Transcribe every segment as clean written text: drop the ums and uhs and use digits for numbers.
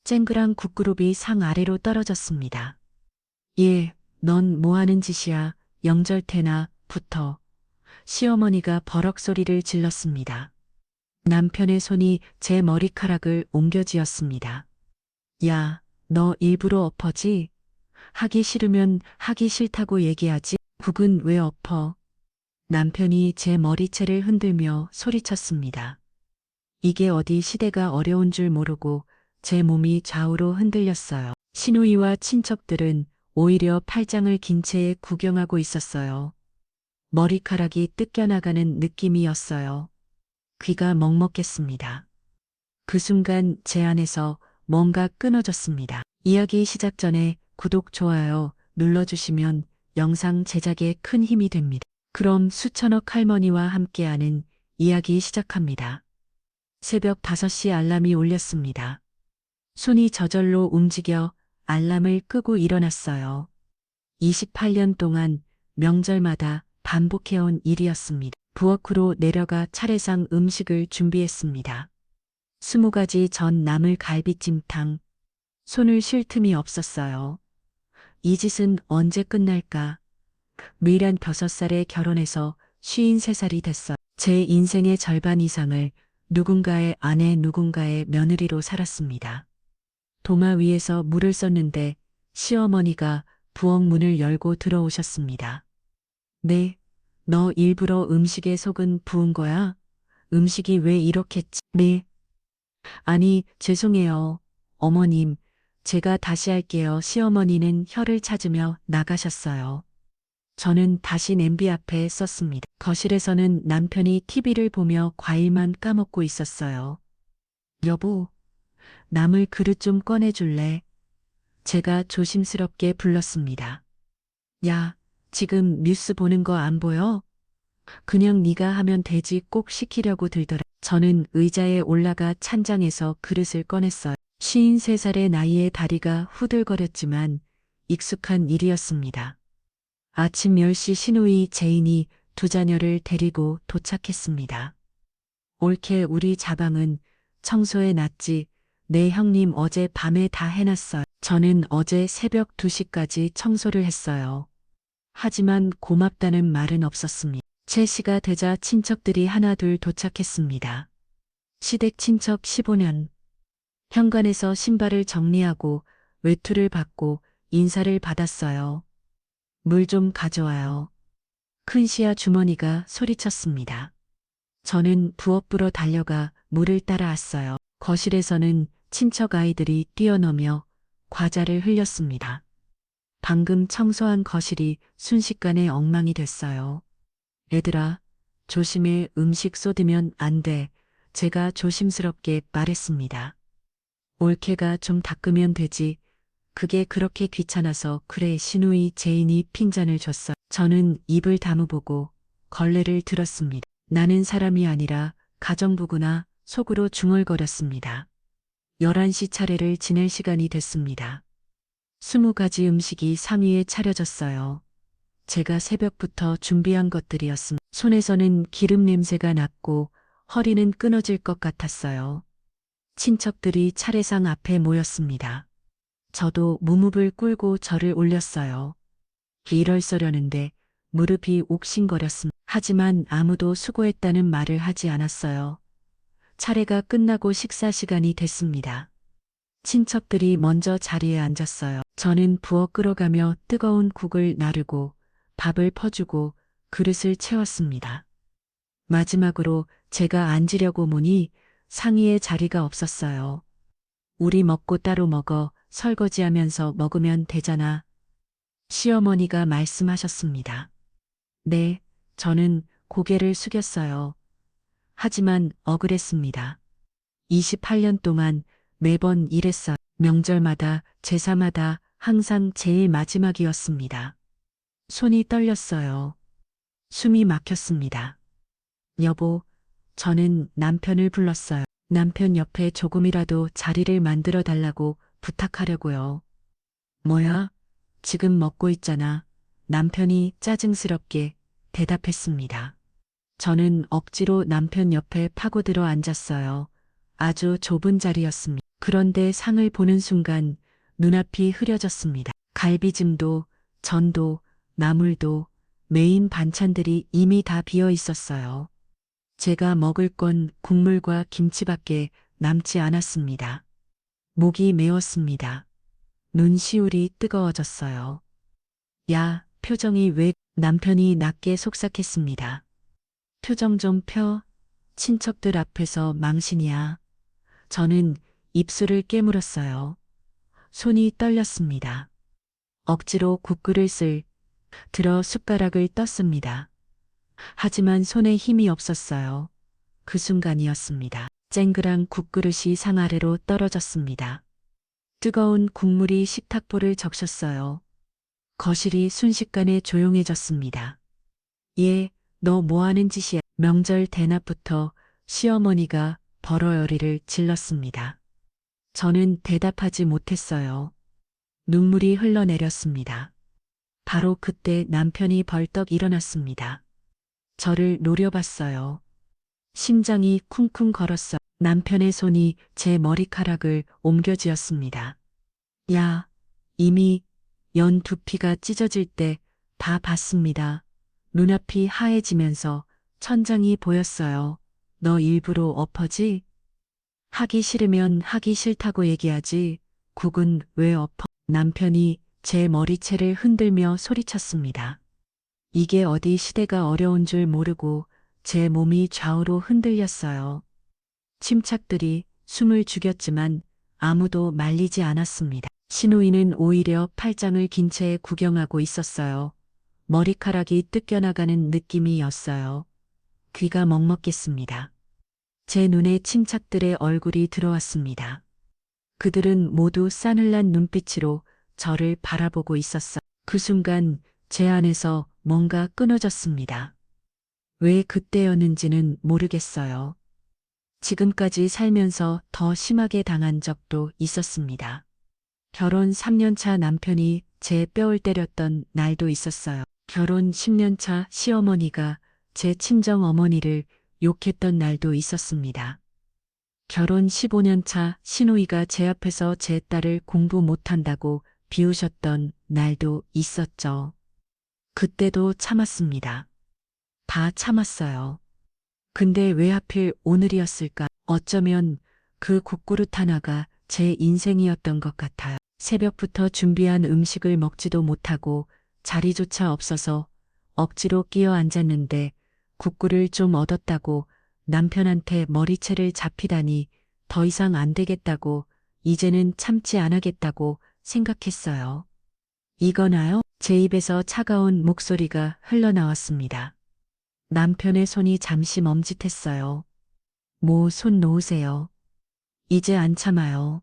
쨍그랑 국그룹이 상 아래로 떨어졌습니다. 예, 넌 뭐하는 짓이야, 영절태나 붙어. 시어머니가 버럭 소리를 질렀습니다. 남편의 손이 제 머리카락을 옮겨쥐었습니다. 야, 너 일부러 엎어지? 하기 싫으면 하기 싫다고 얘기하지. 국은 왜 엎어? 남편이 제 머리채를 흔들며 소리쳤습니다. 이게 어디 시대가 어려운 줄 모르고 제 몸이 좌우로 흔들렸어요. 시누이와 친척들은 오히려 팔짱을 긴 채 구경하고 있었어요. 머리카락이 뜯겨나가는 느낌이었어요. 귀가 먹먹했습니다. 그 순간 제 안에서 뭔가 끊어졌습니다. 이야기 시작 전에 구독, 좋아요 눌러주시면 영상 제작에 큰 힘이 됩니다. 그럼 수천억 할머니와 함께하는 이야기 시작합니다. 새벽 5시 알람이 울렸습니다. 손이 저절로 움직여 알람을 끄고 일어났어요. 28년 동안 명절마다 반복해온 일이었습니다. 부엌으로 내려가 차례상 음식을 준비했습니다. 20가지 전 나물 갈비찜탕. 손을 쉴 틈이 없었어요. 이 짓은 언제 끝날까? 미란 5살에 결혼해서 53살이 됐어. 제 인생의 절반 이상을 누군가의 아내, 누군가의 며느리로 살았습니다. 도마 위에서 물을 썼는데 시어머니가 부엌 문을 열고 들어오셨습니다. 네, 너 일부러 음식에 소금 부은 거야? 음식이 왜 이렇겠지? 네. 아니, 죄송해요. 어머님, 제가 다시 할게요. 시어머니는 혀를 찾으며 나가셨어요. 저는 다시 냄비 앞에 섰습니다. 거실에서는 남편이 TV를 보며 과일만 까먹고 있었어요. 여보, 나물 그릇 좀 꺼내줄래? 제가 조심스럽게 불렀습니다. 야, 지금 뉴스 보는 거 안 보여? 그냥 네가 하면 되지, 꼭 시키려고 들더라. 저는 의자에 올라가 찬장에서 그릇을 꺼냈어요. 53살의 나이에 다리가 후들거렸지만 익숙한 일이었습니다. 아침 10시 시누이 제인이 2자녀를 데리고 도착했습니다. 올케 우리 자방은 청소해 놨지. 네 형님 어제 밤에 다 해놨어요. 저는 어제 새벽 2시까지 청소를 했어요. 하지만 고맙다는 말은 없었습니다. 3시가 되자 친척들이 하나둘 도착했습니다. 시댁 친척 15년. 현관에서 신발을 정리하고 외투를 받고 인사를 받았어요. 물 좀 가져와요. 큰 시아 주머니가 소리쳤습니다. 저는 부엌으로 달려가 물을 따라왔어요. 거실에서는 친척 아이들이 뛰어너며 과자를 흘렸습니다. 방금 청소한 거실이 순식간에 엉망이 됐어요. 얘들아, 조심해, 음식 쏟으면 안 돼. 제가 조심스럽게 말했습니다. 올케가 좀 닦으면 되지. 그게 그렇게 귀찮아서 그래. 시누이 제인이 핀잔을 줬어. 저는 입을 다무보고 걸레를 들었습니다. 나는 사람이 아니라 가정부구나. 속으로 중얼거렸습니다. 11시 차례를 지낼 시간이 됐습니다. 20가지 음식이 상위에 차려졌어요. 제가 새벽부터 준비한 것들이었습니다. 손에서는 기름 냄새가 났고 허리는 끊어질 것 같았어요. 친척들이 차례상 앞에 모였습니다. 저도 무릎을 꿇고 절을 올렸어요. 일얼서려는데 무릎이 옥신거렸습니다. 하지만 아무도 수고했다는 말을 하지 않았어요. 차례가 끝나고 식사 시간이 됐습니다. 친척들이 먼저 자리에 앉았어요. 저는 부엌 끌어가며 뜨거운 국을 나르고 밥을 퍼주고 그릇을 채웠습니다. 마지막으로 제가 앉으려고 보니 상의에 자리가 없었어요. 우리 먹고 따로 먹어. 설거지하면서 먹으면 되잖아. 시어머니가 말씀하셨습니다. 네, 저는 고개를 숙였어요. 하지만 억울했습니다. 28년 동안 매번 이랬어요. 명절마다, 제사마다 항상 제일 마지막이었습니다. 손이 떨렸어요. 숨이 막혔습니다. 여보, 저는 남편을 불렀어요. 남편 옆에 조금이라도 자리를 만들어 달라고 부탁하려고요. 뭐야? 지금 먹고 있잖아. 남편이 짜증스럽게 대답했습니다. 저는 억지로 남편 옆에 파고들어 앉았어요. 아주 좁은 자리였습니다. 그런데 상을 보는 순간 눈앞이 흐려졌습니다. 갈비찜도, 전도, 나물도, 메인 반찬들이 이미 다 비어 있었어요. 제가 먹을 건 국물과 김치밖에 남지 않았습니다. 목이 메었습니다. 눈시울이 뜨거워졌어요. 야, 표정이 왜 남편이 낮게 속삭했습니다. 표정 좀 펴. 친척들 앞에서 망신이야. 저는 입술을 깨물었어요. 손이 떨렸습니다. 억지로 국그릇을 들어 숟가락을 떴습니다. 하지만 손에 힘이 없었어요. 그 순간이었습니다. 쨍그랑 국그릇이 상 아래로 떨어졌습니다. 뜨거운 국물이 식탁보를 적셨어요. 거실이 순식간에 조용해졌습니다. 얘, 너 뭐하는 짓이야? 명절 대낮부터 시어머니가 버러여리를 질렀습니다. 저는 대답하지 못했어요. 눈물이 흘러내렸습니다. 바로 그때 남편이 벌떡 일어났습니다. 저를 노려봤어요. 심장이 쿵쿵 걸었어. 남편의 손이 제 머리카락을 옮겨쥐었습니다. 야, 이미 연 두피가 찢어질 때 다 봤습니다. 눈앞이 하얘지면서 천장이 보였어요. 너 일부러 엎어지? 하기 싫으면 하기 싫다고 얘기하지. 국은 왜 엎어? 남편이 제 머리채를 흔들며 소리쳤습니다. 이게 어디 시대가 어려운 줄 모르고 제 몸이 좌우로 흔들렸어요. 침착들이 숨을 죽였지만 아무도 말리지 않았습니다. 신우이는 오히려 팔짱을 긴 채 구경하고 있었어요. 머리카락이 뜯겨나가는 느낌이었어요. 귀가 먹먹했습니다. 제 눈에 침착들의 얼굴이 들어왔습니다. 그들은 모두 싸늘한 눈빛으로 저를 바라보고 있었어. 그 순간 제 안에서 뭔가 끊어졌습니다. 왜 그때였는지는 모르겠어요. 지금까지 살면서 더 심하게 당한 적도 있었습니다. 결혼 3년 차 남편이 제 뼈를 때렸던 날도 있었어요. 결혼 10년 차 시어머니가 제 친정 어머니를 욕했던 날도 있었습니다. 결혼 15년 차 시누이가 제 앞에서 제 딸을 공부 못한다고 비우셨던 날도 있었죠. 그때도 참았습니다. 다 참았어요. 근데 왜 하필 오늘이었을까? 어쩌면 그 국그릇 하나가 제 인생이었던 것 같아요. 새벽부터 준비한 음식을 먹지도 못하고 자리조차 없어서 억지로 끼어 앉았는데 국굴을 좀 얻었다고 남편한테 머리채를 잡히다니 더 이상 안 되겠다고 이제는 참지 않겠다고 생각했어요. 이거나요? 제 입에서 차가운 목소리가 흘러나왔습니다. 남편의 손이 잠시 멈칫했어요. 뭐 손 놓으세요. 이제 안 참아요.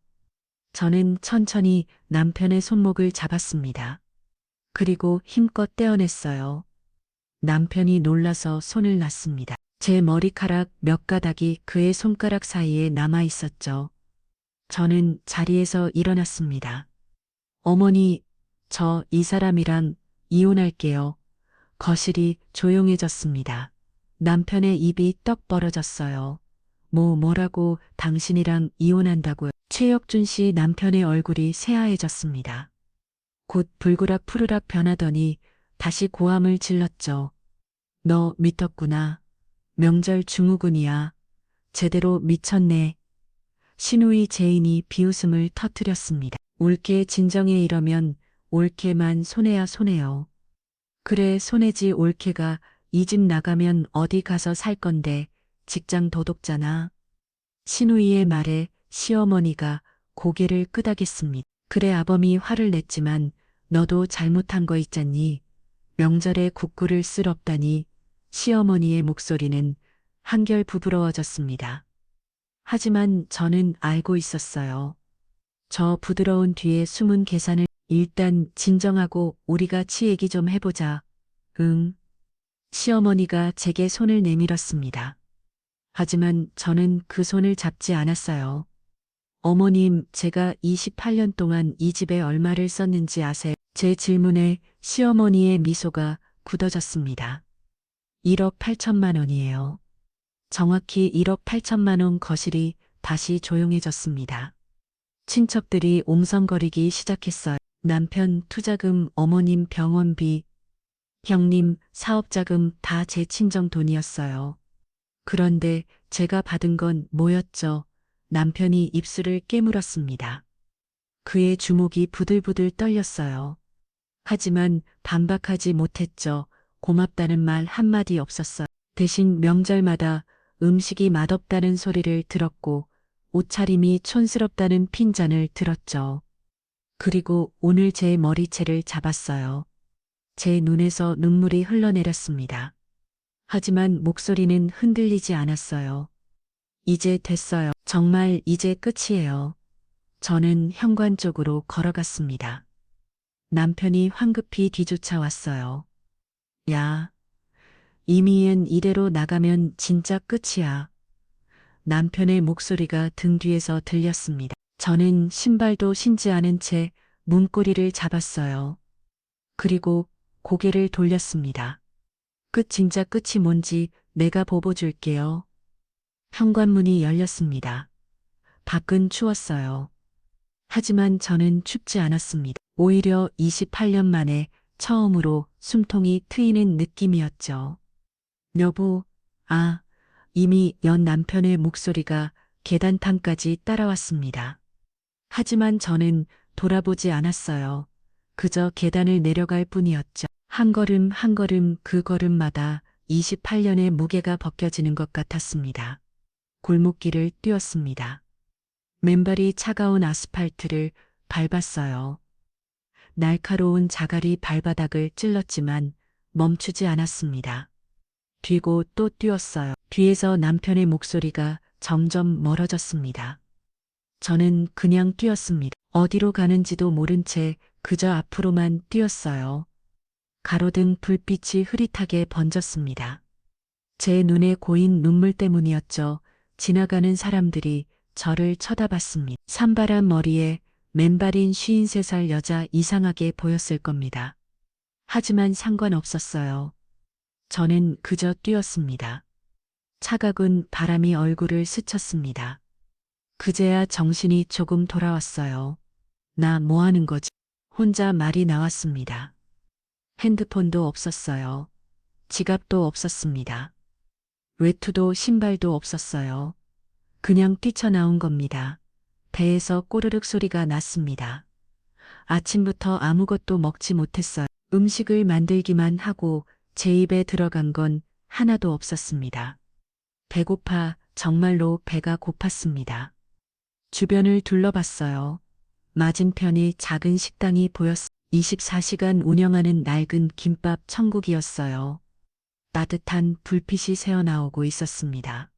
저는 천천히 남편의 손목을 잡았습니다. 그리고 힘껏 떼어냈어요. 남편이 놀라서 손을 놨습니다. 제 머리카락 몇 가닥이 그의 손가락 사이에 남아 있었죠. 저는 자리에서 일어났습니다. 어머니, 저 이 사람이랑 이혼할게요. 거실이 조용해졌습니다. 남편의 입이 떡 벌어졌어요. 뭐라고 당신이랑 이혼한다고요? 최혁준 씨 남편의 얼굴이 새하얘졌습니다. 곧 불그락 푸르락 변하더니 다시 고함을 질렀죠. 너 미쳤구나. 명절 증후군이야. 제대로 미쳤네. 신우이 제인이 비웃음을 터뜨렸습니다. 옳게 진정해 이러면 옳게만 손해야 손해요. 그래 손해지 옳게가 이 집 나가면 어디 가서 살 건데 직장 도둑잖아. 신우이의 말에 시어머니가 고개를 끄덕였습니다. 그래 아범이 화를 냈지만 너도 잘못한 거 있잖니. 명절에 국구를 쓸 없다니. 시어머니의 목소리는 한결 부드러워졌습니다. 하지만 저는 알고 있었어요. 저 부드러운 뒤에 숨은 계산을 일단 진정하고 우리 같이 얘기 좀 해보자. 응. 시어머니가 제게 손을 내밀었습니다. 하지만 저는 그 손을 잡지 않았어요. 어머님, 제가 28년 동안 이 집에 얼마를 썼는지 아세요? 제 질문에 시어머니의 미소가 굳어졌습니다. 1억 8천만 원이에요. 정확히 1억 8천만 원. 거실이 다시 조용해졌습니다. 친척들이 옹성거리기 시작했어요. 남편 투자금, 어머님 병원비, 형님 사업자금 다 제 친정 돈이었어요. 그런데 제가 받은 건 뭐였죠? 남편이 입술을 깨물었습니다. 그의 주먹이 부들부들 떨렸어요. 하지만 반박하지 못했죠. 고맙다는 말 한마디 없었어요. 대신 명절마다 음식이 맛없다는 소리를 들었고 옷차림이 촌스럽다는 핀잔을 들었죠. 그리고 오늘 제 머리채를 잡았어요. 제 눈에서 눈물이 흘러내렸습니다. 하지만 목소리는 흔들리지 않았어요. 이제 됐어요. 정말 이제 끝이에요. 저는 현관 쪽으로 걸어갔습니다. 남편이 황급히 뒤쫓아왔어요. 야, 이미엔 이대로 나가면 진짜 끝이야. 남편의 목소리가 등 뒤에서 들렸습니다. 저는 신발도 신지 않은 채 문고리를 잡았어요. 그리고 고개를 돌렸습니다. 진짜 끝이 뭔지 내가 보고 줄게요. 현관문이 열렸습니다. 밖은 추웠어요. 하지만 저는 춥지 않았습니다. 오히려 28년 만에 처음으로 숨통이 트이는 느낌이었죠. 여보, 이미 연 남편의 목소리가 계단탕까지 따라왔습니다. 하지만 저는 돌아보지 않았어요. 그저 계단을 내려갈 뿐이었죠. 한 걸음 한 걸음 그 걸음마다 28년의 무게가 벗겨지는 것 같았습니다. 골목길을 뛰었습니다. 맨발이 차가운 아스팔트를 밟았어요. 날카로운 자갈이 발바닥을 찔렀지만 멈추지 않았습니다. 뛰고 또 뛰었어요. 뒤에서 남편의 목소리가 점점 멀어졌습니다. 저는 그냥 뛰었습니다. 어디로 가는지도 모른 채 그저 앞으로만 뛰었어요. 가로등 불빛이 흐릿하게 번졌습니다. 제 눈에 고인 눈물 때문이었죠. 지나가는 사람들이 저를 쳐다봤습니다. 산발한 머리에 맨발인 53살 여자 이상하게 보였을 겁니다. 하지만 상관없었어요. 저는 그저 뛰었습니다. 차가운 바람이 얼굴을 스쳤습니다. 그제야 정신이 조금 돌아왔어요. 나 뭐 하는 거지? 혼자 말이 나왔습니다. 핸드폰도 없었어요. 지갑도 없었습니다. 외투도 신발도 없었어요. 그냥 뛰쳐나온 겁니다. 배에서 꼬르륵 소리가 났습니다. 아침부터 아무것도 먹지 못했어요. 음식을 만들기만 하고 제 입에 들어간 건 하나도 없었습니다. 배고파 정말로 배가 고팠습니다. 주변을 둘러봤어요. 맞은편에 작은 식당이 보였습니다. 24시간 운영하는 낡은 김밥 천국이었어요. 따뜻한 불빛이 새어나오고 있었습니다.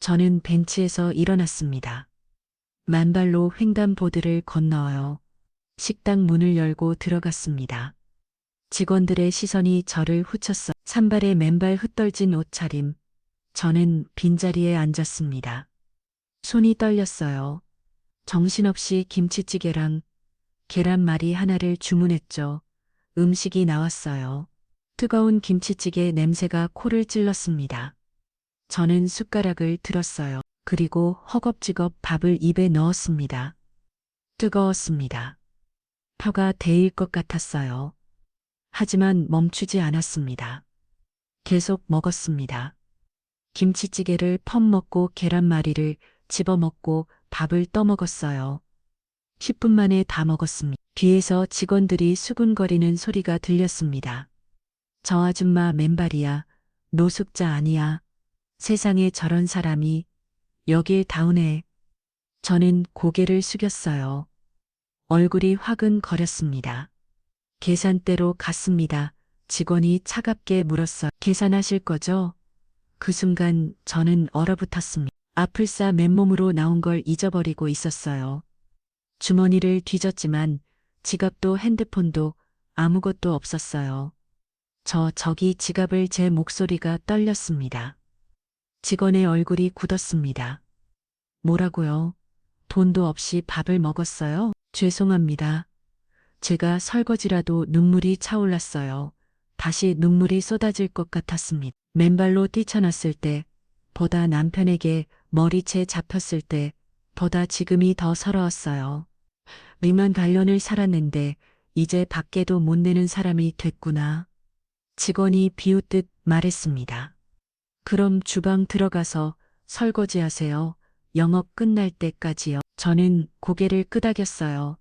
저는 벤치에서 일어났습니다. 만발로 횡단보도를 건너요. 식당 문을 열고 들어갔습니다. 직원들의 시선이 저를 훑었어요. 산발에 맨발 흩떨진 옷차림. 저는 빈자리에 앉았습니다. 손이 떨렸어요. 정신없이 김치찌개랑 계란말이 하나를 주문했죠. 음식이 나왔어요. 뜨거운 김치찌개 냄새가 코를 찔렀습니다. 저는 숟가락을 들었어요. 그리고 허겁지겁 밥을 입에 넣었습니다. 뜨거웠습니다. 혀가 데일 것 같았어요. 하지만 멈추지 않았습니다. 계속 먹었습니다. 김치찌개를 퍼먹고 계란말이를 집어먹고 밥을 떠먹었어요. 10분 만에 다 먹었습니다. 뒤에서 직원들이 수군거리는 소리가 들렸습니다. 저 아줌마 맨발이야. 노숙자 아니야. 세상에 저런 사람이 여길 다운해. 저는 고개를 숙였어요. 얼굴이 화근거렸습니다. 계산대로 갔습니다. 직원이 차갑게 물었어요. 계산하실 거죠? 그 순간 저는 얼어붙었습니다. 아플싸 맨몸으로 나온 걸 잊어버리고 있었어요. 주머니를 뒤졌지만 지갑도 핸드폰도 아무것도 없었어요. 저기 지갑을 제 목소리가 떨렸습니다. 직원의 얼굴이 굳었습니다. 뭐라고요? 돈도 없이 밥을 먹었어요? 죄송합니다. 제가 설거지라도 눈물이 차올랐어요. 다시 눈물이 쏟아질 것 같았습니다. 맨발로 뛰쳐났을 때, 보다 남편에게 머리채 잡혔을 때 보다 지금이 더 서러웠어요. 의만 관련을 살았는데 이제 밖에도 못 내는 사람이 됐구나. 직원이 비웃듯 말했습니다. 그럼 주방 들어가서 설거지하세요. 영업 끝날 때까지요. 저는 고개를 끄덕였어요.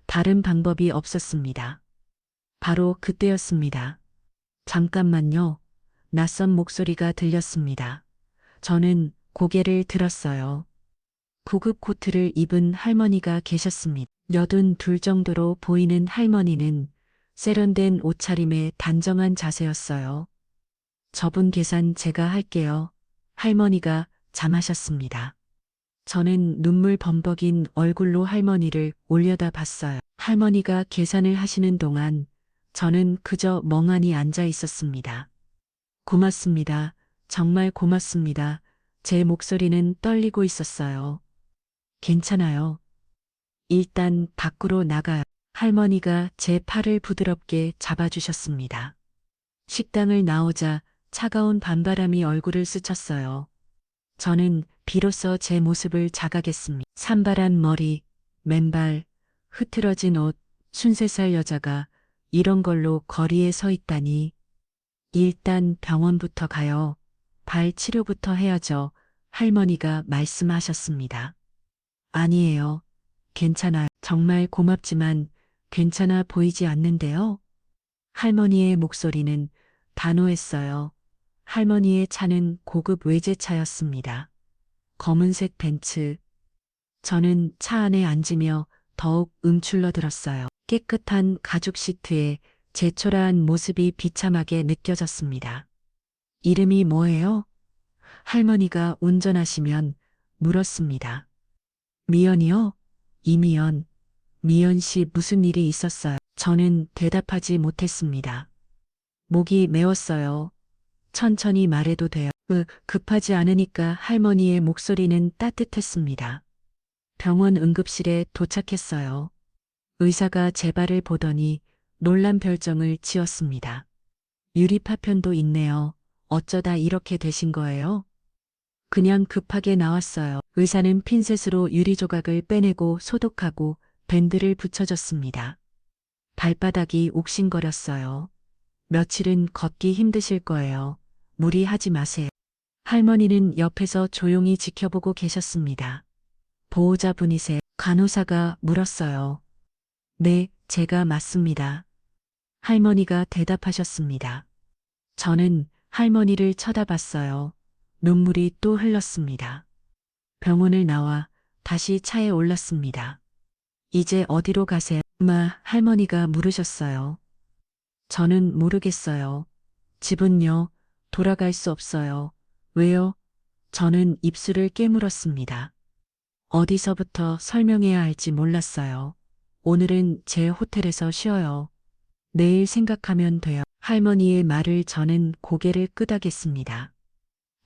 다른 방법이 없었습니다. 바로 그때였습니다. 잠깐만요. 낯선 목소리가 들렸습니다. 저는 고개를 들었어요. 고급 코트를 입은 할머니가 계셨습니다. 82 정도로 보이는 할머니는 세련된 옷차림에 단정한 자세였어요. 저분 계산 제가 할게요. 할머니가 잠하셨습니다. 저는 눈물 범벅인 얼굴로 할머니를 올려다봤어요. 할머니가 계산을 하시는 동안 저는 그저 멍하니 앉아 있었습니다. 고맙습니다. 정말 고맙습니다. 제 목소리는 떨리고 있었어요. 괜찮아요. 일단 밖으로 나가요. 할머니가 제 팔을 부드럽게 잡아주셨습니다. 식당을 나오자 차가운 밤바람이 얼굴을 스쳤어요. 저는 비로소 제 모습을 자각했습니다. 산발한 머리, 맨발, 흐트러진 옷, 23살 여자가 이런 걸로 거리에 서 있다니. 일단 병원부터 가요. 발 치료부터 해야죠. 할머니가 말씀하셨습니다. 아니에요. 괜찮아요. 정말 고맙지만 괜찮아 보이지 않는데요. 할머니의 목소리는 단호했어요. 할머니의 차는 고급 외제차였습니다. 검은색 벤츠. 저는 차 안에 앉으며 더욱 움츠러들었어요. 깨끗한 가죽 시트에 제 초라한 모습이 비참하게 느껴졌습니다. 이름이 뭐예요? 할머니가 운전하시면 물었습니다. 미연이요? 이미연. 미연 씨 무슨 일이 있었어요? 저는 대답하지 못했습니다. 목이 메웠어요. 천천히 말해도 돼요. 급하지 않으니까. 할머니의 목소리는 따뜻했습니다. 병원 응급실에 도착했어요. 의사가 제 발을 보더니 놀란 별정을 지었습니다. 유리 파편도 있네요. 어쩌다 이렇게 되신 거예요? 그냥 급하게 나왔어요. 의사는 핀셋으로 유리 조각을 빼내고 소독하고 밴드를 붙여줬습니다. 발바닥이 옥신거렸어요. 며칠은 걷기 힘드실 거예요. 무리하지 마세요. 할머니는 옆에서 조용히 지켜보고 계셨습니다. 보호자분이세요? 간호사가 물었어요. 네, 제가 맞습니다. 할머니가 대답하셨습니다. 저는 할머니를 쳐다봤어요. 눈물이 또 흘렀습니다. 병원을 나와 다시 차에 올랐습니다. 이제 어디로 가세요? 할머니가 물으셨어요. 저는 모르겠어요. 집은요, 돌아갈 수 없어요. 왜요? 저는 입술을 깨물었습니다. 어디서부터 설명해야 할지 몰랐어요. 오늘은 제 호텔에서 쉬어요. 내일 생각하면 돼요. 할머니의 말을 저는 고개를 끄덕였습니다.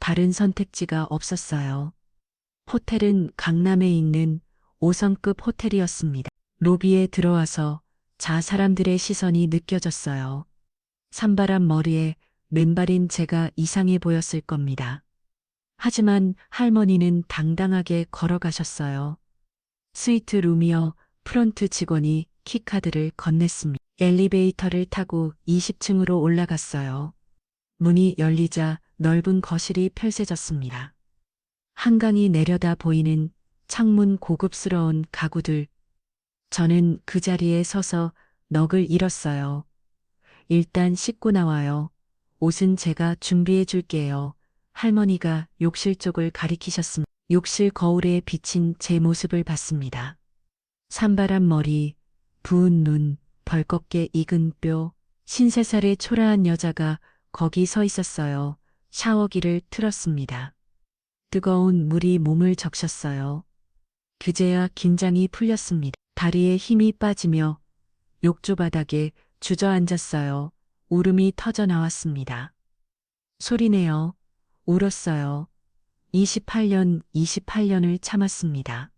다른 선택지가 없었어요. 호텔은 강남에 있는 5성급 호텔이었습니다. 로비에 들어와서 사람들의 시선이 느껴졌어요. 산발한 머리에 맨발인 제가 이상해 보였을 겁니다. 하지만 할머니는 당당하게 걸어가셨어요. 스위트 룸이요. 프론트 직원이 키카드를 건넸습니다. 엘리베이터를 타고 20층으로 올라갔어요. 문이 열리자 넓은 거실이 펼쳐졌습니다. 한강이 내려다 보이는 창문 고급스러운 가구들. 저는 그 자리에 서서 넋을 잃었어요. 일단 씻고 나와요. 옷은 제가 준비해 줄게요. 할머니가 욕실 쪽을 가리키셨습니다. 욕실 거울에 비친 제 모습을 봤습니다. 산발한 머리, 부은 눈, 벌겋게 익은 뼈, 53살의 초라한 여자가 거기 서 있었어요. 샤워기를 틀었습니다. 뜨거운 물이 몸을 적셨어요. 그제야 긴장이 풀렸습니다. 다리에 힘이 빠지며 욕조 바닥에 주저앉았어요. 울음이 터져 나왔습니다. 소리내요. 울었어요. 28년을 참았습니다.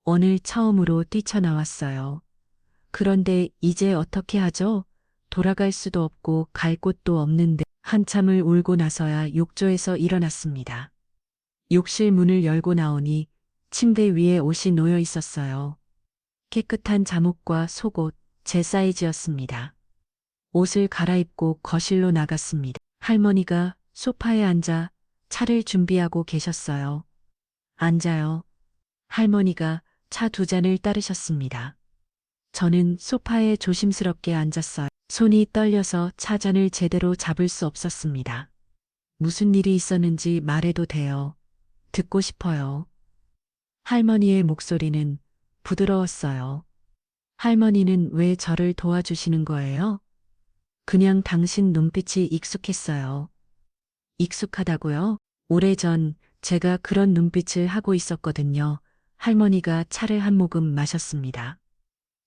오늘 처음으로 뛰쳐나왔어요. 그런데 이제 어떻게 하죠? 돌아갈 수도 없고 갈 곳도 없는데. 한참을 울고 나서야 욕조에서 일어났습니다. 욕실 문을 열고 나오니 침대 위에 옷이 놓여 있었어요. 깨끗한 잠옷과 속옷, 제 사이즈였습니다. 옷을 갈아입고 거실로 나갔습니다. 할머니가 소파에 앉아 차를 준비하고 계셨어요. 앉아요. 할머니가 차 두 잔을 따르셨습니다. 저는 소파에 조심스럽게 앉았어요. 손이 떨려서 차 잔을 제대로 잡을 수 없었습니다. 무슨 일이 있었는지 말해도 돼요. 듣고 싶어요. 할머니의 목소리는 부드러웠어요. 할머니는 왜 저를 도와주시는 거예요? 그냥 당신 눈빛이 익숙했어요. 익숙하다고요? 오래전 제가 그런 눈빛을 하고 있었거든요. 할머니가 차를 한 모금 마셨습니다.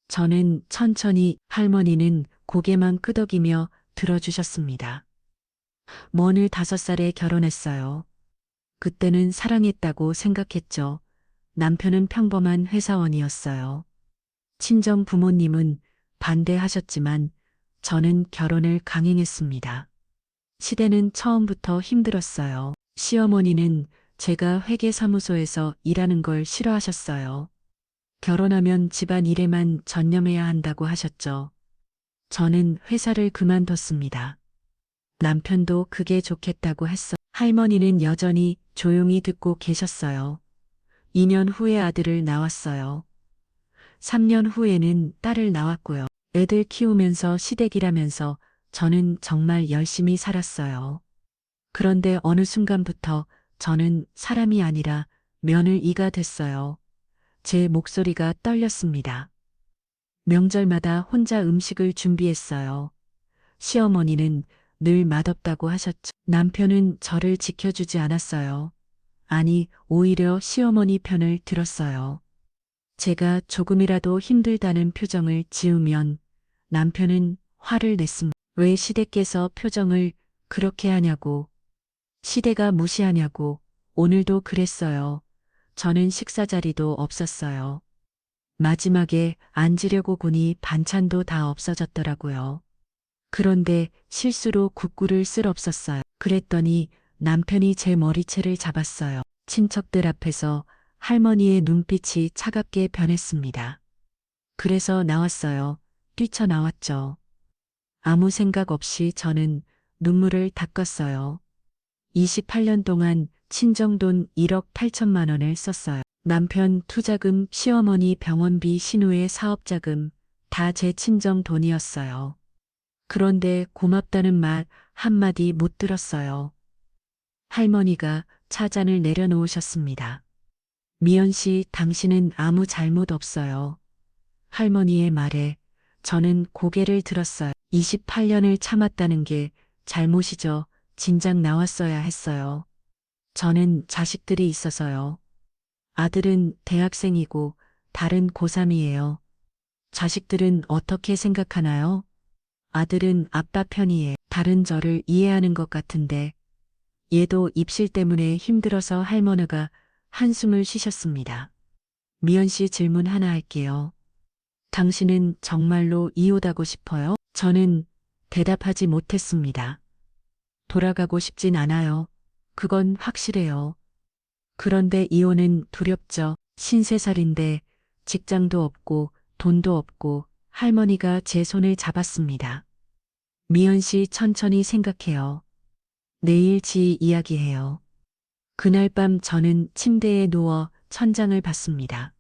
저는 천천히, 할머니는 고개만 끄덕이며 들어주셨습니다. 먼 5살에 결혼했어요. 그때는 사랑했다고 생각했죠. 남편은 평범한 회사원이었어요. 친정 부모님은 반대하셨지만 저는 결혼을 강행했습니다. 시대는 처음부터 힘들었어요. 시어머니는 제가 회계사무소에서 일하는 걸 싫어하셨어요. 결혼하면 집안 일에만 전념해야 한다고 하셨죠. 저는 회사를 그만뒀습니다. 남편도 그게 좋겠다고 했어. 할머니는 여전히 조용히 듣고 계셨어요. 2년 후에 아들을 낳았어요. 3년 후에는 딸을 낳았고요. 애들 키우면서 시댁이라면서 저는 정말 열심히 살았어요. 그런데 어느 순간부터 저는 사람이 아니라 며느리가 됐어요. 제 목소리가 떨렸습니다. 명절마다 혼자 음식을 준비했어요. 시어머니는 늘 맛없다고 하셨죠. 남편은 저를 지켜주지 않았어요. 아니, 오히려 시어머니 편을 들었어요. 제가 조금이라도 힘들다는 표정을 지으면 남편은 화를 냈습니다. 왜 시댁께서 표정을 그렇게 하냐고. 시대가 무시하냐고. 오늘도 그랬어요. 저는 식사 자리도 없었어요. 마지막에 앉으려고 보니 반찬도 다 없어졌더라고요. 그런데 실수로 국구를 쓸 없었어요. 그랬더니 남편이 제 머리채를 잡았어요. 친척들 앞에서 할머니의 눈빛이 차갑게 변했습니다. 그래서 나왔어요. 뛰쳐나왔죠. 아무 생각 없이 저는 눈물을 닦았어요. 28년 동안 친정돈 1억 8천만 원을 썼어요. 남편 투자금, 시어머니 병원비, 신우의 사업자금, 다 제 친정 돈이었어요. 그런데 고맙다는 말 한마디 못 들었어요. 할머니가 차잔을 내려놓으셨습니다. 미연 씨, 당신은 아무 잘못 없어요. 할머니의 말에 저는 고개를 들었어요. 28년을 참았다는 게 잘못이죠. 진작 나왔어야 했어요. 저는 자식들이 있어서요. 아들은 대학생이고 딸은 고3이에요. 자식들은 어떻게 생각하나요? 아들은 아빠 편이에요. 딸은 저를 이해하는 것 같은데 얘도 입실 때문에 힘들어서 할머니가 한숨을 쉬셨습니다. 미연 씨, 질문 하나 할게요. 당신은 정말로 이혼하고 싶어요? 저는 대답하지 못했습니다. 돌아가고 싶진 않아요. 그건 확실해요. 그런데 이혼은 두렵죠. 53살인데 직장도 없고 돈도 없고. 할머니가 제 손을 잡았습니다. 미연 씨, 천천히 생각해요. 내일 이야기해요. 그날 밤 저는 침대에 누워 천장을 봤습니다.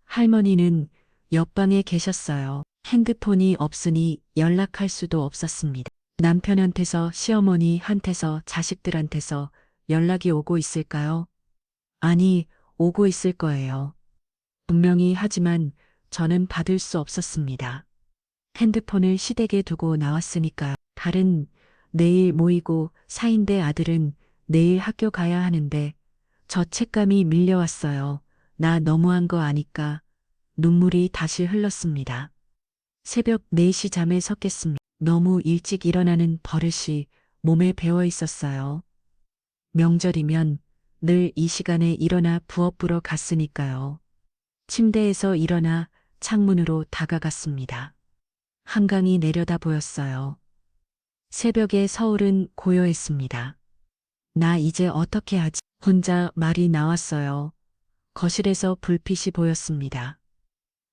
할머니는 옆방에 계셨어요. 핸드폰이 없으니 연락할 수도 없었습니다. 남편한테서, 시어머니한테서, 자식들한테서 연락이 오고 있을까요? 아니, 오고 있을 거예요. 분명히. 하지만 저는 받을 수 없었습니다. 핸드폰을 시댁에 두고 나왔으니까요. 딸은 내일 모이고 사인데 아들은 내일 학교 가야 하는데 저 책감이 밀려왔어요. 나 너무한 거 아니까. 눈물이 다시 흘렀습니다. 새벽 4시 잠에 섰겠습니다. 너무 일찍 일어나는 버릇이 몸에 배어 있었어요. 명절이면 늘 이 시간에 일어나 부엌 보러 갔으니까요. 침대에서 일어나 창문으로 다가갔습니다. 한강이 내려다 보였어요. 새벽에 서울은 고요했습니다. 나 이제 어떻게 하지? 혼자 말이 나왔어요. 거실에서 불빛이 보였습니다.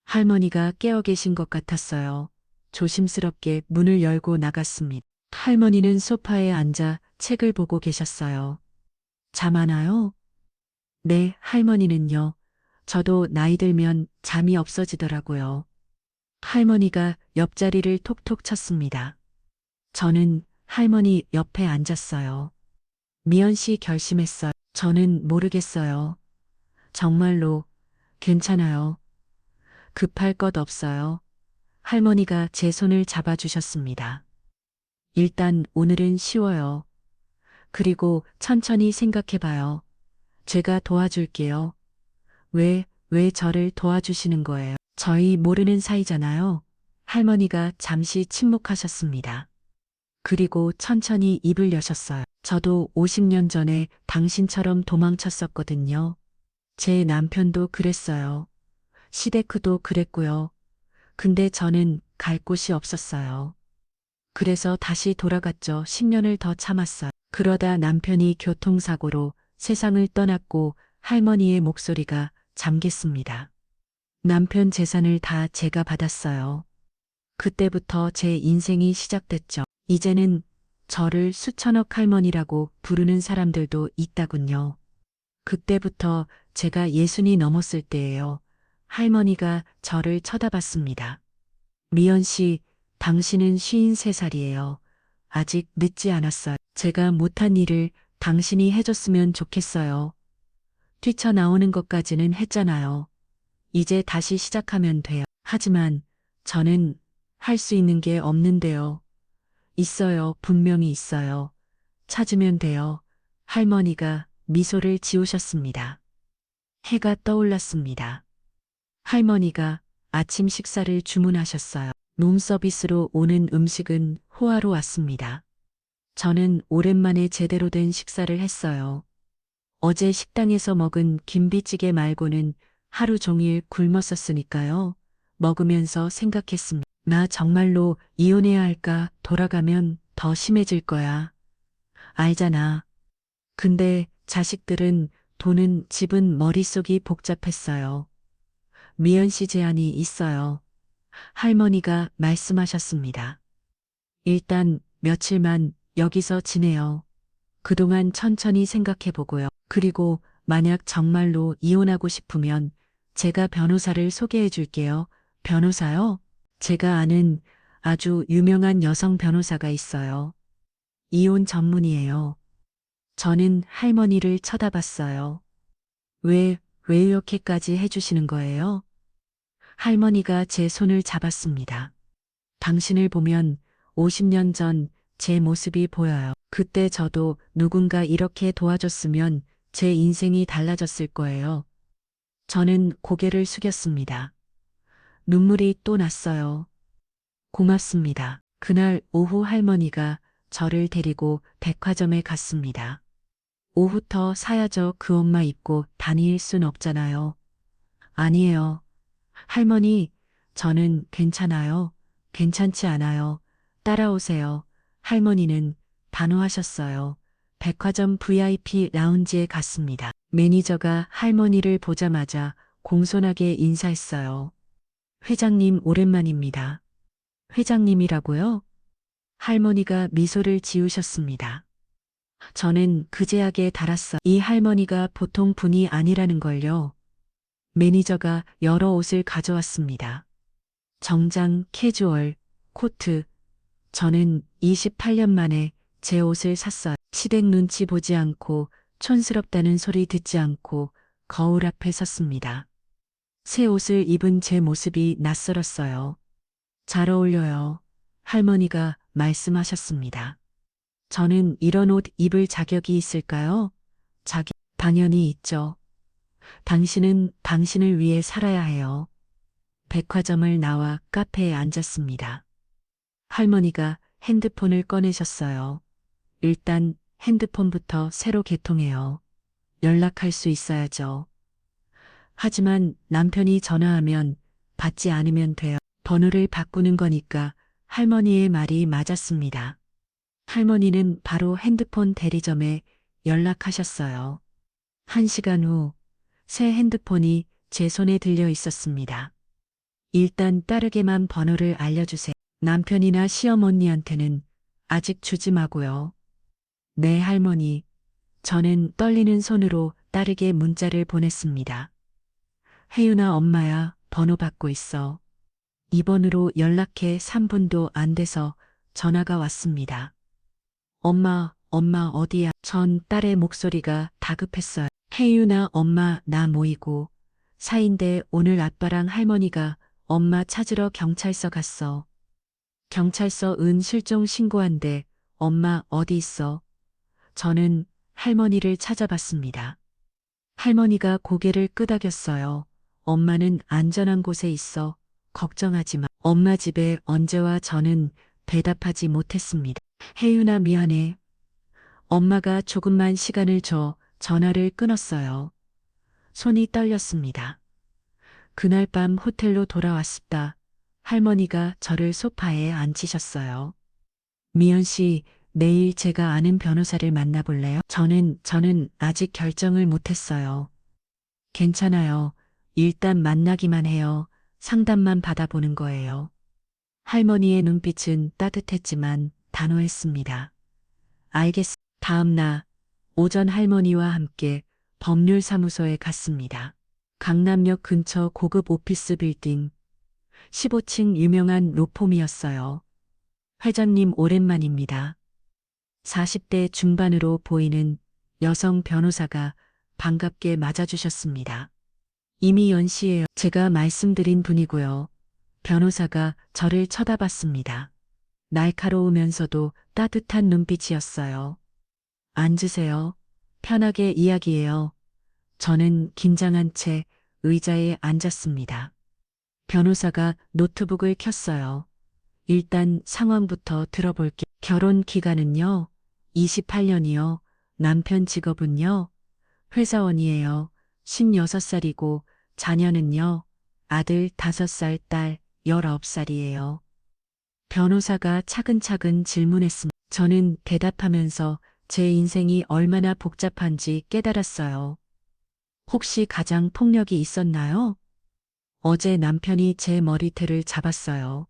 할머니가 깨어 계신 것 같았어요. 조심스럽게 문을 열고 나갔습니다. 할머니는 소파에 앉아 책을 보고 계셨어요. 잠 안 와요? 네, 할머니는요. 저도 나이 들면 잠이 없어지더라고요. 할머니가 옆자리를 톡톡 쳤습니다. 저는 할머니 옆에 앉았어요. 미연 씨 결심했어요. 저는 모르겠어요. 정말로 괜찮아요. 급할 것 없어요. 할머니가 제 손을 잡아주셨습니다. 일단 오늘은 쉬워요. 그리고 천천히 생각해봐요. 제가 도와줄게요. 왜 저를 도와주시는 거예요? 저희 모르는 사이잖아요. 할머니가 잠시 침묵하셨습니다. 그리고 천천히 입을 여셨어요. 저도 50년 전에 당신처럼 도망쳤었거든요. 제 남편도 그랬어요. 시데크도 그랬고요. 근데 저는 갈 곳이 없었어요. 그래서 다시 돌아갔죠. 10년을 더 참았어요. 그러다 남편이 교통사고로 세상을 떠났고 할머니의 목소리가 잠겼습니다. 남편 재산을 다 제가 받았어요. 그때부터 제 인생이 시작됐죠. 이제는 저를 수천억 할머니라고 부르는 사람들도 있다군요. 그때부터 제가 예순이 넘었을 때예요. 할머니가 저를 쳐다봤습니다. 미연 씨, 당신은 53살이에요. 아직 늦지 않았어요. 제가 못한 일을 당신이 해줬으면 좋겠어요. 뛰쳐나오는 것까지는 했잖아요. 이제 다시 시작하면 돼요. 하지만 저는 할 수 있는 게 없는데요. 있어요. 분명히 있어요. 찾으면 돼요. 할머니가 미소를 지우셨습니다. 해가 떠올랐습니다. 할머니가 아침 식사를 주문하셨어요. 룸서비스로 오는 음식은 호화로 왔습니다. 저는 오랜만에 제대로 된 식사를 했어요. 어제 식당에서 먹은 김비찌개 말고는 하루 종일 굶었었으니까요. 먹으면서 생각했습니다. 나 정말로 이혼해야 할까? 돌아가면 더 심해질 거야. 알잖아. 근데 자식들은, 돈은, 집은 머릿속이 복잡했어요. 미연 씨 제안이 있어요. 할머니가 말씀하셨습니다. 일단 며칠만 여기서 지내요. 그동안 천천히 생각해보고요. 그리고 만약 정말로 이혼하고 싶으면 제가 변호사를 소개해 줄게요. 변호사요? 제가 아는 아주 유명한 여성 변호사가 있어요. 이혼 전문이에요. 저는 할머니를 쳐다봤어요. 왜 이렇게까지 해주시는 거예요? 할머니가 제 손을 잡았습니다. 당신을 보면 50년 전 제 모습이 보여요. 그때 저도 누군가 이렇게 도와줬으면 제 인생이 달라졌을 거예요. 저는 고개를 숙였습니다. 눈물이 또 났어요. 고맙습니다. 그날 오후 할머니가 저를 데리고 백화점에 갔습니다. 오후터 사야죠. 그 엄마 입고 다닐 순 없잖아요. 아니에요. 할머니, 저는 괜찮아요. 괜찮지 않아요. 따라오세요. 할머니는 단호하셨어요. 백화점 VIP 라운지에 갔습니다. 매니저가 할머니를 보자마자 공손하게 인사했어요. 회장님 오랜만입니다. 회장님이라고요? 할머니가 미소를 지으셨습니다. 저는 그제야게 달았어. 이 할머니가 보통 분이 아니라는 걸요. 매니저가 여러 옷을 가져왔습니다. 정장, 캐주얼, 코트. 저는 28년 만에 제 옷을 샀어요. 시댁 눈치 보지 않고 촌스럽다는 소리 듣지 않고 거울 앞에 섰습니다. 새 옷을 입은 제 모습이 낯설었어요. 잘 어울려요. 할머니가 말씀하셨습니다. 저는 이런 옷 입을 자격이 있을까요? 당연히 있죠. 당신은 당신을 위해 살아야 해요. 백화점을 나와 카페에 앉았습니다. 할머니가 핸드폰을 꺼내셨어요. 일단 핸드폰부터 새로 개통해요. 연락할 수 있어야죠. 하지만 남편이 전화하면 받지 않으면 돼요. 번호를 바꾸는 거니까 할머니의 말이 맞았습니다. 할머니는 바로 핸드폰 대리점에 연락하셨어요. 1시간 후 새 핸드폰이 제 손에 들려 있었습니다. 일단 딸에게만 번호를 알려주세요. 남편이나 시어머니한테는 아직 주지 마고요. 네, 할머니. 저는 떨리는 손으로 딸에게 문자를 보냈습니다. 혜윤아, 엄마야, 번호 받고 있어. 이번으로 연락해. 3분도 안 돼서 전화가 왔습니다. 엄마, 엄마 어디야? 전 딸의 목소리가 다급했어요. 혜윤아, 엄마 나 모이고 사인데 오늘 아빠랑 할머니가 엄마 찾으러 경찰서 갔어. 경찰서 은 실종 신고한대. 엄마 어디 있어? 저는 할머니를 찾아봤습니다. 할머니가 고개를 끄덕였어요. 엄마는 안전한 곳에 있어. 걱정하지 마. 엄마 집에 언제 와? 저는 대답하지 못했습니다. 혜윤아, 미안해. 엄마가 조금만 시간을 줘. 전화를 끊었어요. 손이 떨렸습니다. 그날 밤 호텔로 돌아왔습니다. 할머니가 저를 소파에 앉히셨어요. 미연 씨, 내일 제가 아는 변호사를 만나볼래요? 저는 아직 결정을 못했어요. 괜찮아요. 일단 만나기만 해요. 상담만 받아보는 거예요. 할머니의 눈빛은 따뜻했지만 단호했습니다. 알겠습니다. 다음 날 오전 할머니와 함께 법률사무소에 갔습니다. 강남역 근처 고급 오피스 빌딩 15층 유명한 로펌이었어요. 회장님 오랜만입니다. 40대 중반으로 보이는 여성 변호사가 반갑게 맞아주셨습니다. 이미 연시예요. 제가 말씀드린 분이고요. 변호사가 저를 쳐다봤습니다. 날카로우면서도 따뜻한 눈빛이었어요. 앉으세요. 편하게 이야기해요. 저는 긴장한 채 의자에 앉았습니다. 변호사가 노트북을 켰어요. 일단 상황부터 들어볼게요. 결혼 기간은요? 28년이요. 남편 직업은요? 회사원이에요. 56살이고 자녀는요? 아들 5살, 딸 19살이에요. 변호사가 차근차근 질문했습니다. 저는 대답하면서 제 인생이 얼마나 복잡한지 깨달았어요. 혹시 가장 폭력이 있었나요? 어제 남편이 제 머리털을 잡았어요.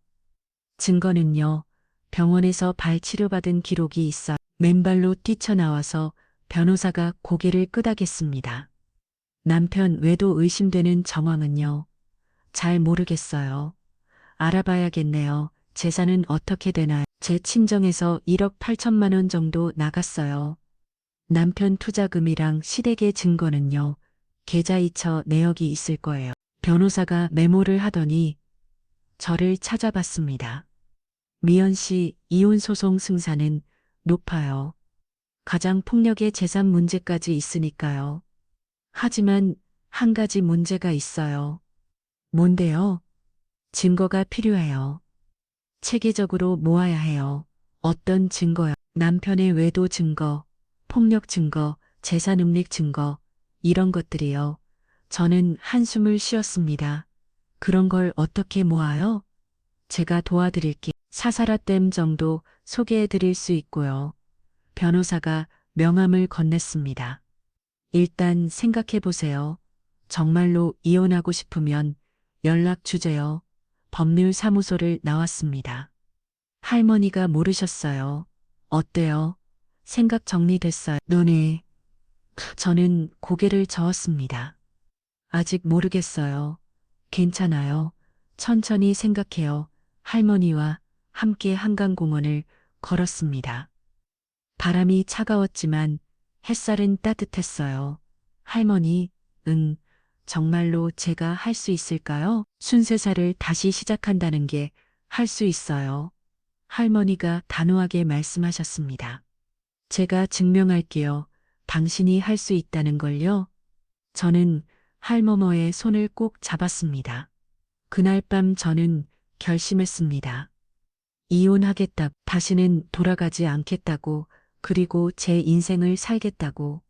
증거는요. 병원에서 발 치료받은 기록이 있어 맨발로 뛰쳐나와서 변호사가 고개를 끄덕였습니다. 남편 외도 의심되는 정황은요. 잘 모르겠어요. 알아봐야겠네요. 재산은 어떻게 되나요? 제 친정에서 1억 8천만 원 정도 나갔어요. 남편 투자금이랑 시댁의 증거는요. 계좌이처 내역이 있을 거예요. 변호사가 메모를 하더니 저를 찾아봤습니다. 미연 씨, 이혼 소송 승산은 높아요. 가장 폭력의 재산 문제까지 있으니까요. 하지만 한 가지 문제가 있어요. 뭔데요? 증거가 필요해요. 체계적으로 모아야 해요. 어떤 증거요? 남편의 외도 증거, 폭력 증거, 재산 음릭 증거, 이런 것들이요. 저는 한숨을 쉬었습니다. 그런 걸 어떻게 모아요? 제가 도와드릴게요. 사사라댐 정도 소개해 드릴 수 있고요. 변호사가 명함을 건넸습니다. 일단 생각해 보세요. 정말로 이혼하고 싶으면 연락 주세요. 법률사무소를 나왔습니다. 할머니가 모르셨어요. 어때요? 생각 정리됐어요. 너네. 저는 고개를 저었습니다. 아직 모르겠어요. 괜찮아요. 천천히 생각해요. 할머니와 함께 한강공원을 걸었습니다. 바람이 차가웠지만 햇살은 따뜻했어요. 할머니, 응, 정말로 제가 할 수 있을까요? 순세사를 다시 시작한다는 게 할 수 있어요. 할머니가 단호하게 말씀하셨습니다. 제가 증명할게요. 당신이 할 수 있다는 걸요. 저는 할머머의 손을 꼭 잡았습니다. 그날 밤 저는 결심했습니다. 이혼하겠다. 다시는 돌아가지 않겠다고. 그리고 제 인생을 살겠다고.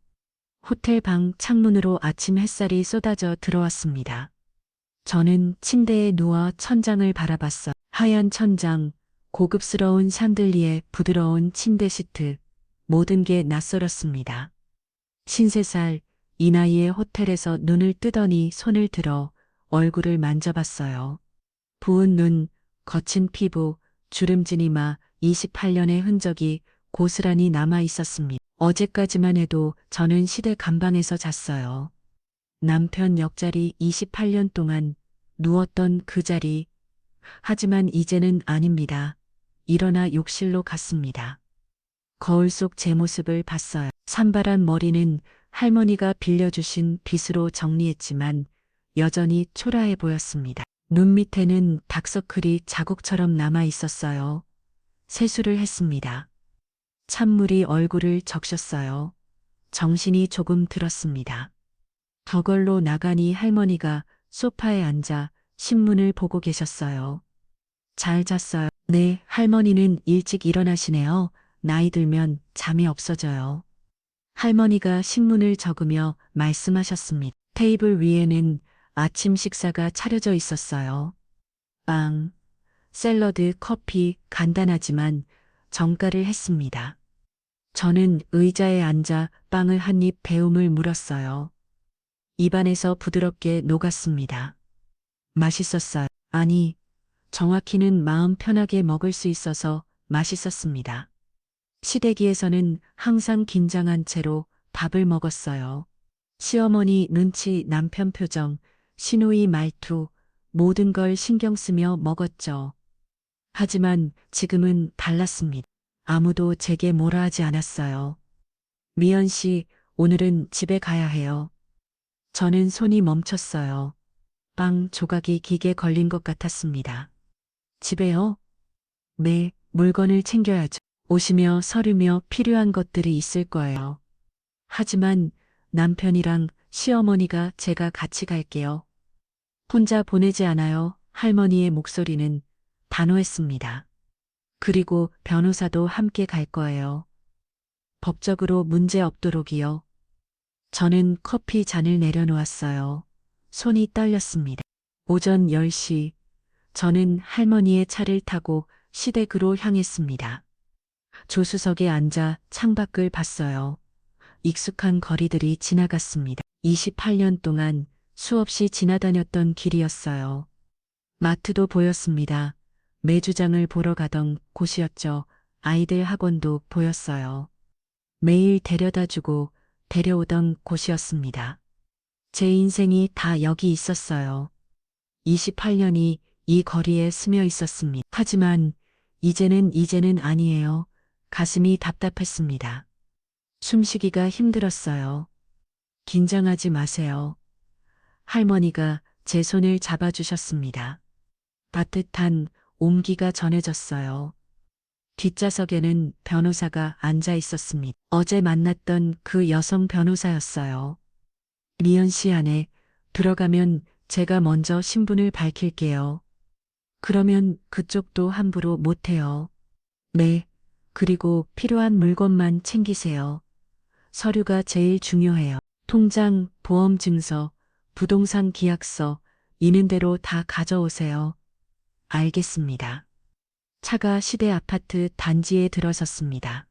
호텔 방 창문으로 아침 햇살이 쏟아져 들어왔습니다. 저는 침대에 누워 천장을 바라봤어. 하얀 천장, 고급스러운 샹들리에 부드러운 침대 시트, 모든 게 낯설었습니다. 53살, 이 나이에 호텔에서 눈을 뜨더니 손을 들어 얼굴을 만져봤어요. 부은 눈, 거친 피부, 주름진 이마, 28년의 흔적이 고스란히 남아 있었습니다. 어제까지만 해도 저는 시대 감방에서 잤어요. 남편 옆자리 28년 동안 누웠던 그 자리. 하지만 이제는 아닙니다. 일어나 욕실로 갔습니다. 거울 속 제 모습을 봤어요. 산발한 머리는 할머니가 빌려주신 빗으로 정리했지만 여전히 초라해 보였습니다. 눈 밑에는 다크서클이 자국처럼 남아 있었어요. 세수를 했습니다. 찬물이 얼굴을 적셨어요. 정신이 조금 들었습니다. 저걸로 나가니 할머니가 소파에 앉아 신문을 보고 계셨어요. 잘 잤어요. 네, 할머니는 일찍 일어나시네요. 나이 들면 잠이 없어져요. 할머니가 신문을 적으며 말씀하셨습니다. 테이블 위에는 아침 식사가 차려져 있었어요. 빵, 샐러드, 커피, 간단하지만 정가를 했습니다. 저는 의자에 앉아 빵을 한 입 배움을 물었어요. 입안에서 부드럽게 녹았습니다. 맛있었어요. 아니, 정확히는 마음 편하게 먹을 수 있어서 맛있었습니다. 시댁에서는 항상 긴장한 채로 밥을 먹었어요. 시어머니 눈치, 남편 표정, 시누이 말투, 모든 걸 신경 쓰며 먹었죠. 하지만 지금은 달랐습니다. 아무도 제게 뭐라 하지 않았어요. 미연 씨, 오늘은 집에 가야 해요. 저는 손이 멈췄어요. 빵 조각이 기계 걸린 것 같았습니다. 집에요? 네, 물건을 챙겨야죠. 옷이며 서류며 필요한 것들이 있을 거예요. 하지만 남편이랑 시어머니가 제가 같이 갈게요. 혼자 보내지 않아요. 할머니의 목소리는 단호했습니다. 그리고 변호사도 함께 갈 거예요. 법적으로 문제 없도록이요. 저는 커피 잔을 내려놓았어요. 손이 떨렸습니다. 오전 10시, 저는 할머니의 차를 타고 시댁으로 향했습니다. 조수석에 앉아 창밖을 봤어요. 익숙한 거리들이 지나갔습니다. 28년 동안 수없이 지나다녔던 길이었어요. 마트도 보였습니다. 매주장을 보러 가던 곳이었죠. 아이들 학원도 보였어요. 매일 데려다주고 데려오던 곳이었습니다. 제 인생이 다 여기 있었어요. 28년이 이 거리에 스며 있었습니다. 하지만 이제는 아니에요. 가슴이 답답했습니다. 숨쉬기가 힘들었어요. 긴장하지 마세요. 할머니가 제 손을 잡아주셨습니다. 따뜻한 온기가 전해졌어요. 뒷좌석에는 변호사가 앉아 있었습니다. 어제 만났던 그 여성 변호사였어요. 미연 씨 안에 들어가면 제가 먼저 신분을 밝힐게요. 그러면 그쪽도 함부로 못해요. 네, 그리고 필요한 물건만 챙기세요. 서류가 제일 중요해요. 통장, 보험증서, 부동산 계약서, 있는 대로 다 가져오세요. 알겠습니다. 차가 시대 아파트 단지에 들어섰습니다.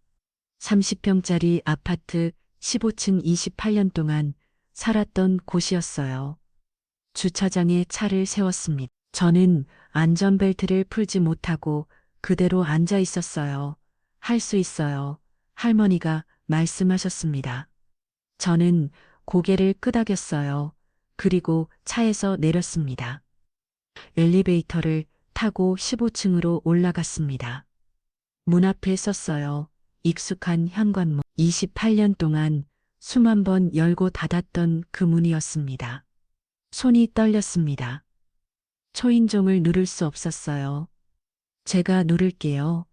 30평짜리 아파트 15층 28년 동안 살았던 곳이었어요. 주차장에 차를 세웠습니다. 저는 안전벨트를 풀지 못하고 그대로 앉아 있었어요. 할 수 있어요. 할머니가 말씀하셨습니다. 저는 고개를 끄덕였어요. 그리고 차에서 내렸습니다. 엘리베이터를 타고 15층으로 올라갔습니다. 문 앞에 섰어요. 익숙한 현관문. 28년 동안 수만 번 열고 닫았던 그 문이었습니다. 손이 떨렸습니다. 초인종을 누를 수 없었어요. 제가 누를게요.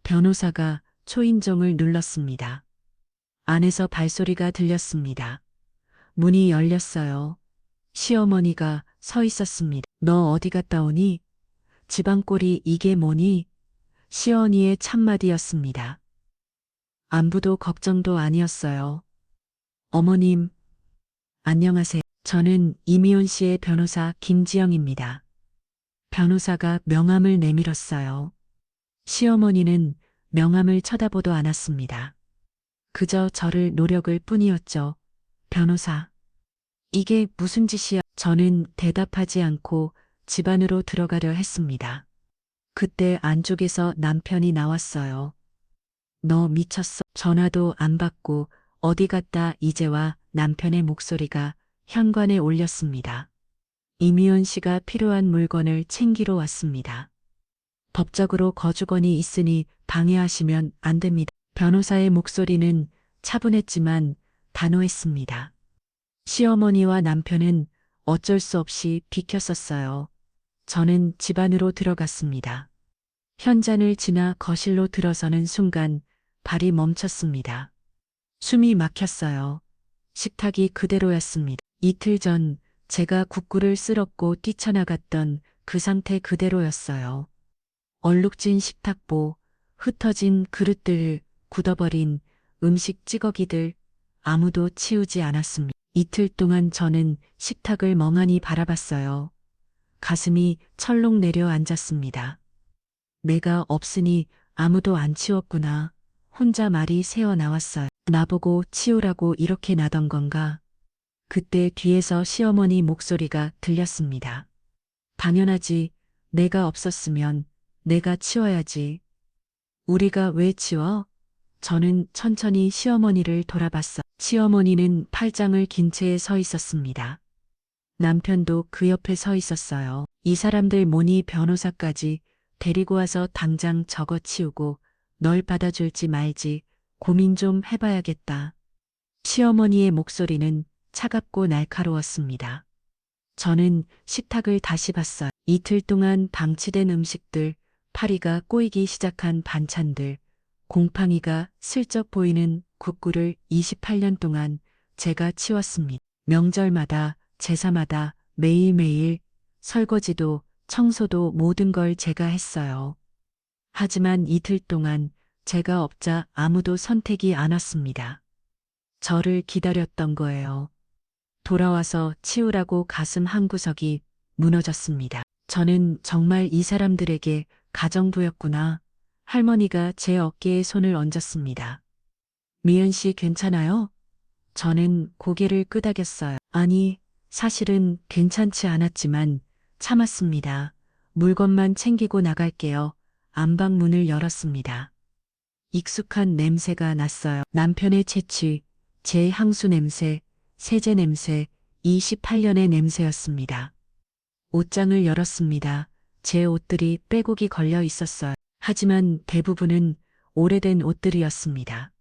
변호사가 초인종을 눌렀습니다. 안에서 발소리가 들렸습니다. 문이 열렸어요. 시어머니가 서 있었습니다. 너 어디 갔다 오니? 지방꼴이 이게 뭐니? 시어머니의 참마디였습니다. 안부도 걱정도 아니었어요. 어머님, 안녕하세요. 저는 이미온 씨의 변호사 김지영입니다. 변호사가 명함을 내밀었어요. 시어머니는 명함을 쳐다보도 않았습니다. 그저 저를 노력을 뿐이었죠. 변호사, 이게 무슨 짓이야? 저는 대답하지 않고 집 안으로 들어가려 했습니다. 그때 안쪽에서 남편이 나왔어요. 너 미쳤어? 전화도 안 받고 어디 갔다 이제와 남편의 목소리가 현관에 울렸습니다. 이미연 씨가 필요한 물건을 챙기러 왔습니다. 법적으로 거주권이 있으니 방해하시면 안 됩니다. 변호사의 목소리는 차분했지만 단호했습니다. 시어머니와 남편은 어쩔 수 없이 비켰었어요. 저는 집 안으로 들어갔습니다. 현관을 지나 거실로 들어서는 순간 발이 멈췄습니다. 숨이 막혔어요. 식탁이 그대로였습니다. 이틀 전 제가 국구를 쓸었고 뛰쳐나갔던 그 상태 그대로였어요. 얼룩진 식탁보, 흩어진 그릇들, 굳어버린 음식 찌꺼기들, 아무도 치우지 않았습니다. 이틀 동안 저는 식탁을 멍하니 바라봤어요. 가슴이 철렁 내려앉았습니다. 내가 없으니 아무도 안 치웠구나. 혼자 말이 새어 나왔어요. 나보고 치우라고 이렇게 나던 건가? 그때 뒤에서 시어머니 목소리가 들렸습니다. 당연하지. 내가 없었으면 내가 치워야지. 우리가 왜 치워? 저는 천천히 시어머니를 돌아봤어. 시어머니는 팔짱을 긴 채에 서 있었습니다. 남편도 그 옆에 서 있었어요. 이 사람들 뭐니 변호사까지 데리고 와서 당장 저거 치우고 널 받아줄지 말지 고민 좀 해봐야겠다. 시어머니의 목소리는 차갑고 날카로웠습니다. 저는 식탁을 다시 봤어요. 이틀 동안 방치된 음식들, 파리가 꼬이기 시작한 반찬들, 곰팡이가 슬쩍 보이는 국구를 28년 동안 제가 치웠습니다. 명절마다, 제사마다, 매일매일, 설거지도, 청소도 모든 걸 제가 했어요. 하지만 이틀 동안 제가 없자 아무도 선택이 안 왔습니다. 저를 기다렸던 거예요. 돌아와서 치우라고 가슴 한구석이 무너졌습니다. 저는 정말 이 사람들에게 가정부였구나. 할머니가 제 어깨에 손을 얹었습니다. 미연 씨 괜찮아요? 저는 고개를 끄덕였어요. 아니, 사실은 괜찮지 않았지만 참았습니다. 물건만 챙기고 나갈게요. 안방 문을 열었습니다. 익숙한 냄새가 났어요. 남편의 채취, 제 향수 냄새, 세제 냄새, 28년의 냄새였습니다. 옷장을 열었습니다. 제 옷들이 빼곡이 걸려 있었어요. 하지만 대부분은 오래된 옷들이었습니다.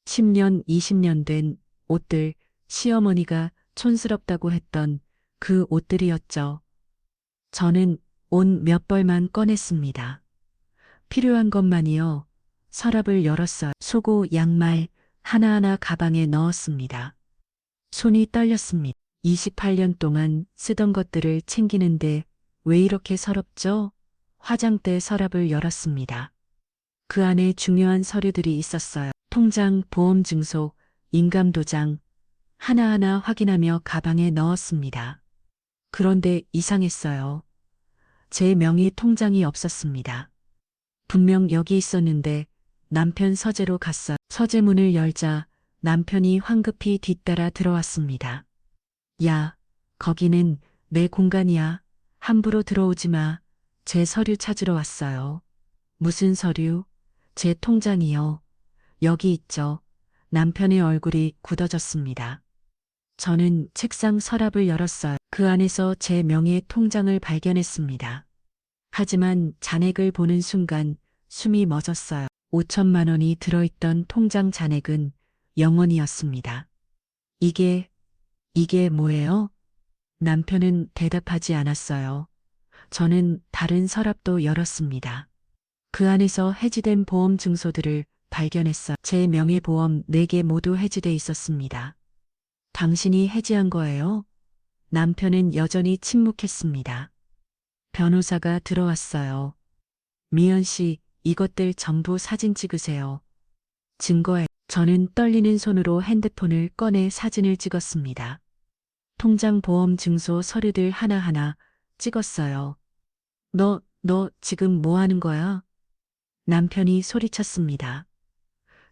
10년, 20년 된 옷들, 시어머니가 촌스럽다고 했던 그 옷들이었죠. 저는 옷 몇 벌만 꺼냈습니다. 필요한 것만이요. 서랍을 열었어요. 속옷, 양말 하나하나 가방에 넣었습니다. 손이 떨렸습니다. 28년 동안 쓰던 것들을 챙기는데 왜 이렇게 서럽죠? 화장대 서랍을 열었습니다. 그 안에 중요한 서류들이 있었어요. 통장, 보험증서, 인감도장 하나하나 확인하며 가방에 넣었습니다. 그런데 이상했어요. 제 명의 통장이 없었습니다. 분명 여기 있었는데 남편 서재로 갔어요. 서재 문을 열자 남편이 황급히 뒤따라 들어왔습니다. 야, 거기는 내 공간이야. 함부로 들어오지 마. 제 서류 찾으러 왔어요. 무슨 서류? 제 통장이요. 여기 있죠. 남편의 얼굴이 굳어졌습니다. 저는 책상 서랍을 열었어요. 그 안에서 제 명의 통장을 발견했습니다. 하지만 잔액을 보는 순간 숨이 멎었어요. 5천만 원이 들어있던 통장 잔액은 0원이었습니다. 이게 뭐예요? 남편은 대답하지 않았어요. 저는 다른 서랍도 열었습니다. 그 안에서 해지된 보험 증서들을 발견했어요. 제 명의보험 4개 모두 해지돼 있었습니다. 당신이 해지한 거예요? 남편은 여전히 침묵했습니다. 변호사가 들어왔어요. 미연 씨, 이것들 전부 사진 찍으세요. 증거에 저는 떨리는 손으로 핸드폰을 꺼내 사진을 찍었습니다. 통장 보험 증서 서류들 하나하나 찍었어요. 너 지금 뭐 하는 거야? 남편이 소리쳤습니다.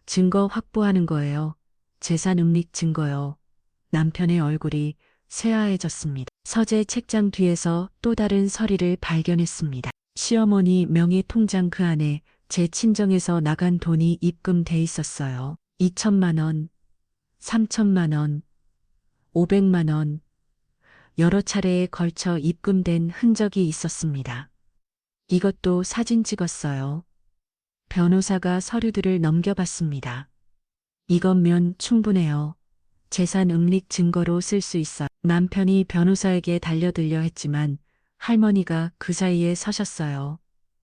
증거 확보하는 거예요. 재산 은닉 증거요. 남편의 얼굴이 쇠하해졌습니다. 서재 책장 뒤에서 또 다른 서리를 발견했습니다. 시어머니 명의 통장 그 안에 제 친정에서 나간 돈이 입금돼 있었어요. 2천만 원, 3천만 원, 500만 원, 여러 차례에 걸쳐 입금된 흔적이 있었습니다. 이것도 사진 찍었어요. 변호사가 서류들을 넘겨봤습니다. 이것면 충분해요. 재산 음릭 증거로 쓸 수 있어. 남편이 변호사에게 달려들려 했지만 할머니가 그 사이에 서셨어요.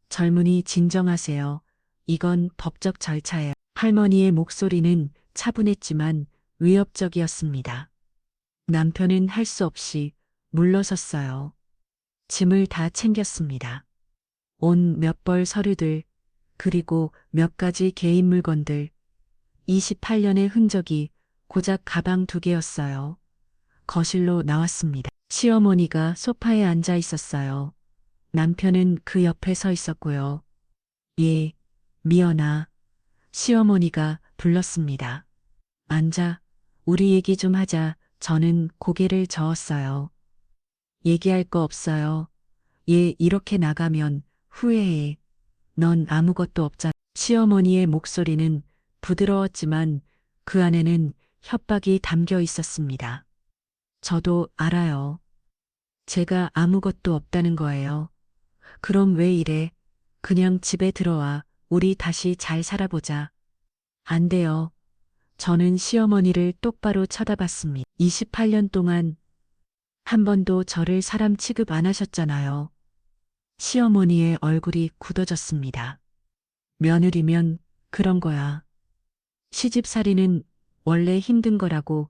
젊은이 진정하세요. 이건 법적 절차예요. 할머니의 목소리는 차분했지만 위협적이었습니다. 남편은 할 수 없이 물러섰어요. 짐을 다 챙겼습니다. 온 몇 벌 서류들, 그리고 몇 가지 개인 물건들, 28년의 흔적이 고작 가방 2개였어요. 거실로 나왔습니다. 시어머니가 소파에 앉아 있었어요. 남편은 그 옆에 서 있었고요. 예, 미연아. 시어머니가 불렀습니다. 앉아, 우리 얘기 좀 하자. 저는 고개를 저었어요. 얘기할 거 없어요. 얘 이렇게 나가면 후회해. 넌 아무것도 없잖아. 시어머니의 목소리는 부드러웠지만 그 안에는 협박이 담겨 있었습니다. 저도 알아요. 제가 아무것도 없다는 거예요. 그럼 왜 이래? 그냥 집에 들어와. 우리 다시 잘 살아보자. 안 돼요. 저는 시어머니를 똑바로 쳐다봤습니다. 28년 동안 한 번도 저를 사람 취급 안 하셨잖아요. 시어머니의 얼굴이 굳어졌습니다. 며느리면 그런 거야. 시집살이는 원래 힘든 거라고.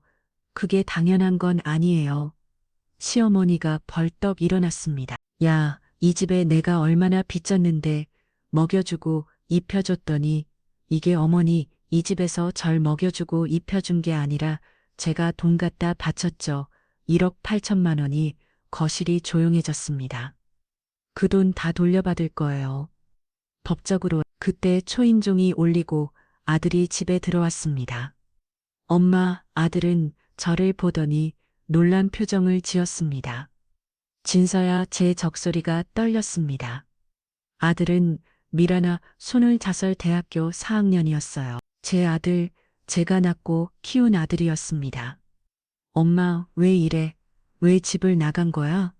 그게 당연한 건 아니에요. 시어머니가 벌떡 일어났습니다. 야, 이 집에 내가 얼마나 빚졌는데 먹여주고 입혀줬더니 이게 어머니 이 집에서 절 먹여주고 입혀준 게 아니라 제가 돈 갖다 바쳤죠. 1억 8천만 원이. 거실이 조용해졌습니다. 그 돈 다 돌려받을 거예요. 법적으로. 그때 초인종이 울리고 아들이 집에 들어왔습니다. 엄마, 아들은 저를 보더니 놀란 표정을 지었습니다. 진서야, 제 적소리가 떨렸습니다. 아들은 미라나 22 대학교 4학년이었어요. 제 아들, 제가 낳고 키운 아들이었습니다. 엄마, 왜 이래? 왜 집을 나간 거야?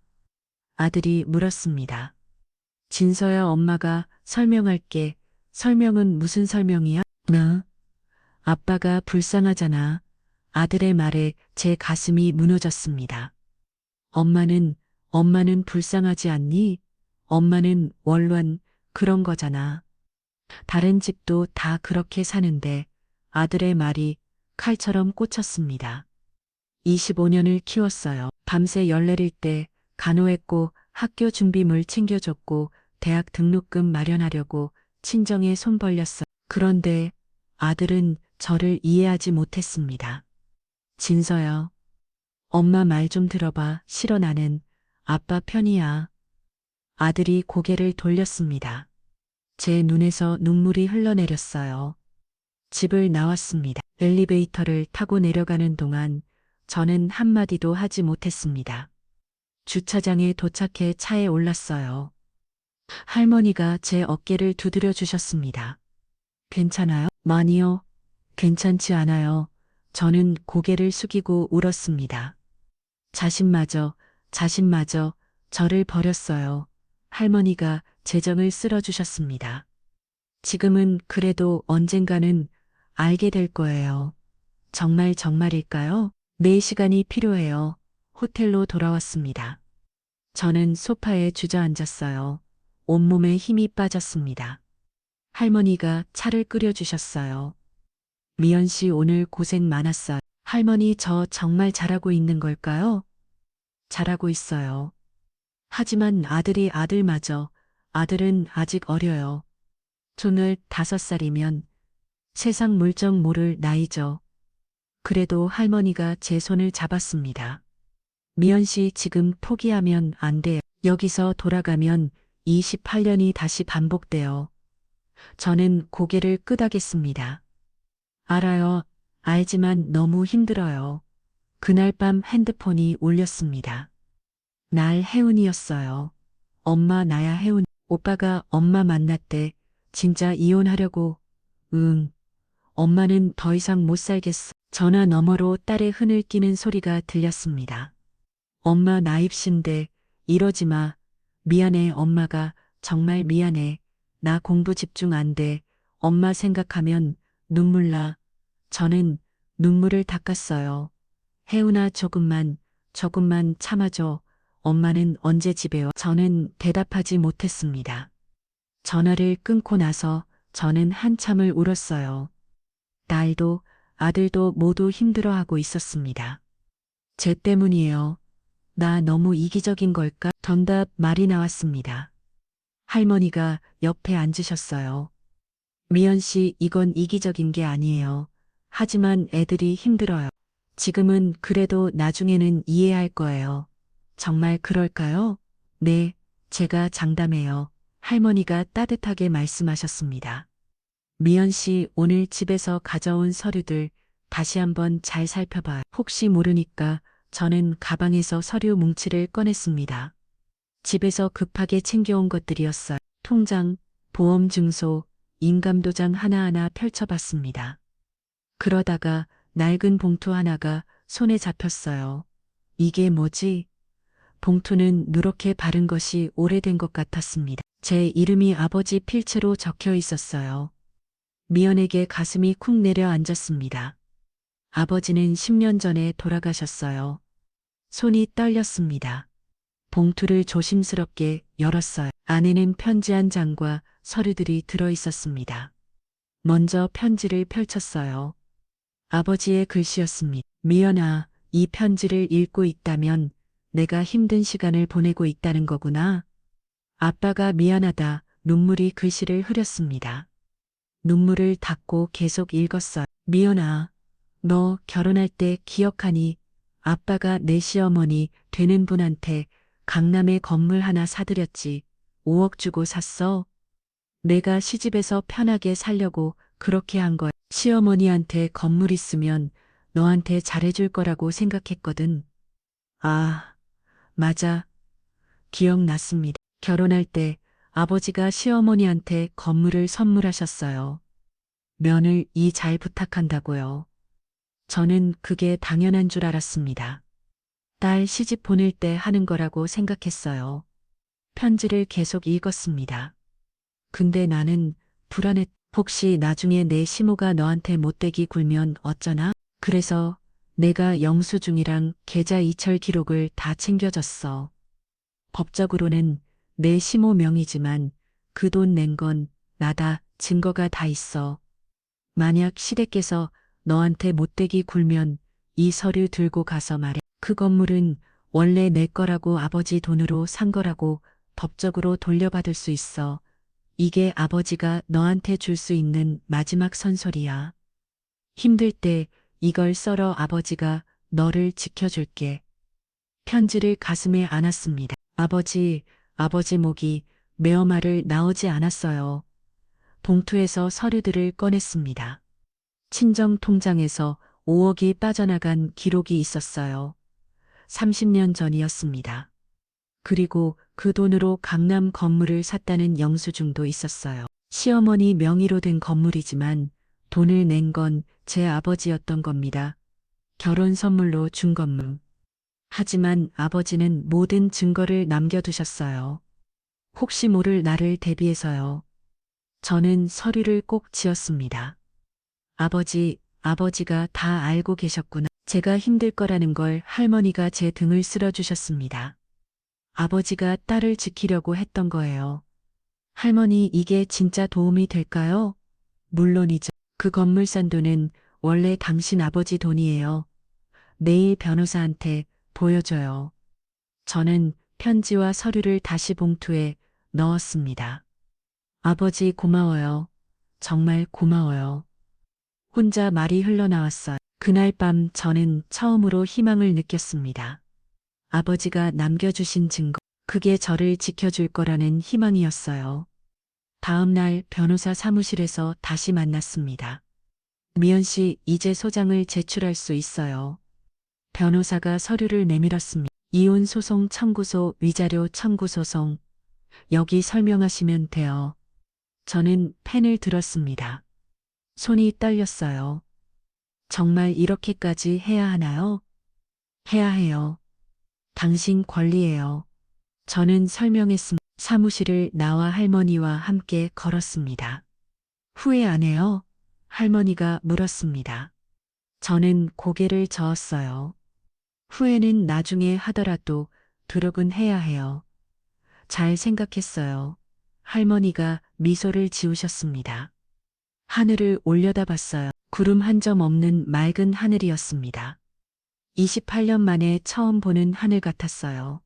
아들이 물었습니다. 진서야, 엄마가 설명할게. 설명은 무슨 설명이야? 나? 아빠가 불쌍하잖아. 아들의 말에 제 가슴이 무너졌습니다. 엄마는 불쌍하지 않니? 엄마는 원론 그런 거잖아. 다른 집도 다 그렇게 사는데. 아들의 말이 칼처럼 꽂혔습니다. 25년을 키웠어요. 밤새 열 내릴 때 간호했고 학교 준비물 챙겨줬고 대학 등록금 마련하려고 친정에 손 벌렸어요. 그런데 아들은 저를 이해하지 못했습니다. 진서야, 엄마 말 좀 들어봐. 싫어. 나는 아빠 편이야. 아들이 고개를 돌렸습니다. 제 눈에서 눈물이 흘러내렸어요. 집을 나왔습니다. 엘리베이터를 타고 내려가는 동안 저는 한마디도 하지 못했습니다. 주차장에 도착해 차에 올랐어요. 할머니가 제 어깨를 두드려 주셨습니다. 괜찮아요? 많이요. 괜찮지 않아요. 저는 고개를 숙이고 울었습니다. 자신마저 저를 버렸어요. 할머니가 재정을 쓸어주셨습니다. 지금은 그래도 언젠가는 알게 될 거예요. 정말일까요? 4시간이 필요해요. 호텔로 돌아왔습니다. 저는 소파에 주저앉았어요. 온몸에 힘이 빠졌습니다. 할머니가 차를 끓여주셨어요. 미연 씨 오늘 고생 많았어요. 할머니 저 정말 잘하고 있는 걸까요? 잘하고 있어요. 하지만 아들마저. 아들은 아직 어려요. 조늘 5살이면 세상 물정 모를 나이죠. 그래도 할머니가 제 손을 잡았습니다. 미연 씨 지금 포기하면 안 돼요. 여기서 돌아가면 28년이 다시 반복돼요. 저는 고개를 끄덕였습니다. 알아요. 알지만 너무 힘들어요. 그날 밤 핸드폰이 울렸습니다. 날 혜운이었어요. 엄마 나야 혜운. 오빠가 엄마 만났대. 진짜 이혼하려고. 응. 엄마는 더 이상 못 살겠어. 전화 너머로 딸의 흔을 끼는 소리가 들렸습니다. 엄마 나 입신데 이러지 마. 미안해 엄마가 정말 미안해. 나 공부 집중 안 돼. 엄마 생각하면 눈물 나. 저는 눈물을 닦았어요. 혜운아 조금만 참아줘. 엄마는 언제 집에 와? 저는 대답하지 못했습니다. 전화를 끊고 나서 저는 한참을 울었어요. 딸도 아들도 모두 힘들어하고 있었습니다. 쟤 때문이에요. 나 너무 이기적인 걸까? 정답 말이 나왔습니다. 할머니가 옆에 앉으셨어요. 미연 씨, 이건 이기적인 게 아니에요. 하지만 애들이 힘들어요. 지금은 그래도 나중에는 이해할 거예요. 정말 그럴까요? 네, 제가 장담해요. 할머니가 따뜻하게 말씀하셨습니다. 미연 씨, 오늘 집에서 가져온 서류들 다시 한번 잘 살펴봐요. 혹시 모르니까 저는 가방에서 서류 뭉치를 꺼냈습니다. 집에서 급하게 챙겨온 것들이었어요. 통장, 보험증서, 인감도장 하나하나 펼쳐봤습니다. 그러다가 낡은 봉투 하나가 손에 잡혔어요. 이게 뭐지? 봉투는 누렇게 바른 것이 오래된 것 같았습니다. 제 이름이 아버지 필체로 적혀 있었어요. 미연에게 가슴이 쿵 내려앉았습니다. 아버지는 10년 전에 돌아가셨어요. 손이 떨렸습니다. 봉투를 조심스럽게 열었어요. 안에는 편지 한 장과 서류들이 들어 있었습니다. 먼저 편지를 펼쳤어요. 아버지의 글씨였습니다. 미연아, 이 편지를 읽고 있다면 내가 힘든 시간을 보내고 있다는 거구나. 아빠가 미안하다. 눈물이 글씨를 흐렸습니다. 눈물을 닦고 계속 읽었어요. 미연아, 너 결혼할 때 기억하니? 아빠가 내 시어머니 되는 분한테 강남에 건물 하나 사드렸지. 5억 주고 샀어. 내가 시집에서 편하게 살려고 그렇게 한 거야. 시어머니한테 건물 있으면 너한테 잘해줄 거라고 생각했거든. 아, 맞아. 기억났습니다. 결혼할 때 아버지가 시어머니한테 건물을 선물하셨어요. 며느리 잘 부탁한다고요. 저는 그게 당연한 줄 알았습니다. 딸 시집 보낼 때 하는 거라고 생각했어요. 편지를 계속 읽었습니다. 근데 나는 불안해. 혹시 나중에 내 시모가 너한테 못되기 굴면 어쩌나? 그래서 내가 영수증이랑 계좌 이체 기록을 다 챙겨줬어. 법적으로는 내 시모 명의지만 그 돈 낸 건 나다. 증거가 다 있어. 만약 시댁께서 너한테 못되기 굴면 이 서류 들고 가서 말해. 그 건물은 원래 내 거라고 아버지 돈으로 산 거라고 법적으로 돌려받을 수 있어. 이게 아버지가 너한테 줄 수 있는 마지막 선솔이야. 힘들 때 이걸 썰어 아버지가 너를 지켜줄게. 편지를 가슴에 안았습니다. 아버지 목이 메어말을 나오지 않았어요. 봉투에서 서류들을 꺼냈습니다. 친정 통장에서 5억이 빠져나간 기록이 있었어요. 30년 전이었습니다. 그리고 그 돈으로 강남 건물을 샀다는 영수증도 있었어요. 시어머니 명의로 된 건물이지만 돈을 낸 건 제 아버지였던 겁니다. 결혼 선물로 준 건물. 하지만 아버지는 모든 증거를 남겨두셨어요. 혹시 모를 나를 대비해서요. 저는 서류를 꼭 지었습니다. 아버지가 다 알고 계셨구나. 제가 힘들 거라는 걸 할머니가 제 등을 쓸어주셨습니다. 아버지가 딸을 지키려고 했던 거예요. 할머니, 이게 진짜 도움이 될까요? 물론이죠. 그 건물 산 돈은 원래 당신 아버지 돈이에요. 내일 변호사한테 보여줘요. 저는 편지와 서류를 다시 봉투에 넣었습니다. 아버지 고마워요. 정말 고마워요. 혼자 말이 흘러나왔어요. 그날 밤 저는 처음으로 희망을 느꼈습니다. 아버지가 남겨주신 증거, 그게 저를 지켜줄 거라는 희망이었어요. 다음 날 변호사 사무실에서 다시 만났습니다. 미연 씨, 이제 소장을 제출할 수 있어요. 변호사가 서류를 내밀었습니다. 이혼 소송 청구소 위자료 청구 소송. 여기 설명하시면 돼요. 저는 펜을 들었습니다. 손이 떨렸어요. 정말 이렇게까지 해야 하나요? 해야 해요. 당신 권리예요. 저는 설명했습니다. 사무실을 나와 할머니와 함께 걸었습니다. 후회 안 해요? 할머니가 물었습니다. 저는 고개를 저었어요. 후회는 나중에 하더라도 노력은 해야 해요. 잘 생각했어요. 할머니가 미소를 지으셨습니다. 하늘을 올려다봤어요. 구름 한 점 없는 맑은 하늘이었습니다. 28년 만에 처음 보는 하늘 같았어요.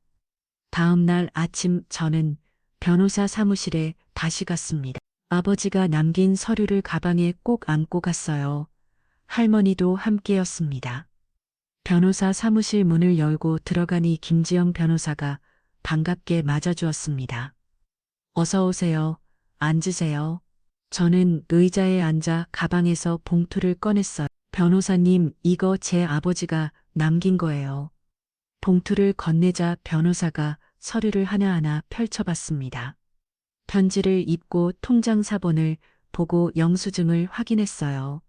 다음 날 아침 저는 변호사 사무실에 다시 갔습니다. 아버지가 남긴 서류를 가방에 꼭 안고 갔어요. 할머니도 함께였습니다. 변호사 사무실 문을 열고 들어가니 김지영 변호사가 반갑게 맞아주었습니다. 어서 오세요. 앉으세요. 저는 의자에 앉아 가방에서 봉투를 꺼냈어요. 변호사님, 이거 제 아버지가 남긴 거예요. 봉투를 건네자 변호사가 서류를 하나하나 펼쳐봤습니다. 편지를 입고 통장 사본을 보고 영수증을 확인했어요.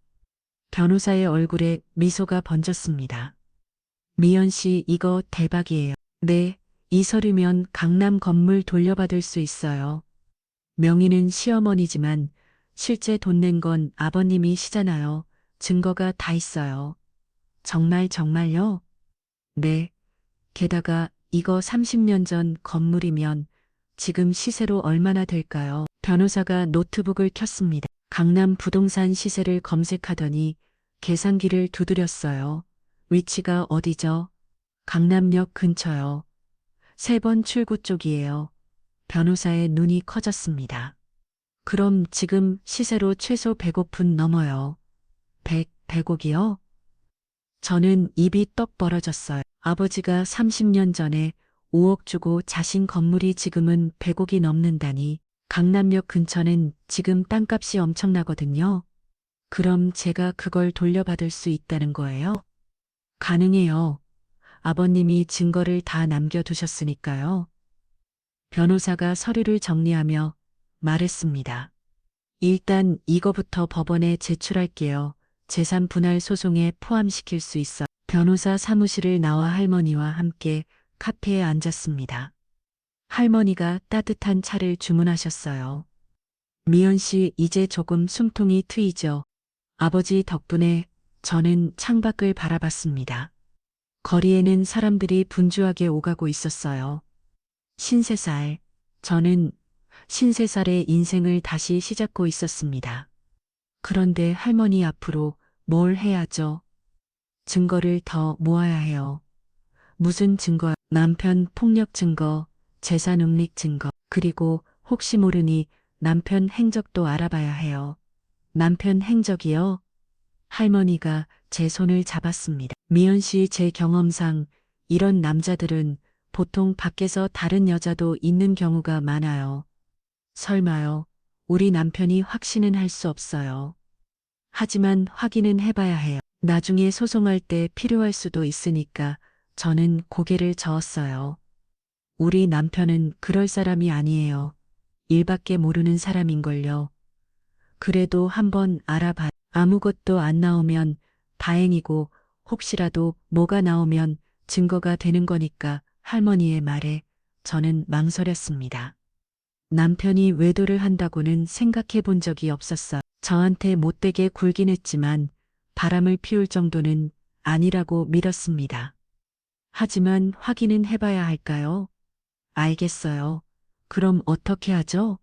변호사의 얼굴에 미소가 번졌습니다. 미연 씨, 이거 대박이에요. 네, 이 서류면 강남 건물 돌려받을 수 있어요. 명의는 시어머니지만 실제 돈 낸 건 아버님이시잖아요. 증거가 다 있어요. 정말요? 네. 게다가 이거 30년 전 건물이면 지금 시세로 얼마나 될까요? 변호사가 노트북을 켰습니다. 강남 부동산 시세를 검색하더니 계산기를 두드렸어요. 위치가 어디죠? 강남역 근처요. 3번 출구 쪽이에요. 변호사의 눈이 커졌습니다. 그럼 지금 시세로 최소 100억은 넘어요. 100억이요? 저는 입이 떡 벌어졌어요. 아버지가 30년 전에 5억 주고 자신 건물이 지금은 100억이 넘는다니. 강남역 근처는 지금 땅값이 엄청나거든요. 그럼 제가 그걸 돌려받을 수 있다는 거예요? 가능해요. 아버님이 증거를 다 남겨두셨으니까요. 변호사가 서류를 정리하며 말했습니다. 일단 이거부터 법원에 제출할게요. 재산 분할 소송에 포함시킬 수 있어. 변호사 사무실을 나와 할머니와 함께 카페에 앉았습니다. 할머니가 따뜻한 차를 주문하셨어요. 미연 씨, 이제 조금 숨통이 트이죠. 아버지 덕분에 저는 창밖을 바라봤습니다. 거리에는 사람들이 분주하게 오가고 있었어요. 53살, 저는 53살의 인생을 다시 시작고 있었습니다. 그런데 할머니 앞으로 뭘 해야죠? 증거를 더 모아야 해요. 무슨 증거? 남편 폭력 증거, 재산 음릭 증거, 그리고 혹시 모르니 남편 행적도 알아봐야 해요. 남편 행적이요? 할머니가 제 손을 잡았습니다. 미연 씨, 제 경험상 이런 남자들은 보통 밖에서 다른 여자도 있는 경우가 많아요. 설마요. 우리 남편이 확신은 할 수 없어요. 하지만 확인은 해봐야 해요. 나중에 소송할 때 필요할 수도 있으니까 저는 고개를 저었어요. 우리 남편은 그럴 사람이 아니에요. 일밖에 모르는 사람인걸요. 그래도 한번 알아봐. 아무것도 안 나오면 다행이고 혹시라도 뭐가 나오면 증거가 되는 거니까 할머니의 말에 저는 망설였습니다. 남편이 외도를 한다고는 생각해 본 적이 없었어. 저한테 못되게 굴긴 했지만 바람을 피울 정도는 아니라고 믿었습니다. 하지만 확인은 해봐야 할까요? 알겠어요. 그럼 어떻게 하죠?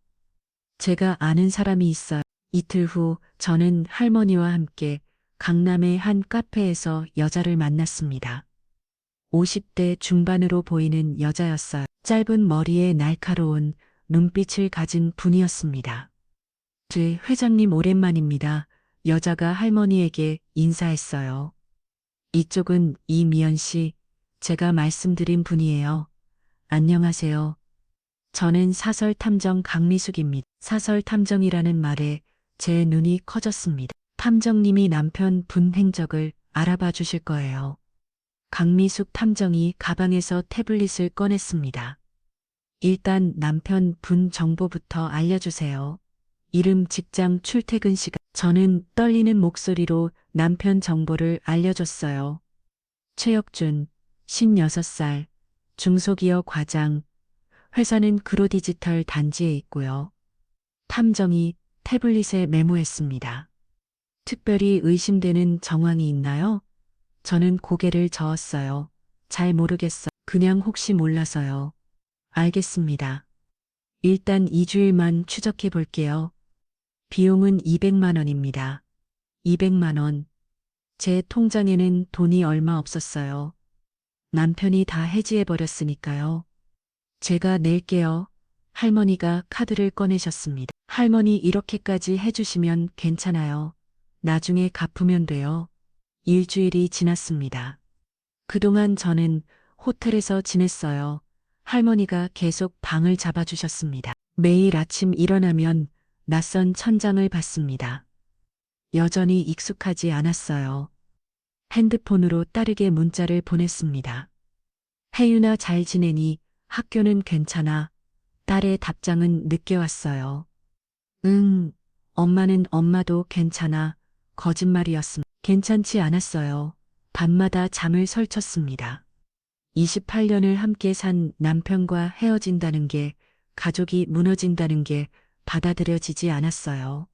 제가 아는 사람이 있어요. 이틀 후 저는 할머니와 함께 강남의 한 카페에서 여자를 만났습니다. 50대 중반으로 보이는 여자였어요. 짧은 머리에 날카로운 눈빛을 가진 분이었습니다. 회장님 오랜만입니다. 여자가 할머니에게 인사했어요. 이쪽은 이미연 씨, 제가 말씀드린 분이에요. 안녕하세요. 저는 사설탐정 강미숙입니다. 사설탐정이라는 말에 제 눈이 커졌습니다. 탐정님이 남편 분 행적을 알아봐 주실 거예요. 강미숙 탐정이 가방에서 태블릿을 꺼냈습니다. 일단 남편 분 정보부터 알려주세요. 이름, 직장, 출퇴근 시간. 저는 떨리는 목소리로 남편 정보를 알려줬어요. 최혁준, 56살, 중소기업 과장, 회사는 그로디지털 단지에 있고요. 탐정이 태블릿에 메모했습니다. 특별히 의심되는 정황이 있나요? 저는 고개를 저었어요. 잘 모르겠어. 그냥 혹시 몰라서요. 알겠습니다. 일단 2주일만 추적해 볼게요. 비용은 200만 원입니다. 200만 원. 제 통장에는 돈이 얼마 없었어요. 남편이 다 해지해 버렸으니까요. 제가 낼게요. 할머니가 카드를 꺼내셨습니다. 할머니 이렇게까지 해주시면 괜찮아요. 나중에 갚으면 돼요. 일주일이 지났습니다. 그동안 저는 호텔에서 지냈어요. 할머니가 계속 방을 잡아주셨습니다. 매일 아침 일어나면 낯선 천장을 봤습니다. 여전히 익숙하지 않았어요. 핸드폰으로 딸에게 문자를 보냈습니다. 혜윤아 잘 지내니? 학교는 괜찮아? 딸의 답장은 늦게 왔어요. 응, 엄마도 괜찮아. 거짓말이었습니다. 괜찮지 않았어요. 밤마다 잠을 설쳤습니다. 28년을 함께 산 남편과 헤어진다는 게, 가족이 무너진다는 게 받아들여지지 않았어요.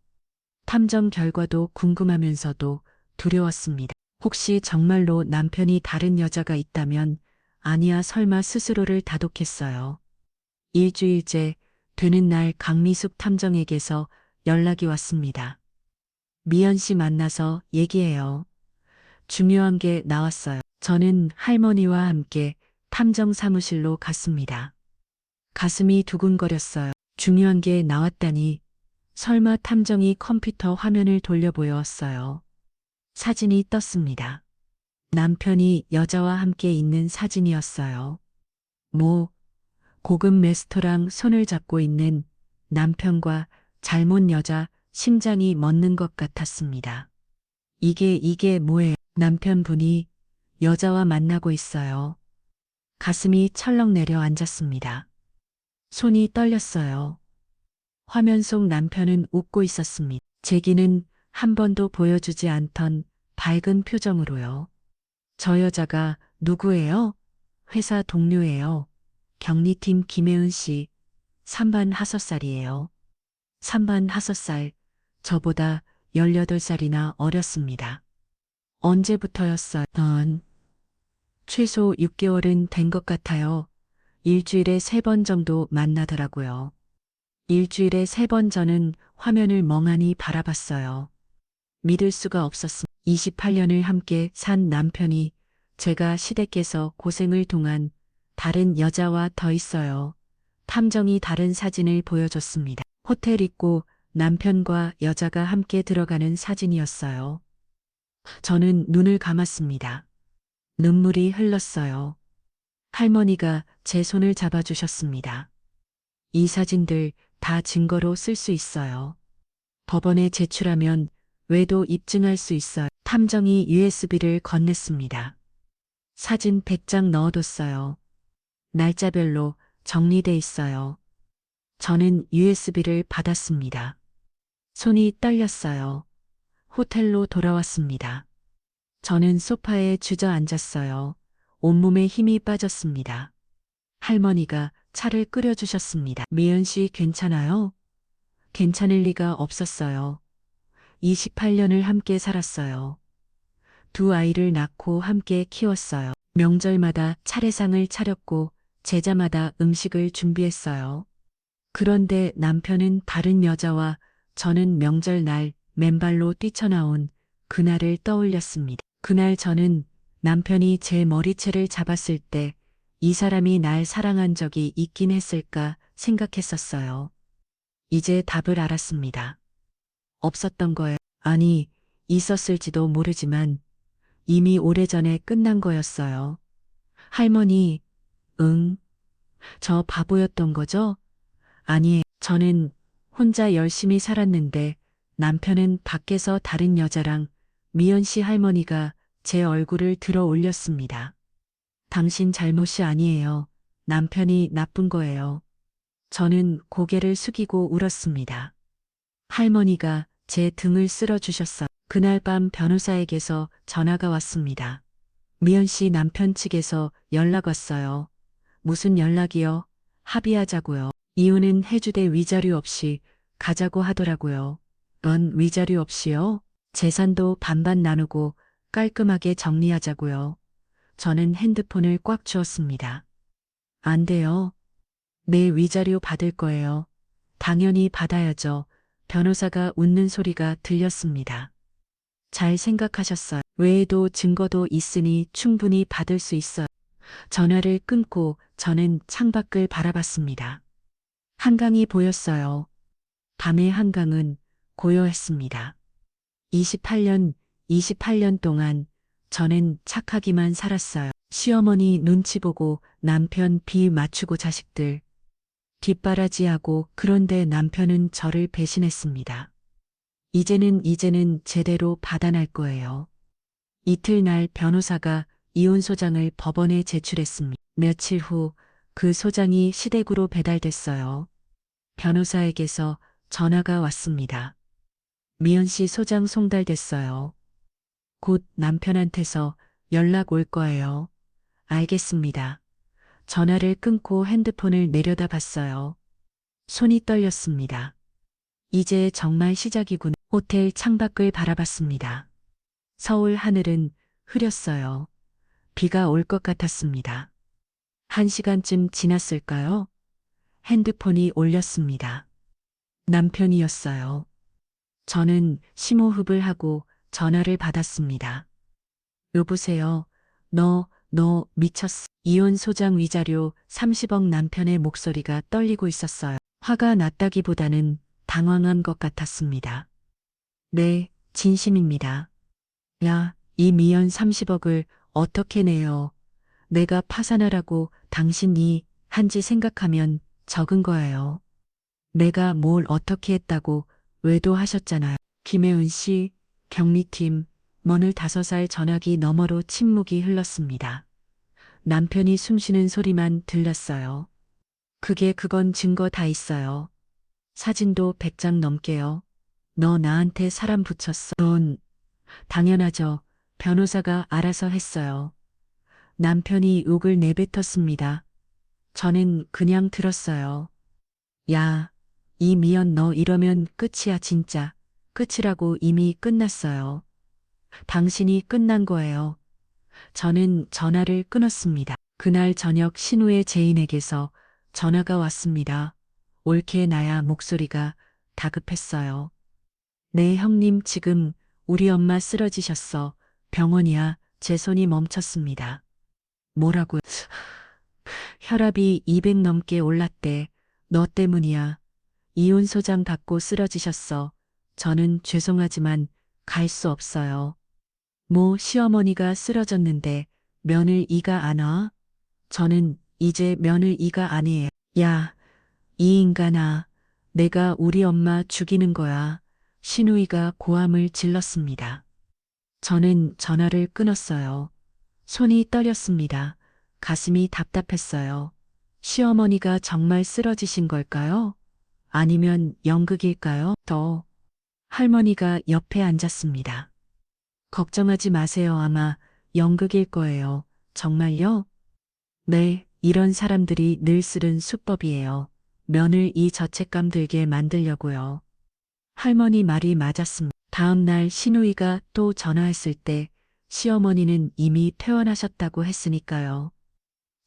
탐정 결과도 궁금하면서도 두려웠습니다. 혹시 정말로 남편이 다른 여자가 있다면, 아니야 설마 스스로를 다독했어요. 일주일째 되는 날 강미숙 탐정에게서 연락이 왔습니다. 미연 씨 만나서 얘기해요. 중요한 게 나왔어요. 저는 할머니와 함께 탐정 사무실로 갔습니다. 가슴이 두근거렸어요. 중요한 게 나왔다니. 설마 탐정이 컴퓨터 화면을 돌려 보였어요. 사진이 떴습니다. 남편이 여자와 함께 있는 사진이었어요. 고급 레스토랑 손을 잡고 있는 남편과 젊은 여자 심장이 멎는 것 같았습니다. 이게 뭐예요? 남편분이 여자와 만나고 있어요. 가슴이 철렁 내려앉았습니다. 손이 떨렸어요. 화면 속 남편은 웃고 있었습니다. 제기는 한 번도 보여주지 않던 밝은 표정으로요. 저 여자가 누구예요? 회사 동료예요. 격리팀 김혜은 씨, 3반 5살이에요. 3반 5살, 저보다 18살이나 어렸습니다. 언제부터였어요? 최소 6개월은 된 것 같아요. 일주일에 3번 정도 만나더라고요. 일주일에 3번 저는 화면을 멍하니 바라봤어요. 믿을 수가 없었습니다. 28년을 함께 산 남편이 제가 시댁에서 고생을 동안 다른 여자와 더 있어요. 탐정이 다른 사진을 보여줬습니다. 호텔 입구 남편과 여자가 함께 들어가는 사진이었어요. 저는 눈을 감았습니다. 눈물이 흘렀어요. 할머니가 제 손을 잡아주셨습니다. 이 사진들 다 증거로 쓸 수 있어요. 법원에 제출하면 외도 입증할 수 있어요. 탐정이 USB를 건넸습니다. 사진 100장 넣어뒀어요. 날짜별로 정리돼 있어요. 저는 USB를 받았습니다. 손이 떨렸어요. 호텔로 돌아왔습니다. 저는 소파에 주저앉았어요. 온몸에 힘이 빠졌습니다. 할머니가 차를 끓여주셨습니다. 미연 씨 괜찮아요? 괜찮을 리가 없었어요. 28년을 함께 살았어요. 2아이를 낳고 함께 키웠어요. 명절마다 차례상을 차렸고 제자마다 음식을 준비했어요. 그런데 남편은 다른 여자와 저는 명절날 맨발로 뛰쳐나온 그날을 떠올렸습니다. 그날 저는 남편이 제 머리채를 잡았을 때 이 사람이 날 사랑한 적이 있긴 했을까 생각했었어요. 이제 답을 알았습니다. 없었던 거예요. 아니, 있었을지도 모르지만 이미 오래전에 끝난 거였어요. 할머니, 응, 저 바보였던 거죠? 아니에요. 저는 혼자 열심히 살았는데 남편은 밖에서 다른 여자랑 미연 씨 할머니가 제 얼굴을 들어 올렸습니다. 당신 잘못이 아니에요. 남편이 나쁜 거예요. 저는 고개를 숙이고 울었습니다. 할머니가 제 등을 쓸어주셨어요. 그날 밤 변호사에게서 전화가 왔습니다. 미연 씨 남편 측에서 연락 왔어요. 무슨 연락이요? 합의하자고요. 이혼은 해주되 위자료 없이 가자고 하더라고요. 위자료 없이요? 재산도 반반 나누고 깔끔하게 정리하자고요. 저는 핸드폰을 꽉 쥐었습니다. 안 돼요. 내 위자료 받을 거예요. 당연히 받아야죠. 변호사가 웃는 소리가 들렸습니다. 잘 생각하셨어요. 외에도 증거도 있으니 충분히 받을 수 있어요. 전화를 끊고 저는 창밖을 바라봤습니다. 한강이 보였어요. 밤의 한강은 고요했습니다. 28년 동안 저는 착하기만 살았어요. 시어머니 눈치 보고 남편 비 맞추고 자식들 뒷바라지하고 그런데 남편은 저를 배신했습니다. 이제는 제대로 받아날 거예요. 이틀날 변호사가 이혼 소장을 법원에 제출했습니다. 며칠 후 그 소장이 시댁으로 배달됐어요. 변호사에게서 전화가 왔습니다. 미연 씨 소장 송달됐어요. 곧 남편한테서 연락 올 거예요. 알겠습니다. 전화를 끊고 핸드폰을 내려다 봤어요. 손이 떨렸습니다. 이제 정말 시작이군. 호텔 창밖을 바라봤습니다. 서울 하늘은 흐렸어요. 비가 올 것 같았습니다. 1시간쯤 지났을까요? 핸드폰이 울렸습니다. 남편이었어요. 저는 심호흡을 하고 전화를 받았습니다. 여보세요. 너 미쳤어. 이혼 소장 위자료 30억 남편의 목소리가 떨리고 있었어요. 화가 났다기보다는 당황한 것 같았습니다. 네, 진심입니다. 야, 이 미연 30억을 어떻게 내요? 내가 파산하라고 당신이 한지 생각하면 적은 거예요. 내가 뭘 어떻게 했다고 외도하셨잖아요. 김혜은 씨, 경리팀, 머늘 5살 전화기 너머로 침묵이 흘렀습니다. 남편이 숨쉬는 소리만 들렸어요. 그건 증거 다 있어요. 사진도 100장 넘게요. 너 나한테 사람 붙였어. 당연하죠. 변호사가 알아서 했어요. 남편이 욕을 내뱉었습니다. 저는 그냥 들었어요. 야, 이미연 너 이러면 끝이야 진짜. 끝이라고 이미 끝났어요. 당신이 끝난 거예요. 저는 전화를 끊었습니다. 그날 저녁 신우의 제인에게서 전화가 왔습니다. 옳게 나야 목소리가 다급했어요. 네 형님 지금 우리 엄마 쓰러지셨어. 병원이야. 제 손이 멈췄습니다. 뭐라고요? 혈압이 200 넘게 올랐대. 너 때문이야. 이혼 소장 받고 쓰러지셨어. 저는 죄송하지만 갈 수 없어요. 뭐 시어머니가 쓰러졌는데 며느리 이가 안 와? 저는 이제 며느리 이가 아니에요. 야, 이 인간아. 내가 우리 엄마 죽이는 거야. 신우이가 고함을 질렀습니다. 저는 전화를 끊었어요. 손이 떨렸습니다. 가슴이 답답했어요. 시어머니가 정말 쓰러지신 걸까요? 아니면 연극일까요? 할머니가 옆에 앉았습니다. 걱정하지 마세요. 아마 연극일 거예요. 정말요? 네, 이런 사람들이 늘 쓰는 수법이에요. 면을 이 저책감 들게 만들려고요. 할머니 말이 맞았습니다. 다음 날 신우이가 또 전화했을 때 시어머니는 이미 퇴원하셨다고 했으니까요.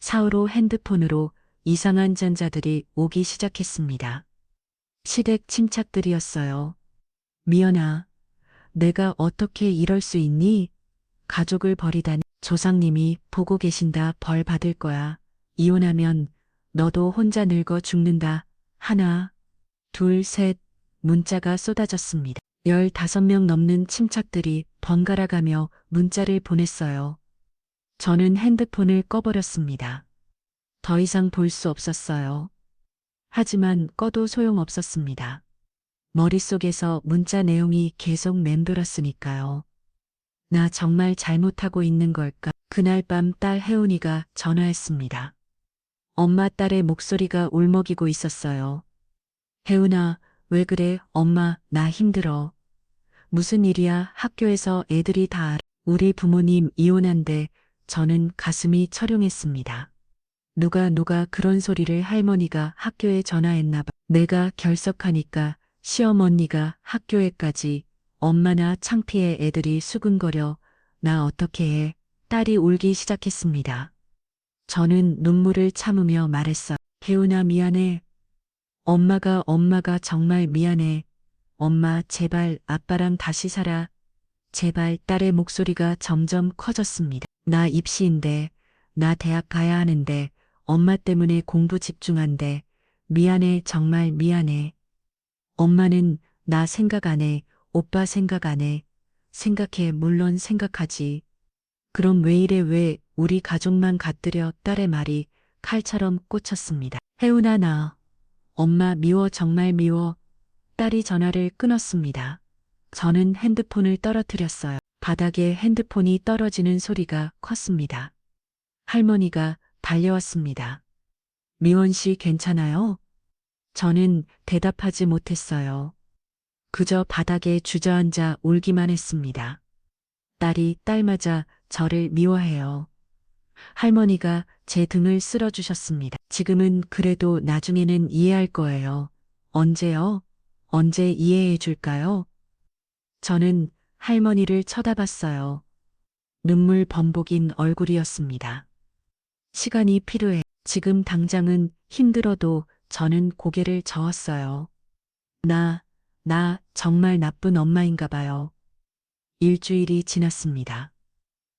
사후로 핸드폰으로 이상한 전자들이 오기 시작했습니다. 시댁 침착들이었어요. 미연아, 내가 어떻게 이럴 수 있니? 가족을 버리다니. 조상님이 보고 계신다. 벌 받을 거야. 이혼하면 너도 혼자 늙어 죽는다. 하나, 둘, 셋. 문자가 쏟아졌습니다. 15명 넘는 침착들이 번갈아가며 문자를 보냈어요. 저는 핸드폰을 꺼버렸습니다. 더 이상 볼 수 없었어요. 하지만 꺼도 소용없었습니다. 머릿속에서 문자 내용이 계속 맴돌았으니까요. 나 정말 잘못하고 있는 걸까? 그날 밤 딸 혜운이가 전화했습니다. 엄마 딸의 목소리가 울먹이고 있었어요. 혜운아, 왜 그래? 엄마, 나 힘들어. 무슨 일이야? 학교에서 애들이 다 알아. 우리 부모님 이혼한대. 저는 가슴이 철용했습니다. 누가 그런 소리를 할머니가 학교에 전화했나 봐. 내가 결석하니까 시어머니가 학교에까지 엄마나 창피해 애들이 수근거려. 나 어떻게 해? 딸이 울기 시작했습니다. 저는 눈물을 참으며 말했어. 혜운아 미안해. 엄마가 정말 미안해. 엄마 제발 아빠랑 다시 살아. 제발 딸의 목소리가 점점 커졌습니다. 나 입시인데, 나 대학 가야 하는데, 엄마 때문에 공부 집중한대. 미안해, 정말 미안해. 엄마는 나 생각 안 해. 오빠 생각 안 해. 생각해, 물론 생각하지. 그럼 왜 이래 왜 우리 가족만 갖들여 딸의 말이 칼처럼 꽂혔습니다. 혜운아 나 엄마 미워 정말 미워. 딸이 전화를 끊었습니다. 저는 핸드폰을 떨어뜨렸어요. 바닥에 핸드폰이 떨어지는 소리가 컸습니다. 할머니가 달려왔습니다. 미원 씨 괜찮아요? 저는 대답하지 못했어요. 그저 바닥에 주저앉아 울기만 했습니다. 딸이 딸마저 저를 미워해요. 할머니가 제 등을 쓸어주셨습니다. 지금은 그래도 나중에는 이해할 거예요. 언제요? 언제 이해해 줄까요? 저는 할머니를 쳐다봤어요. 눈물 범벅인 얼굴이었습니다. 시간이 필요해. 지금 당장은 힘들어도 저는 고개를 저었어요. 나 정말 나쁜 엄마인가 봐요. 일주일이 지났습니다.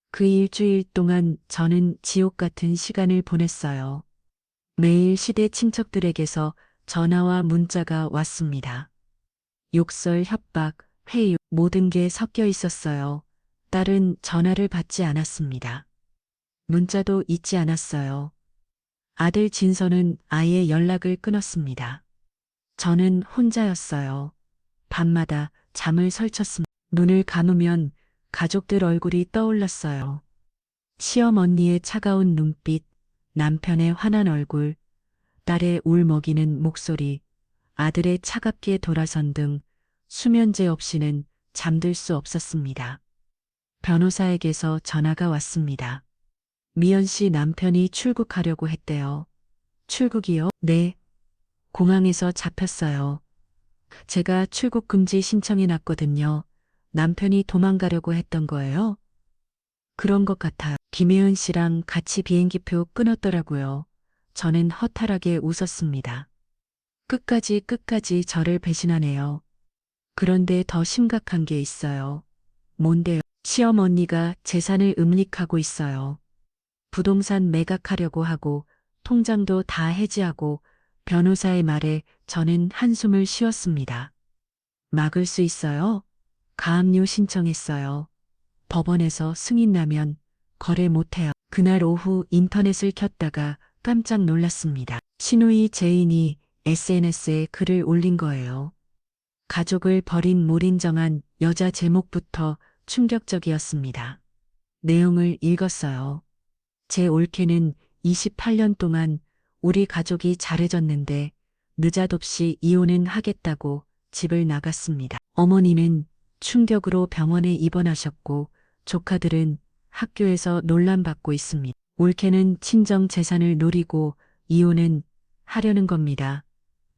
그 일주일 동안 저는 지옥 같은 시간을 보냈어요. 매일 시대 친척들에게서 전화와 문자가 왔습니다. 욕설, 협박, 회유, 모든 게 섞여 있었어요. 딸은 전화를 받지 않았습니다. 문자도 잊지 않았어요. 아들 진서는 아예 연락을 끊었습니다. 저는 혼자였어요. 밤마다 잠을 설쳤습니다. 눈을 감으면 가족들 얼굴이 떠올랐어요. 시어머니의 차가운 눈빛, 남편의 환한 얼굴, 딸의 울먹이는 목소리, 아들의 차갑게 돌아선 등 수면제 없이는 잠들 수 없었습니다. 변호사에게서 전화가 왔습니다. 미연 씨 남편이 출국하려고 했대요. 출국이요? 네. 공항에서 잡혔어요. 제가 출국 금지 신청해 놨거든요. 남편이 도망가려고 했던 거예요? 그런 것 같아요. 김혜은 씨랑 같이 비행기표 끊었더라고요. 저는 허탈하게 웃었습니다. 끝까지 저를 배신하네요. 그런데 더 심각한 게 있어요. 뭔데요? 시어머니가 재산을 음릭하고 있어요. 부동산 매각하려고 하고 통장도 다 해지하고 변호사의 말에 저는 한숨을 쉬었습니다. 막을 수 있어요? 가압류 신청했어요. 법원에서 승인 나면 거래 못해요. 그날 오후 인터넷을 켰다가 깜짝 놀랐습니다. 신우이 제인이 SNS에 글을 올린 거예요. 가족을 버린 몰인정한 여자 제목부터 충격적이었습니다. 내용을 읽었어요. 제 올케는 28년 동안 우리 가족이 잘해줬는데 느닷없이 이혼은 하겠다고 집을 나갔습니다. 어머니는 충격으로 병원에 입원하셨고 조카들은 학교에서 논란받고 있습니다. 올케는 친정 재산을 노리고 이혼은 하려는 겁니다.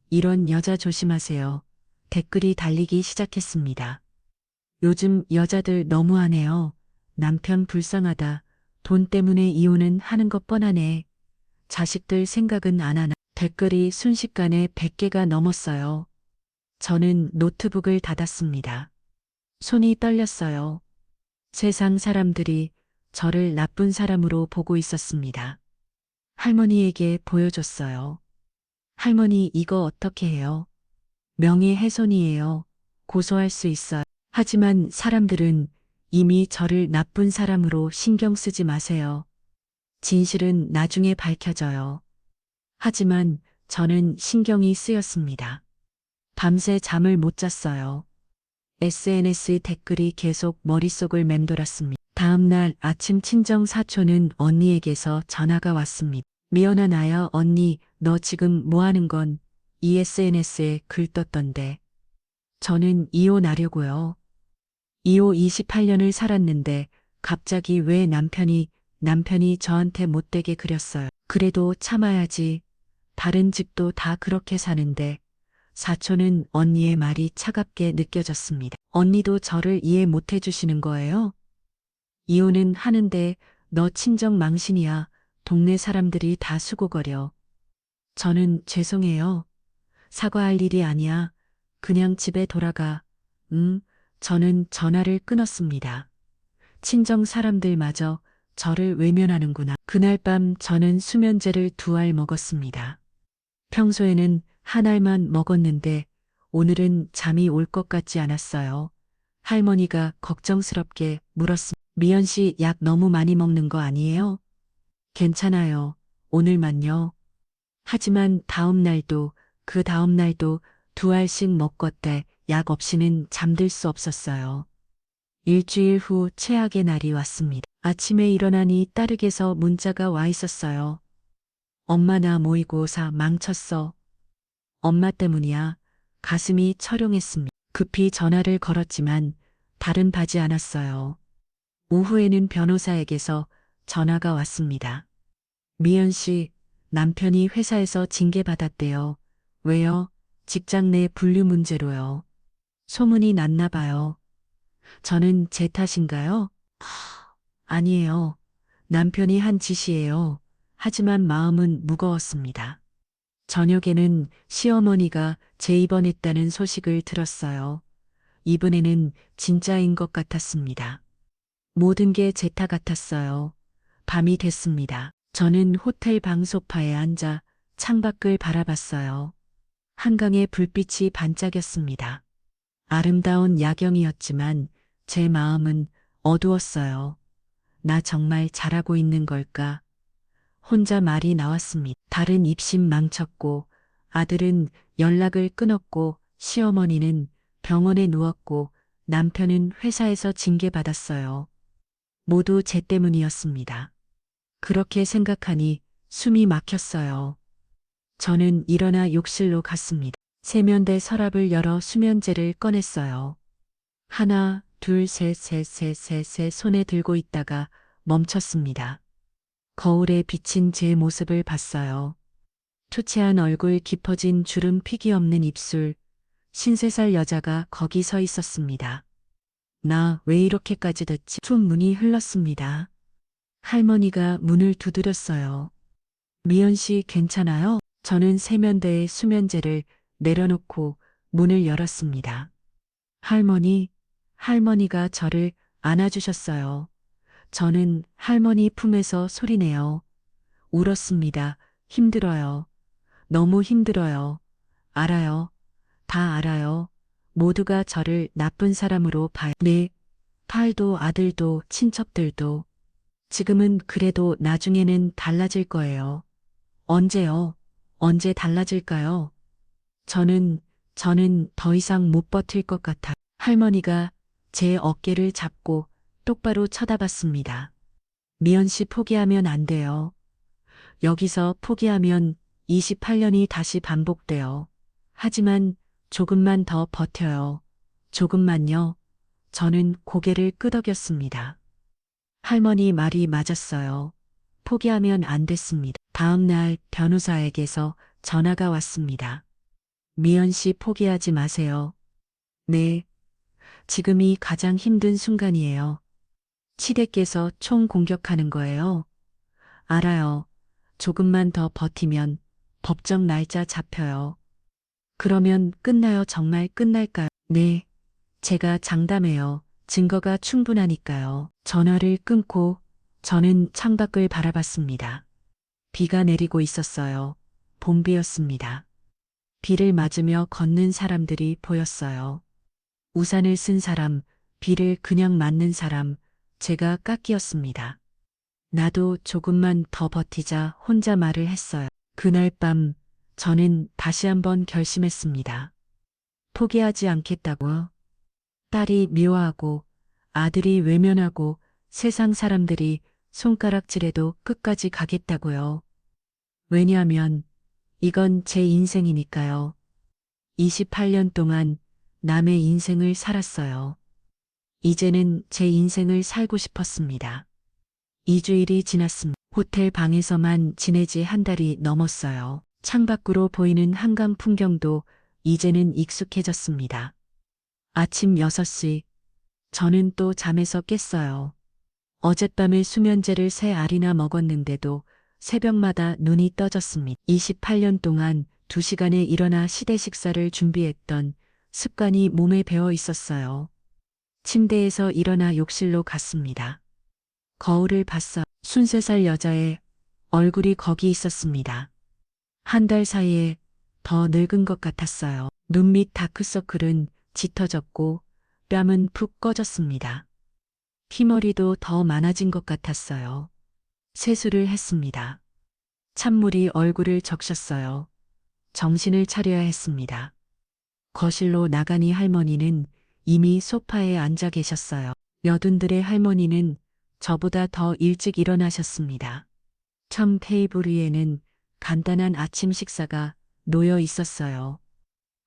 이런 여자 조심하세요. 댓글이 달리기 시작했습니다. 요즘 여자들 너무하네요. 남편 불쌍하다. 돈 때문에 이혼은 하는 것 뻔하네. 자식들 생각은 안 하나. 댓글이 순식간에 100개가 넘었어요. 저는 노트북을 닫았습니다. 손이 떨렸어요. 세상 사람들이 저를 나쁜 사람으로 보고 있었습니다. 할머니에게 보여줬어요. 할머니 이거 어떻게 해요? 명예훼손이에요. 고소할 수 있어요. 하지만 사람들은 이미 저를 나쁜 사람으로 신경 쓰지 마세요. 진실은 나중에 밝혀져요. 하지만 저는 신경이 쓰였습니다. 밤새 잠을 못 잤어요. SNS 댓글이 계속 머릿속을 맴돌았습니다. 다음 날 아침 친정 사촌은 언니에게서 전화가 왔습니다. 미연아 나야 언니 너 지금 뭐 하는 건 이 SNS에 글 떴던데. 저는 이혼하려고요. 이혼 28년을 살았는데 갑자기 왜 남편이 저한테 못되게 그렸어요. 그래도 참아야지. 다른 집도 다 그렇게 사는데 사촌은 언니의 말이 차갑게 느껴졌습니다. 언니도 저를 이해 못 해주시는 거예요? 이혼은 하는데 너 친정 망신이야. 동네 사람들이 다 수고거려. 저는 죄송해요. 사과할 일이 아니야. 그냥 집에 돌아가. 저는 전화를 끊었습니다. 친정 사람들마저 저를 외면하는구나. 그날 밤 저는 수면제를 2알 먹었습니다. 평소에는 한 알만 먹었는데 오늘은 잠이 올 것 같지 않았어요. 할머니가 걱정스럽게 물었습니다. 미연 씨 약 너무 많이 먹는 거 아니에요? 괜찮아요. 오늘만요. 하지만 다음 날도 그 다음 날도 2알씩 먹었대. 약 없이는 잠들 수 없었어요. 일주일 후 최악의 날이 왔습니다. 아침에 일어나니 딸에게서 문자가 와 있었어요. 엄마 나 모의고사 망쳤어. 엄마 때문이야. 가슴이 철렁했습니다. 급히 전화를 걸었지만 다른 받지 않았어요. 오후에는 변호사에게서 전화가 왔습니다. 미연 씨, 남편이 회사에서 징계받았대요. 왜요? 직장 내 분류 문제로요. 소문이 났나 봐요. 저는 제 탓인가요? 아니에요. 남편이 한 짓이에요. 하지만 마음은 무거웠습니다. 저녁에는 시어머니가 재입원했다는 소식을 들었어요. 이번에는 진짜인 것 같았습니다. 모든 게 제 탓 같았어요. 밤이 됐습니다. 저는 호텔 방 소파에 앉아 창밖을 바라봤어요. 한강의 불빛이 반짝였습니다. 아름다운 야경이었지만 제 마음은 어두웠어요. 나 정말 잘하고 있는 걸까? 혼자 말이 나왔습니다. 다른 입심 망쳤고 아들은 연락을 끊었고 시어머니는 병원에 누웠고 남편은 회사에서 징계받았어요. 모두 제 때문이었습니다. 그렇게 생각하니 숨이 막혔어요. 저는 일어나 욕실로 갔습니다. 세면대 서랍을 열어 수면제를 꺼냈어요. 하나, 둘, 셋 손에 들고 있다가 멈췄습니다. 거울에 비친 제 모습을 봤어요. 초췌한 얼굴, 깊어진 주름, 피기 없는 입술, 53살 여자가 거기 서 있었습니다. 나 왜 이렇게까지 됐지? 문이 흘렀습니다. 할머니가 문을 두드렸어요. 미연 씨 괜찮아요? 저는 세면대에 수면제를 내려놓고 문을 열었습니다. 할머니가 저를 안아주셨어요. 저는 할머니 품에서 소리내어 울었습니다. 힘들어요. 너무 힘들어요. 알아요. 다 알아요. 모두가 저를 나쁜 사람으로 봐요. 네, 딸도 아들도 친척들도. 지금은 그래도 나중에는 달라질 거예요. 언제요? 언제 달라질까요? 저는 더 이상 못 버틸 것 같아. 할머니가 제 어깨를 잡고 똑바로 쳐다봤습니다. 미연 씨 포기하면 안 돼요. 여기서 포기하면 28년이 다시 반복돼요. 하지만 조금만 더 버텨요. 조금만요. 저는 고개를 끄덕였습니다. 할머니 말이 맞았어요. 포기하면 안 됐습니다. 다음 날 변호사에게서 전화가 왔습니다. 미연 씨 포기하지 마세요. 네, 지금이 가장 힘든 순간이에요. 치대께서 총 공격하는 거예요. 알아요. 조금만 더 버티면 법정 날짜 잡혀요. 그러면 끝나요? 정말 끝날까요? 네, 제가 장담해요. 증거가 충분하니까요. 전화를 끊고 저는 창밖을 바라봤습니다. 비가 내리고 있었어요. 봄비였습니다. 비를 맞으며 걷는 사람들이 보였어요. 우산을 쓴 사람, 비를 그냥 맞는 사람, 제가 깎이었습니다. 나도 조금만 더 버티자 혼자 말을 했어요. 그날 밤 저는 다시 한번 결심했습니다. 포기하지 않겠다고요. 딸이 미워하고 아들이 외면하고 세상 사람들이 손가락질해도 끝까지 가겠다고요. 왜냐하면 이건 제 인생이니까요. 28년 동안 남의 인생을 살았어요. 이제는 제 인생을 살고 싶었습니다. 2주일이 지났습니다. 호텔 방에서만 지내지 한 달이 넘었어요. 창밖으로 보이는 한강 풍경도 이제는 익숙해졌습니다. 아침 6시, 저는 또 잠에서 깼어요. 어젯밤에 수면제를 3알이나 먹었는데도 새벽마다 눈이 떠졌습니다. 28년 동안 2시간에 일어나 시대 식사를 준비했던 습관이 몸에 배어 있었어요. 침대에서 일어나 욕실로 갔습니다. 거울을 봤어. 23살 여자의 얼굴이 거기 있었습니다. 한 달 사이에 더 늙은 것 같았어요. 눈 밑 다크서클은 짙어졌고 뺨은 푹 꺼졌습니다. 피머리도 더 많아진 것 같았어요. 세수를 했습니다. 찬물이 얼굴을 적셨어요. 정신을 차려야 했습니다. 거실로 나가니 할머니는 이미 소파에 앉아 계셨어요. 여든들의 할머니는 저보다 더 일찍 일어나셨습니다. 첨 테이블 위에는 간단한 아침 식사가 놓여 있었어요.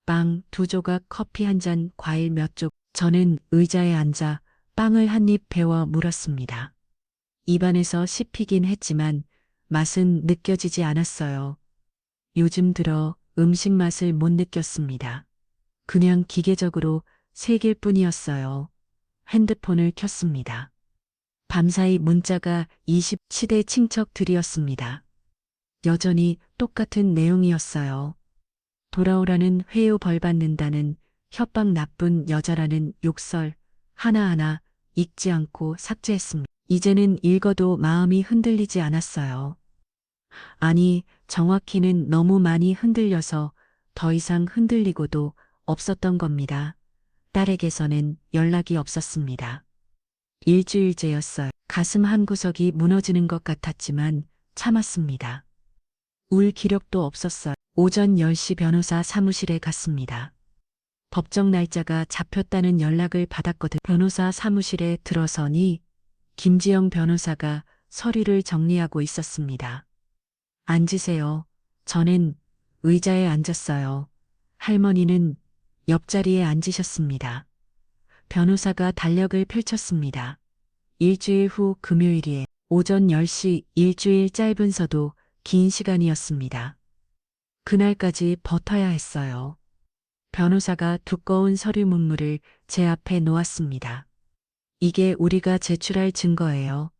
빵 2조각, 커피 1잔, 과일 몇 쪽. 저는 의자에 앉아 빵을 한 입 베어 물었습니다. 입안에서 씹히긴 했지만 맛은 느껴지지 않았어요. 요즘 들어 음식 맛을 못 느꼈습니다. 그냥 기계적으로 새길 뿐이었어요. 핸드폰을 켰습니다. 밤사이 문자가 27대 친척들이었습니다. 여전히 똑같은 내용이었어요. 돌아오라는 회유 벌 받는다는 협박, 나쁜 여자라는 욕설 하나하나 읽지 않고 삭제했습니다. 이제는 읽어도 마음이 흔들리지 않았어요. 아니, 정확히는 너무 많이 흔들려서 더 이상 흔들리고도 없었던 겁니다. 딸에게서는 연락이 없었습니다. 일주일째였어요. 가슴 한구석이 무너지는 것 같았지만 참았습니다. 울 기력도 없었어요. 오전 10시 변호사 사무실에 갔습니다. 법정 날짜가 잡혔다는 연락을 받았거든. 변호사 사무실에 들어서니 김지영 변호사가 서류를 정리하고 있었습니다. 앉으세요. 저는 의자에 앉았어요. 할머니는 옆자리에 앉으셨습니다. 변호사가 달력을 펼쳤습니다. 일주일 후 금요일이에 오전 10시, 일주일 짧은서도 긴 시간이었습니다. 그날까지 버텨야 했어요. 변호사가 두꺼운 서류 문물을 제 앞에 놓았습니다. 이게 우리가 제출할 증거예요.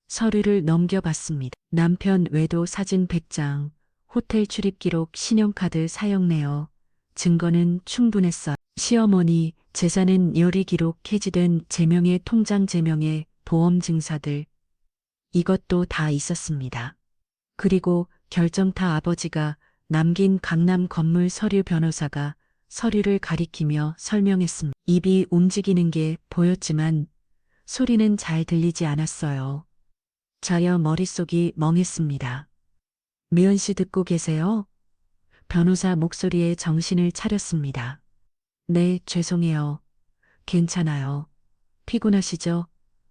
서류를 넘겨봤습니다. 남편 외도 사진 100장, 호텔 출입 기록, 신용카드 사용 내역, 증거는 충분했어요. 시어머니 재산은 요리 기록, 해지된 제명의 통장, 제명의 보험 증사들, 이것도 다 있었습니다. 그리고 결정타, 아버지가 남긴 강남 건물 서류. 변호사가 서류를 가리키며 설명했습니다. 입이 움직이는 게 보였지만 소리는 잘 들리지 않았어요. 자여 머릿속이 멍했습니다. 미연 씨 듣고 계세요? 변호사 목소리에 정신을 차렸습니다. 네, 죄송해요. 괜찮아요. 피곤하시죠?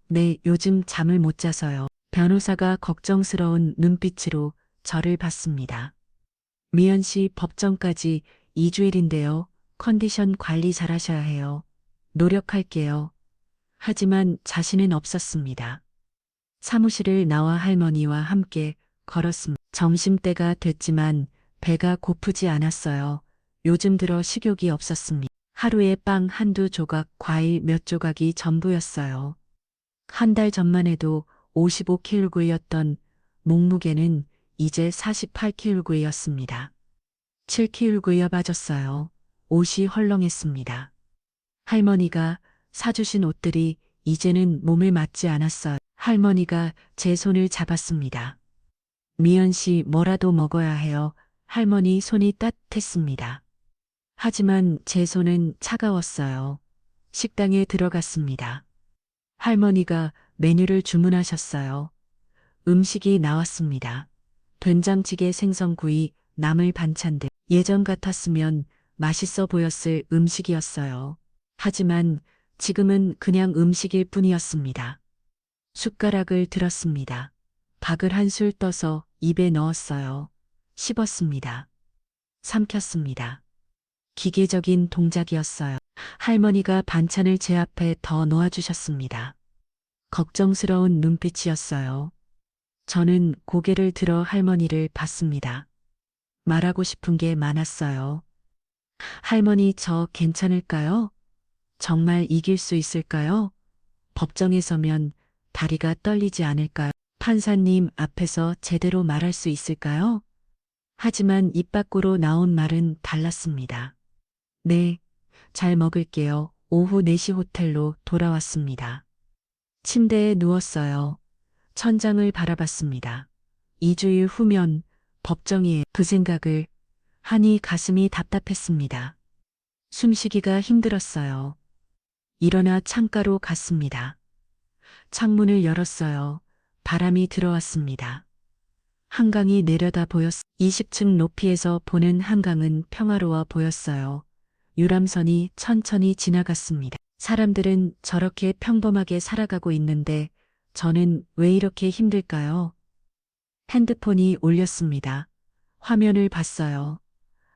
네, 요즘 잠을 못 자서요. 변호사가 걱정스러운 눈빛으로 저를 봤습니다. 미연 씨, 법정까지 2주일인데요. 컨디션 관리 잘하셔야 해요. 노력할게요. 하지만 자신은 없었습니다. 사무실을 나와 할머니와 함께 걸었습니다. 점심때가 됐지만 배가 고프지 않았어요. 요즘 들어 식욕이 없었습니다. 하루에 빵 1~2조각, 과일 몇 조각이 전부였어요. 한 달 전만 해도 55kg였던 몸무게는 이제 48kg였습니다. 7kg가 빠졌어요. 옷이 헐렁했습니다. 할머니가 사주신 옷들이 이제는 몸에 맞지 않았어요. 할머니가 제 손을 잡았습니다. 미연 씨, 뭐라도 먹어야 해요. 할머니 손이 따뜻했습니다. 하지만 제 손은 차가웠어요. 식당에 들어갔습니다. 할머니가 메뉴를 주문하셨어요. 음식이 나왔습니다. 된장찌개, 생선구이, 나물 반찬 등. 예전 같았으면 맛있어 보였을 음식이었어요. 하지만 지금은 그냥 음식일 뿐이었습니다. 숟가락을 들었습니다. 밥을 한 술 떠서 입에 넣었어요. 씹었습니다. 삼켰습니다. 기계적인 동작이었어요. 할머니가 반찬을 제 앞에 더 놓아주셨습니다. 걱정스러운 눈빛이었어요. 저는 고개를 들어 할머니를 봤습니다. 말하고 싶은 게 많았어요. 할머니, 저 괜찮을까요? 정말 이길 수 있을까요? 법정에 서면 다리가 떨리지 않을까요? 판사님 앞에서 제대로 말할 수 있을까요? 하지만 입 밖으로 나온 말은 달랐습니다. 네, 잘 먹을게요. 오후 4시 호텔로 돌아왔습니다. 침대에 누웠어요. 천장을 바라봤습니다. 2주일 후면 법정이에요. 그 생각을 하니 가슴이 답답했습니다. 숨쉬기가 힘들었어요. 일어나 창가로 갔습니다. 창문을 열었어요. 바람이 들어왔습니다. 한강이 내려다 20층 높이에서 보는 한강은 평화로워 보였어요. 유람선이 천천히 지나갔습니다. 사람들은 저렇게 평범하게 살아가고 있는데 저는 왜 이렇게 힘들까요? 핸드폰이 울렸습니다. 화면을 봤어요.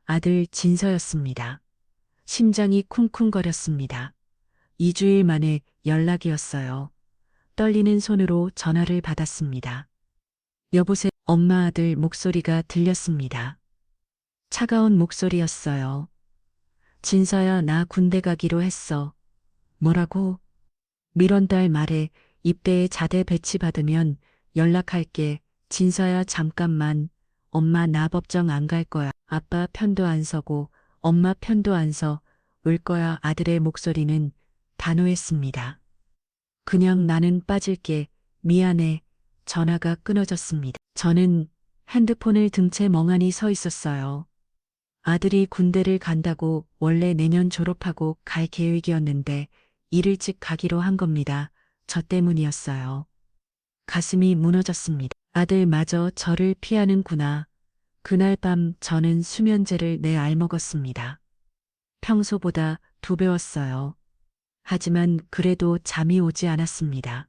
아들 진서였습니다. 심장이 쿵쿵거렸습니다. 2주일 만에 연락이었어요. 떨리는 손으로 전화를 받았습니다. 여보세요. 엄마, 아들 목소리가 들렸습니다. 차가운 목소리였어요. 진서야, 나 군대 가기로 했어. 뭐라고? 밀원달 말에 입대에 자대 배치 받으면 연락할게. 진서야, 잠깐만. 엄마, 나 법정 안 갈 거야. 아빠 편도 안 서고 엄마 편도 안 서. 울 거야. 아들의 목소리는 단호했습니다. 그냥 나는 빠질게. 미안해. 전화가 끊어졌습니다. 저는 핸드폰을 든 채 멍하니 서 있었어요. 아들이 군대를 간다고 원래 내년 졸업하고 갈 계획이었는데 일찍 가기로 한 겁니다. 저 때문이었어요. 가슴이 무너졌습니다. 아들마저 저를 피하는구나. 그날 밤 저는 수면제를 알먹었습니다. 평소보다 2배였어요. 하지만 그래도 잠이 오지 않았습니다.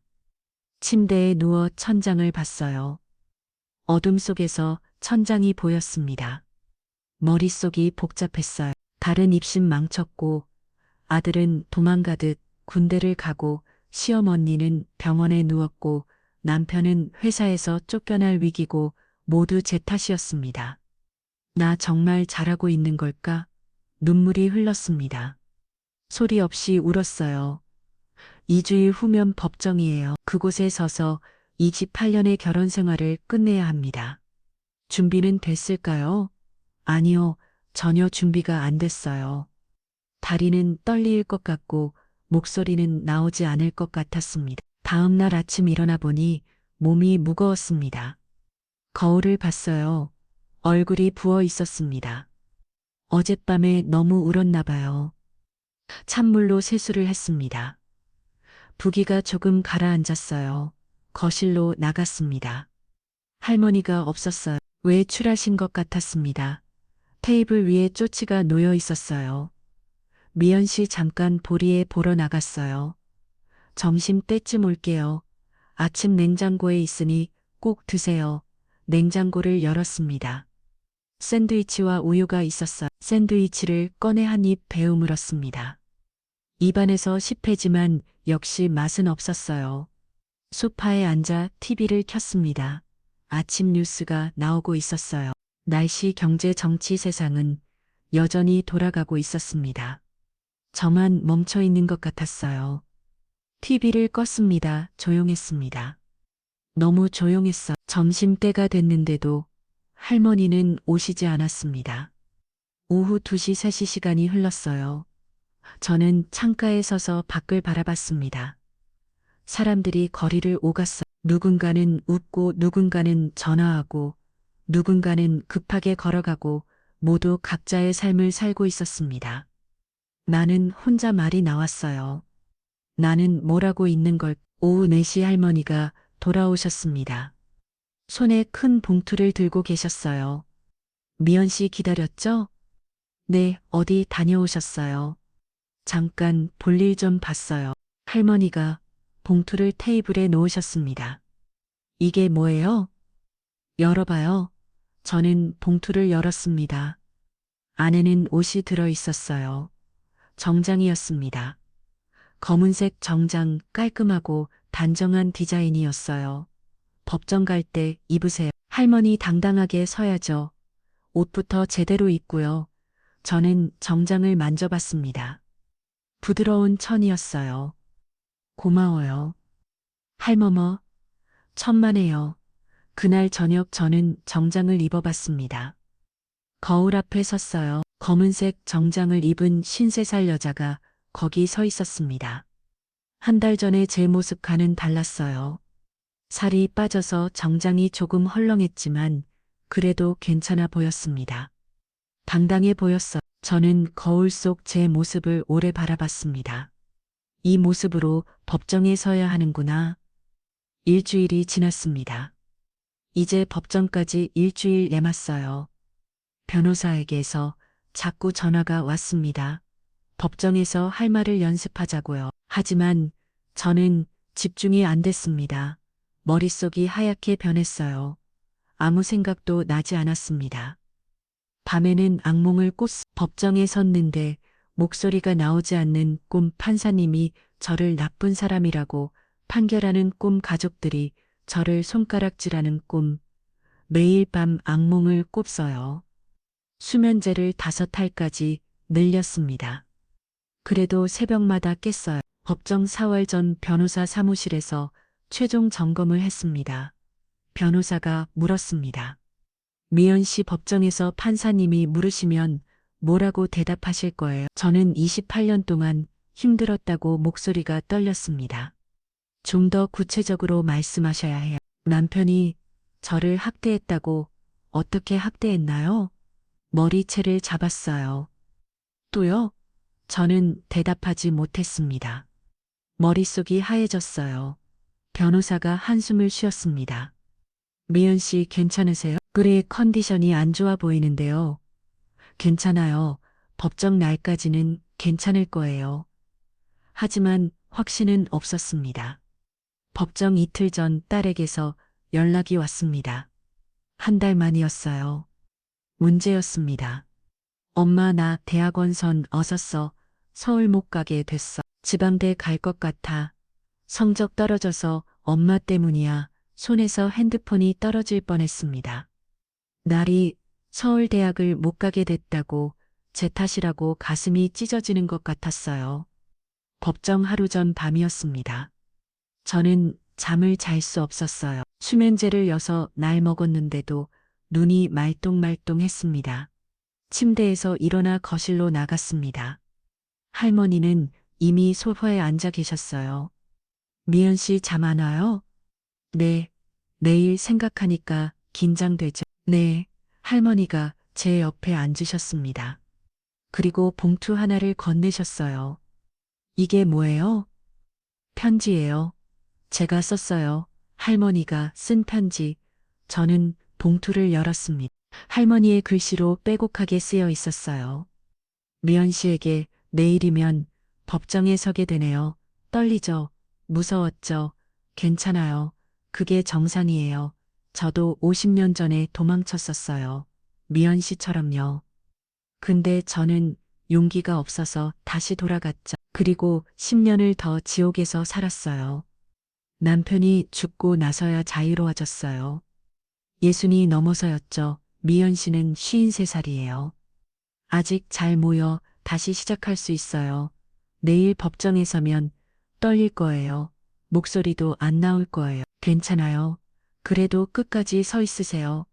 침대에 누워 천장을 봤어요. 어둠 속에서 천장이 보였습니다. 머릿속이 복잡했어요. 다른 입신 망쳤고 아들은 도망가듯 군대를 가고 시어머니는 병원에 누웠고 남편은 회사에서 쫓겨날 위기고 모두 제 탓이었습니다. 나 정말 잘하고 있는 걸까? 눈물이 흘렀습니다. 소리 없이 울었어요. 2주일 후면 법정이에요. 그곳에 서서 28년의 결혼 생활을 끝내야 합니다. 준비는 됐을까요? 아니요, 전혀 준비가 안 됐어요. 다리는 떨릴 것 같고 목소리는 나오지 않을 것 같았습니다. 다음 날 아침 일어나 보니 몸이 무거웠습니다. 거울을 봤어요. 얼굴이 부어 있었습니다. 어젯밤에 너무 울었나 봐요. 찬물로 세수를 했습니다. 부기가 조금 가라앉았어요. 거실로 나갔습니다. 할머니가 없었어요. 외출하신 것 같았습니다. 테이블 위에 쪼치가 놓여 있었어요. 미연 씨 잠깐 보리에 보러 나갔어요. 점심 때쯤 올게요. 아침 냉장고에 있으니 꼭 드세요. 냉장고를 열었습니다. 샌드위치와 우유가 있었어요. 샌드위치를 꺼내 한 입 베어 물었습니다. 입안에서 씹히지만 역시 맛은 없었어요. 소파에 앉아 TV를 켰습니다. 아침 뉴스가 나오고 있었어요. 날씨, 경제, 정치, 세상은 여전히 돌아가고 있었습니다. 저만 멈춰 있는 것 같았어요. TV를 껐습니다. 조용했습니다. 너무 조용했어. 점심때가 됐는데도 할머니는 오시지 않았습니다. 오후 2시, 3시 시간이 흘렀어요. 저는 창가에 서서 밖을 바라봤습니다. 사람들이 거리를 오갔어요. 누군가는 웃고 누군가는 전화하고 누군가는 급하게 걸어가고 모두 각자의 삶을 살고 있었습니다. 나는 혼자 말이 나왔어요. 나는 뭘 하고 있는 걸. 오후 4시 할머니가 돌아오셨습니다. 손에 큰 봉투를 들고 계셨어요. 미연 씨 기다렸죠? 네, 어디 다녀오셨어요? 잠깐 볼일 좀 봤어요. 할머니가 봉투를 테이블에 놓으셨습니다. 이게 뭐예요? 열어봐요. 저는 봉투를 열었습니다. 안에는 옷이 들어 있었어요. 정장이었습니다. 검은색 정장 깔끔하고 단정한 디자인이었어요. 법정 갈 때 입으세요. 할머니 당당하게 서야죠. 옷부터 제대로 입고요. 저는 정장을 만져봤습니다. 부드러운 천이었어요. 고마워요. 할머머, 천만에요. 그날 저녁 저는 정장을 입어봤습니다. 거울 앞에 섰어요. 검은색 정장을 입은 53살 여자가 거기 서 있었습니다. 한 달 전에 제 모습과는 달랐어요. 살이 빠져서 정장이 조금 헐렁했지만 그래도 괜찮아 보였습니다. 당당해 보였어. 저는 거울 속 제 모습을 오래 바라봤습니다. 이 모습으로 법정에 서야 하는구나. 일주일이 지났습니다. 이제 법정까지 일주일 남았어요. 변호사에게서 자꾸 전화가 왔습니다. 법정에서 할 말을 연습하자고요. 하지만 저는 집중이 안 됐습니다. 머릿속이 하얗게 변했어요. 아무 생각도 나지 않았습니다. 밤에는 악몽을 법정에 섰는데 목소리가 나오지 않는 꿈 판사님이 저를 나쁜 사람이라고 판결하는 꿈 가족들이 저를 손가락질하는 꿈 매일 밤 악몽을 꼽어요. 수면제를 5알까지 늘렸습니다. 그래도 새벽마다 깼어요. 법정 4월 전 변호사 사무실에서 최종 점검을 했습니다. 변호사가 물었습니다. 미연 씨 법정에서 판사님이 물으시면 뭐라고 대답하실 거예요? 저는 28년 동안 힘들었다고 목소리가 떨렸습니다. 좀 더 구체적으로 말씀하셔야 해요. 남편이 저를 학대했다고 어떻게 학대했나요? 머리채를 잡았어요. 또요? 저는 대답하지 못했습니다. 머릿속이 하얘졌어요. 변호사가 한숨을 쉬었습니다. 미연 씨 괜찮으세요? 그의 컨디션이 안 좋아 보이는데요. 괜찮아요. 법정 날까지는 괜찮을 거예요. 하지만 확신은 없었습니다. 법정 이틀 전 딸에게서 연락이 왔습니다. 한 달 만이었어요. 문제였습니다. 엄마 나 대학원 선 어서 써. 서울 못 가게 됐어. 지방대 갈 것 같아. 성적 떨어져서 엄마 때문이야. 손에서 핸드폰이 떨어질 뻔했습니다. 날이 서울대학을 못 가게 됐다고 제 탓이라고 가슴이 찢어지는 것 같았어요. 법정 하루 전 밤이었습니다. 저는 잠을 잘 수 없었어요. 수면제를 6날 먹었는데도 눈이 말똥말똥했습니다. 침대에서 일어나 거실로 나갔습니다. 할머니는 이미 소파에 앉아 계셨어요. 미연 씨 잠 안 와요? 네. 내일 생각하니까 긴장되죠. 네. 할머니가 제 옆에 앉으셨습니다. 그리고 봉투 하나를 건네셨어요. 이게 뭐예요? 편지예요. 제가 썼어요. 할머니가 쓴 편지. 저는 봉투를 열었습니다. 할머니의 글씨로 빼곡하게 쓰여 있었어요. 미연 씨에게 내일이면 법정에 서게 되네요. 떨리죠? 무서웠죠? 괜찮아요. 그게 정상이에요. 저도 50년 전에 도망쳤었어요. 미연 씨처럼요. 근데 저는 용기가 없어서 다시 돌아갔죠. 그리고 10년을 더 지옥에서 살았어요. 남편이 죽고 나서야 자유로워졌어요. 예순이 넘어서였죠. 미연 씨는 53살이에요. 아직 잘 모여 다시 시작할 수 있어요. 내일 법정에 서면 떨릴 거예요. 목소리도 안 나올 거예요. 괜찮아요. 그래도 끝까지 서 있으세요.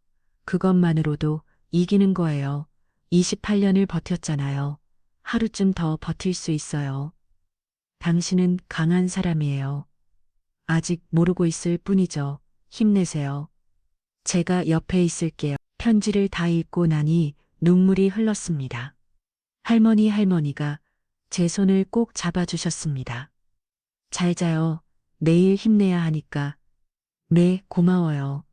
그것만으로도 이기는 거예요. 28년을 버텼잖아요. 하루쯤 더 버틸 수 있어요. 당신은 강한 사람이에요. 아직 모르고 있을 뿐이죠. 힘내세요. 제가 옆에 있을게요. 편지를 다 읽고 나니 눈물이 흘렀습니다. 할머니가 제 손을 꼭 잡아주셨습니다. 잘 자요. 내일 힘내야 하니까. 네, 고마워요.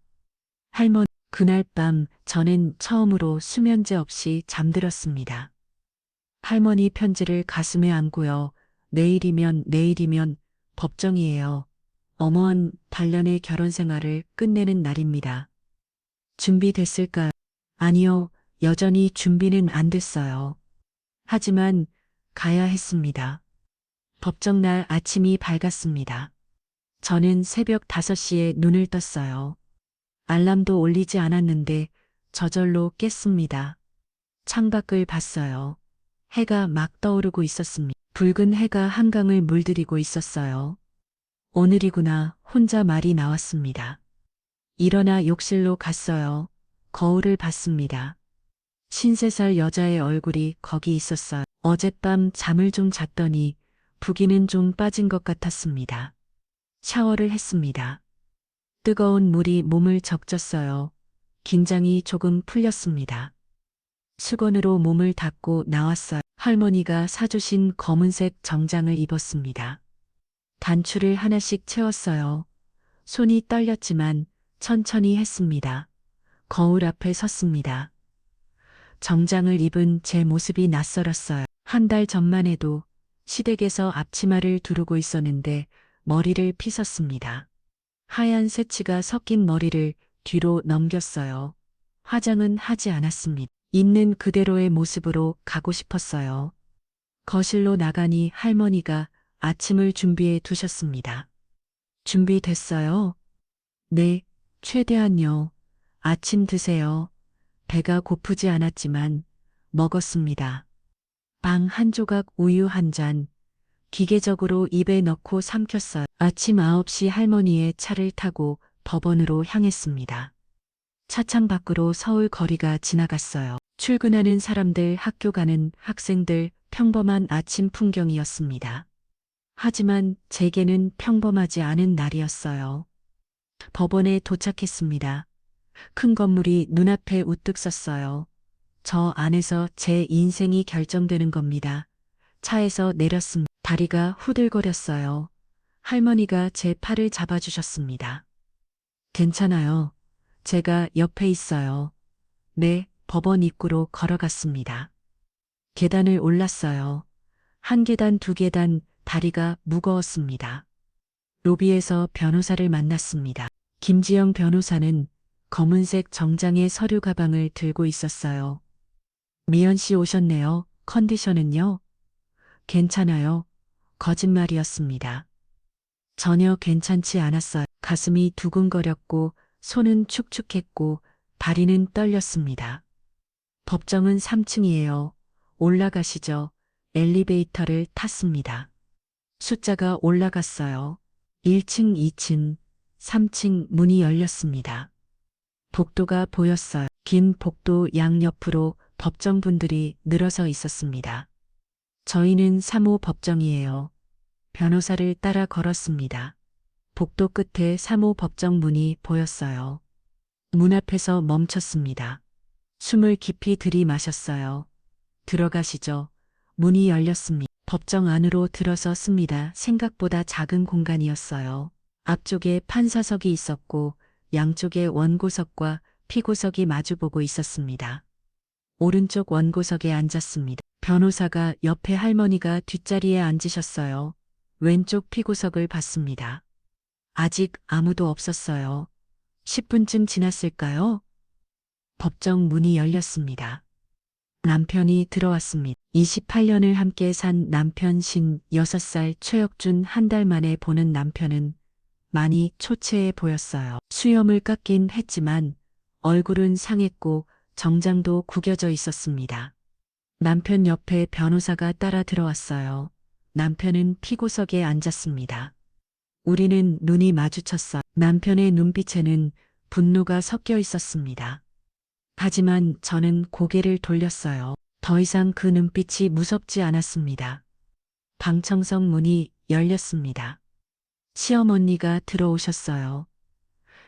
그날 밤 저는 처음으로 수면제 없이 잠들었습니다. 할머니 편지를 가슴에 안고요. 내일이면 법정이에요. 어머한 단련의 결혼 생활을 끝내는 날입니다. 준비됐을까요? 아니요, 여전히 준비는 안 됐어요. 하지만 가야 했습니다. 법정날 아침이 밝았습니다. 저는 새벽 5시에 눈을 떴어요. 알람도 올리지 않았는데 저절로 깼습니다. 창밖을 봤어요. 해가 막 떠오르고 있었습니다. 붉은 해가 한강을 물들이고 있었어요. 오늘이구나 혼자 말이 나왔습니다. 일어나 욕실로 갔어요. 거울을 봤습니다. 53살 여자의 얼굴이 거기 있었어요. 어젯밤 잠을 좀 잤더니 부기는 좀 빠진 것 같았습니다. 샤워를 했습니다. 뜨거운 물이 몸을 적졌어요. 긴장이 조금 풀렸습니다. 수건으로 몸을 닦고 나왔어요. 할머니가 사주신 검은색 정장을 입었습니다. 단추를 하나씩 채웠어요. 손이 떨렸지만 천천히 했습니다. 거울 앞에 섰습니다. 정장을 입은 제 모습이 낯설었어요. 한 달 전만 해도 시댁에서 앞치마를 두르고 있었는데 머리를 빗었습니다. 하얀 새치가 섞인 머리를 뒤로 넘겼어요. 화장은 하지 않았습니다. 있는 그대로의 모습으로 가고 싶었어요. 거실로 나가니 할머니가 아침을 준비해 두셨습니다. 준비됐어요? 네, 최대한요. 아침 드세요. 배가 고프지 않았지만 먹었습니다. 빵 한 조각 우유 한 잔, 기계적으로 입에 넣고 삼켰어요. 아침 9시 할머니의 차를 타고 법원으로 향했습니다. 차창 밖으로 서울 거리가 지나갔어요. 출근하는 사람들, 학교 가는 학생들, 평범한 아침 풍경이었습니다. 하지만 제게는 평범하지 않은 날이었어요. 법원에 도착했습니다. 큰 건물이 눈앞에 우뚝 섰어요. 저 안에서 제 인생이 결정되는 겁니다. 차에서 내렸습니다. 다리가 후들거렸어요. 할머니가 제 팔을 잡아주셨습니다. 괜찮아요. 제가 옆에 있어요. 네, 법원 입구로 걸어갔습니다. 계단을 올랐어요. 한 계단, 두 계단, 다리가 무거웠습니다. 로비에서 변호사를 만났습니다. 김지영 변호사는 검은색 정장의 서류 가방을 들고 있었어요. 미연 씨 오셨네요. 컨디션은요? 괜찮아요. 거짓말이었습니다. 전혀 괜찮지 않았어요. 가슴이 두근거렸고 손은 축축했고 다리는 떨렸습니다. 법정은 3층이에요. 올라가시죠. 엘리베이터를 탔습니다. 숫자가 올라갔어요. 1층, 2층, 3층 문이 열렸습니다. 복도가 보였어요. 긴 복도 양옆으로 법정분들이 늘어서 있었습니다. 저희는 3호 법정이에요. 변호사를 따라 걸었습니다. 복도 끝에 3호 법정 문이 보였어요. 문 앞에서 멈췄습니다. 숨을 깊이 들이마셨어요. 들어가시죠. 문이 열렸습니다. 법정 안으로 들어섰습니다. 생각보다 작은 공간이었어요. 앞쪽에 판사석이 있었고 양쪽에 원고석과 피고석이 마주보고 있었습니다. 오른쪽 원고석에 앉았습니다. 변호사가 옆에 할머니가 뒷자리에 앉으셨어요. 왼쪽 피고석을 봤습니다. 아직 아무도 없었어요. 10분쯤 지났을까요? 법정 문이 열렸습니다. 남편이 들어왔습니다. 28년을 함께 산 남편 56살 최혁준 한 달 만에 보는 남편은 많이 초췌해 보였어요. 수염을 깎긴 했지만 얼굴은 상했고 정장도 구겨져 있었습니다. 남편 옆에 변호사가 따라 들어왔어요. 남편은 피고석에 앉았습니다. 우리는 눈이 마주쳤어요. 남편의 눈빛에는 분노가 섞여 있었습니다. 하지만 저는 고개를 돌렸어요. 더 이상 그 눈빛이 무섭지 않았습니다. 방청석 문이 열렸습니다. 시어머니가 들어오셨어요.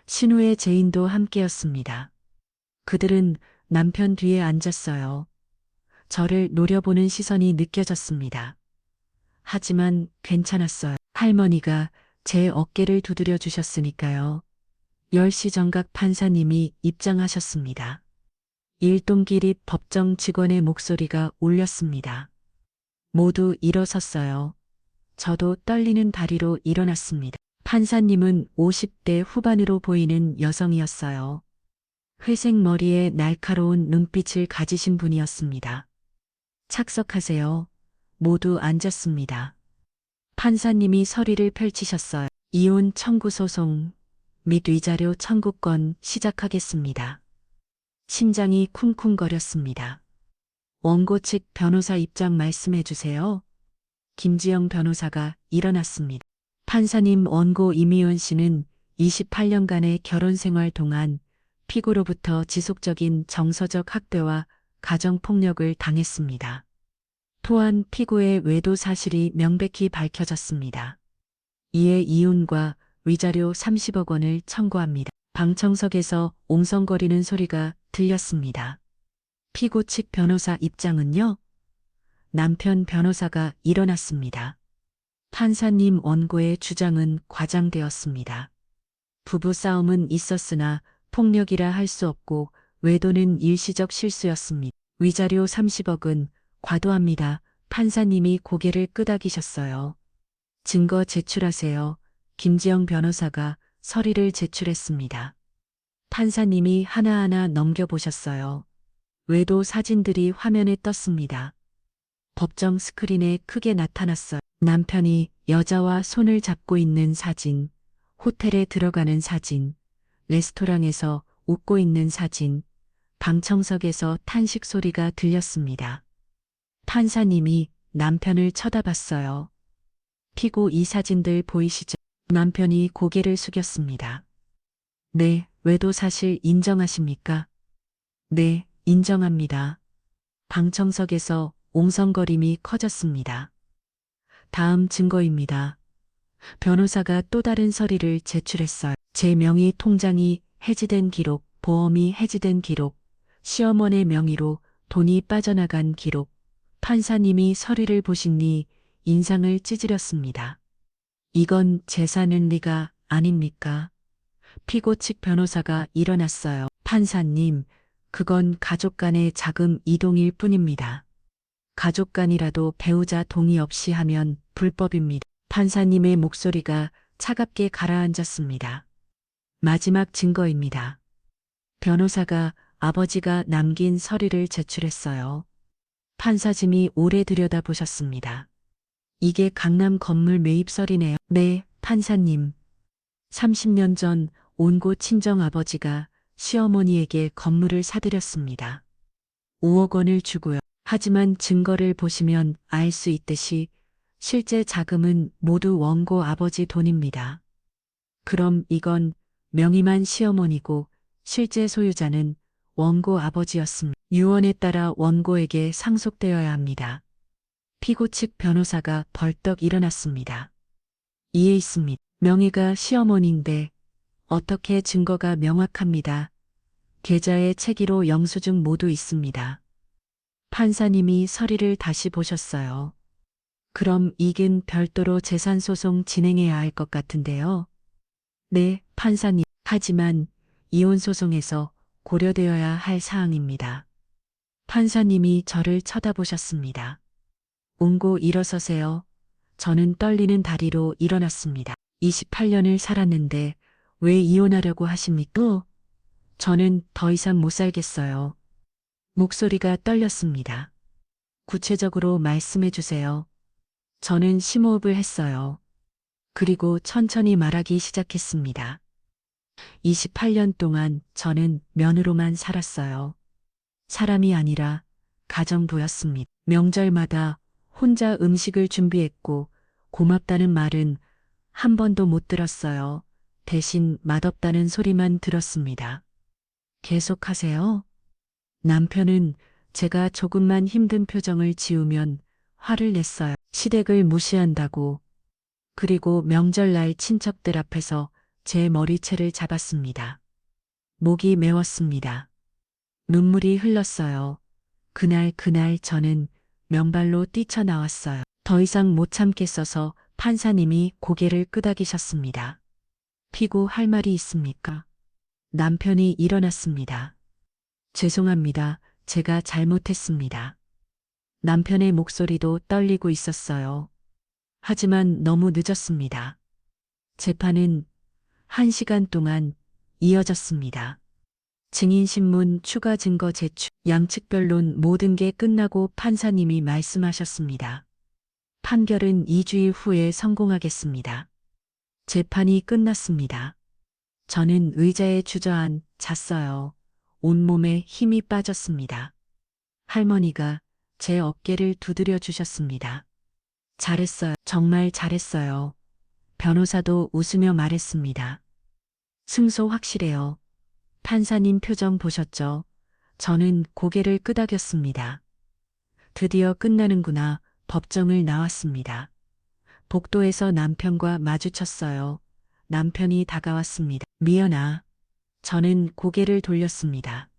신우의 제인도 함께였습니다. 그들은 남편 뒤에 앉았어요. 저를 노려보는 시선이 느껴졌습니다. 하지만 괜찮았어요. 할머니가 제 어깨를 두드려 주셨으니까요. 10시 정각 판사님이 입장하셨습니다. 일동길 입 법정 직원의 목소리가 울렸습니다. 모두 일어섰어요. 저도 떨리는 다리로 일어났습니다. 판사님은 50대 후반으로 보이는 여성이었어요. 회색 머리에 날카로운 눈빛을 가지신 분이었습니다. 착석하세요. 모두 앉았습니다. 판사님이 서리를 펼치셨어요. 이혼 청구 소송 및 위자료 청구권 시작하겠습니다. 심장이 쿵쿵거렸습니다. 원고 측 변호사 입장 말씀해 주세요. 김지영 변호사가 일어났습니다. 판사님, 원고 이미연 씨는 28년간의 결혼 생활 동안 피고로부터 지속적인 정서적 학대와 가정폭력을 당했습니다. 또한 피고의 외도 사실이 명백히 밝혀졌습니다. 이에 이혼과 위자료 30억 원을 청구합니다. 방청석에서 옹성거리는 소리가 들렸습니다. 피고 측 변호사 입장은요? 남편 변호사가 일어났습니다. 판사님, 원고의 주장은 과장되었습니다. 부부싸움은 있었으나 폭력이라 할 수 없고 외도는 일시적 실수였습니다. 위자료 30억은 과도합니다. 판사님이 고개를 끄덕이셨어요. 증거 제출하세요. 김지영 변호사가 서리를 제출했습니다. 판사님이 하나하나 넘겨보셨어요. 외도 사진들이 화면에 떴습니다. 법정 스크린에 크게 나타났어요. 남편이 여자와 손을 잡고 있는 사진, 호텔에 들어가는 사진, 레스토랑에서 웃고 있는 사진, 방청석에서 탄식 소리가 들렸습니다. 판사님이 남편을 쳐다봤어요. 피고, 이 사진들 보이시죠? 남편이 고개를 숙였습니다. 네, 외도 사실 인정하십니까? 네, 인정합니다. 방청석에서 옹성거림이 커졌습니다. 다음 증거입니다. 변호사가 또 다른 서리를 제출했어요. 제 명의 통장이 해지된 기록, 보험이 해지된 기록, 시어머니의 명의로 돈이 빠져나간 기록. 판사님이 서리를 보시니 인상을 찌푸렸습니다. 이건 재산은 리가 아닙니까? 피고 측 변호사가 일어났어요. 판사님, 그건 가족 간의 자금 이동일 뿐입니다. 가족 간이라도 배우자 동의 없이 하면 불법입니다. 판사님의 목소리가 차갑게 가라앉았습니다. 마지막 증거입니다. 변호사가 아버지가 남긴 서리를 제출했어요. 판사님이 오래 들여다보셨습니다. 이게 강남 건물 매입 서리네요. 네, 판사님. 30년 전 온고 친정아버지가 시어머니에게 건물을 사들였습니다. 5억 원을 주고요. 하지만 증거를 보시면 알 수 있듯이 실제 자금은 모두 원고 아버지 돈입니다. 그럼 이건 명의만 시어머니고 실제 소유자는 원고 아버지였습니다. 유언에 따라 원고에게 상속되어야 합니다. 피고 측 변호사가 벌떡 일어났습니다. 이해 있습니다. 명의가 시어머니인데 어떻게 증거가 명확합니다. 계좌에 체기로 영수증 모두 있습니다. 판사님이 서리를 다시 보셨어요. 그럼 이긴 별도로 재산소송 진행해야 할 것 같은데요. 네, 판사님. 하지만 이혼소송에서 고려되어야 할 사항입니다. 판사님이 저를 쳐다보셨습니다. 옹고 일어서세요. 저는 떨리는 다리로 일어났습니다. 28년을 살았는데 왜 이혼하려고 하십니까? 저는 더 이상 못 살겠어요. 목소리가 떨렸습니다. 구체적으로 말씀해 주세요. 저는 심호흡을 했어요. 그리고 천천히 말하기 시작했습니다. 28년 동안 저는 며느로만 살았어요. 사람이 아니라 가정부였습니다. 명절마다 혼자 음식을 준비했고 고맙다는 말은 한 번도 못 들었어요. 대신 맛없다는 소리만 들었습니다. 계속하세요. 남편은 제가 조금만 힘든 표정을 지으면 화를 냈어요. 시댁을 무시한다고. 그리고 명절날 친척들 앞에서 제 머리채를 잡았습니다. 목이 메웠습니다. 눈물이 흘렀어요. 그날 저는 맨발로 뛰쳐나왔어요. 더 이상 못 참겠어서 판사님이 고개를 끄덕이셨습니다. 피고 할 말이 있습니까? 남편이 일어났습니다. 죄송합니다. 제가 잘못했습니다. 남편의 목소리도 떨리고 있었어요. 하지만 너무 늦었습니다. 재판은 1시간 동안 이어졌습니다. 증인신문, 추가 증거 제출, 양측 변론 모든 게 끝나고 판사님이 말씀하셨습니다. 판결은 2주일 후에 성공하겠습니다. 재판이 끝났습니다. 저는 의자에 주저앉았어요. 온몸에 힘이 빠졌습니다. 할머니가 제 어깨를 두드려 주셨습니다. 잘했어요. 정말 잘했어요. 변호사도 웃으며 말했습니다. 승소 확실해요. 판사님 표정 보셨죠? 저는 고개를 끄덕였습니다. 드디어 끝나는구나. 법정을 나왔습니다. 복도에서 남편과 마주쳤어요. 남편이 다가왔습니다. 미연아. 저는 고개를 돌렸습니다.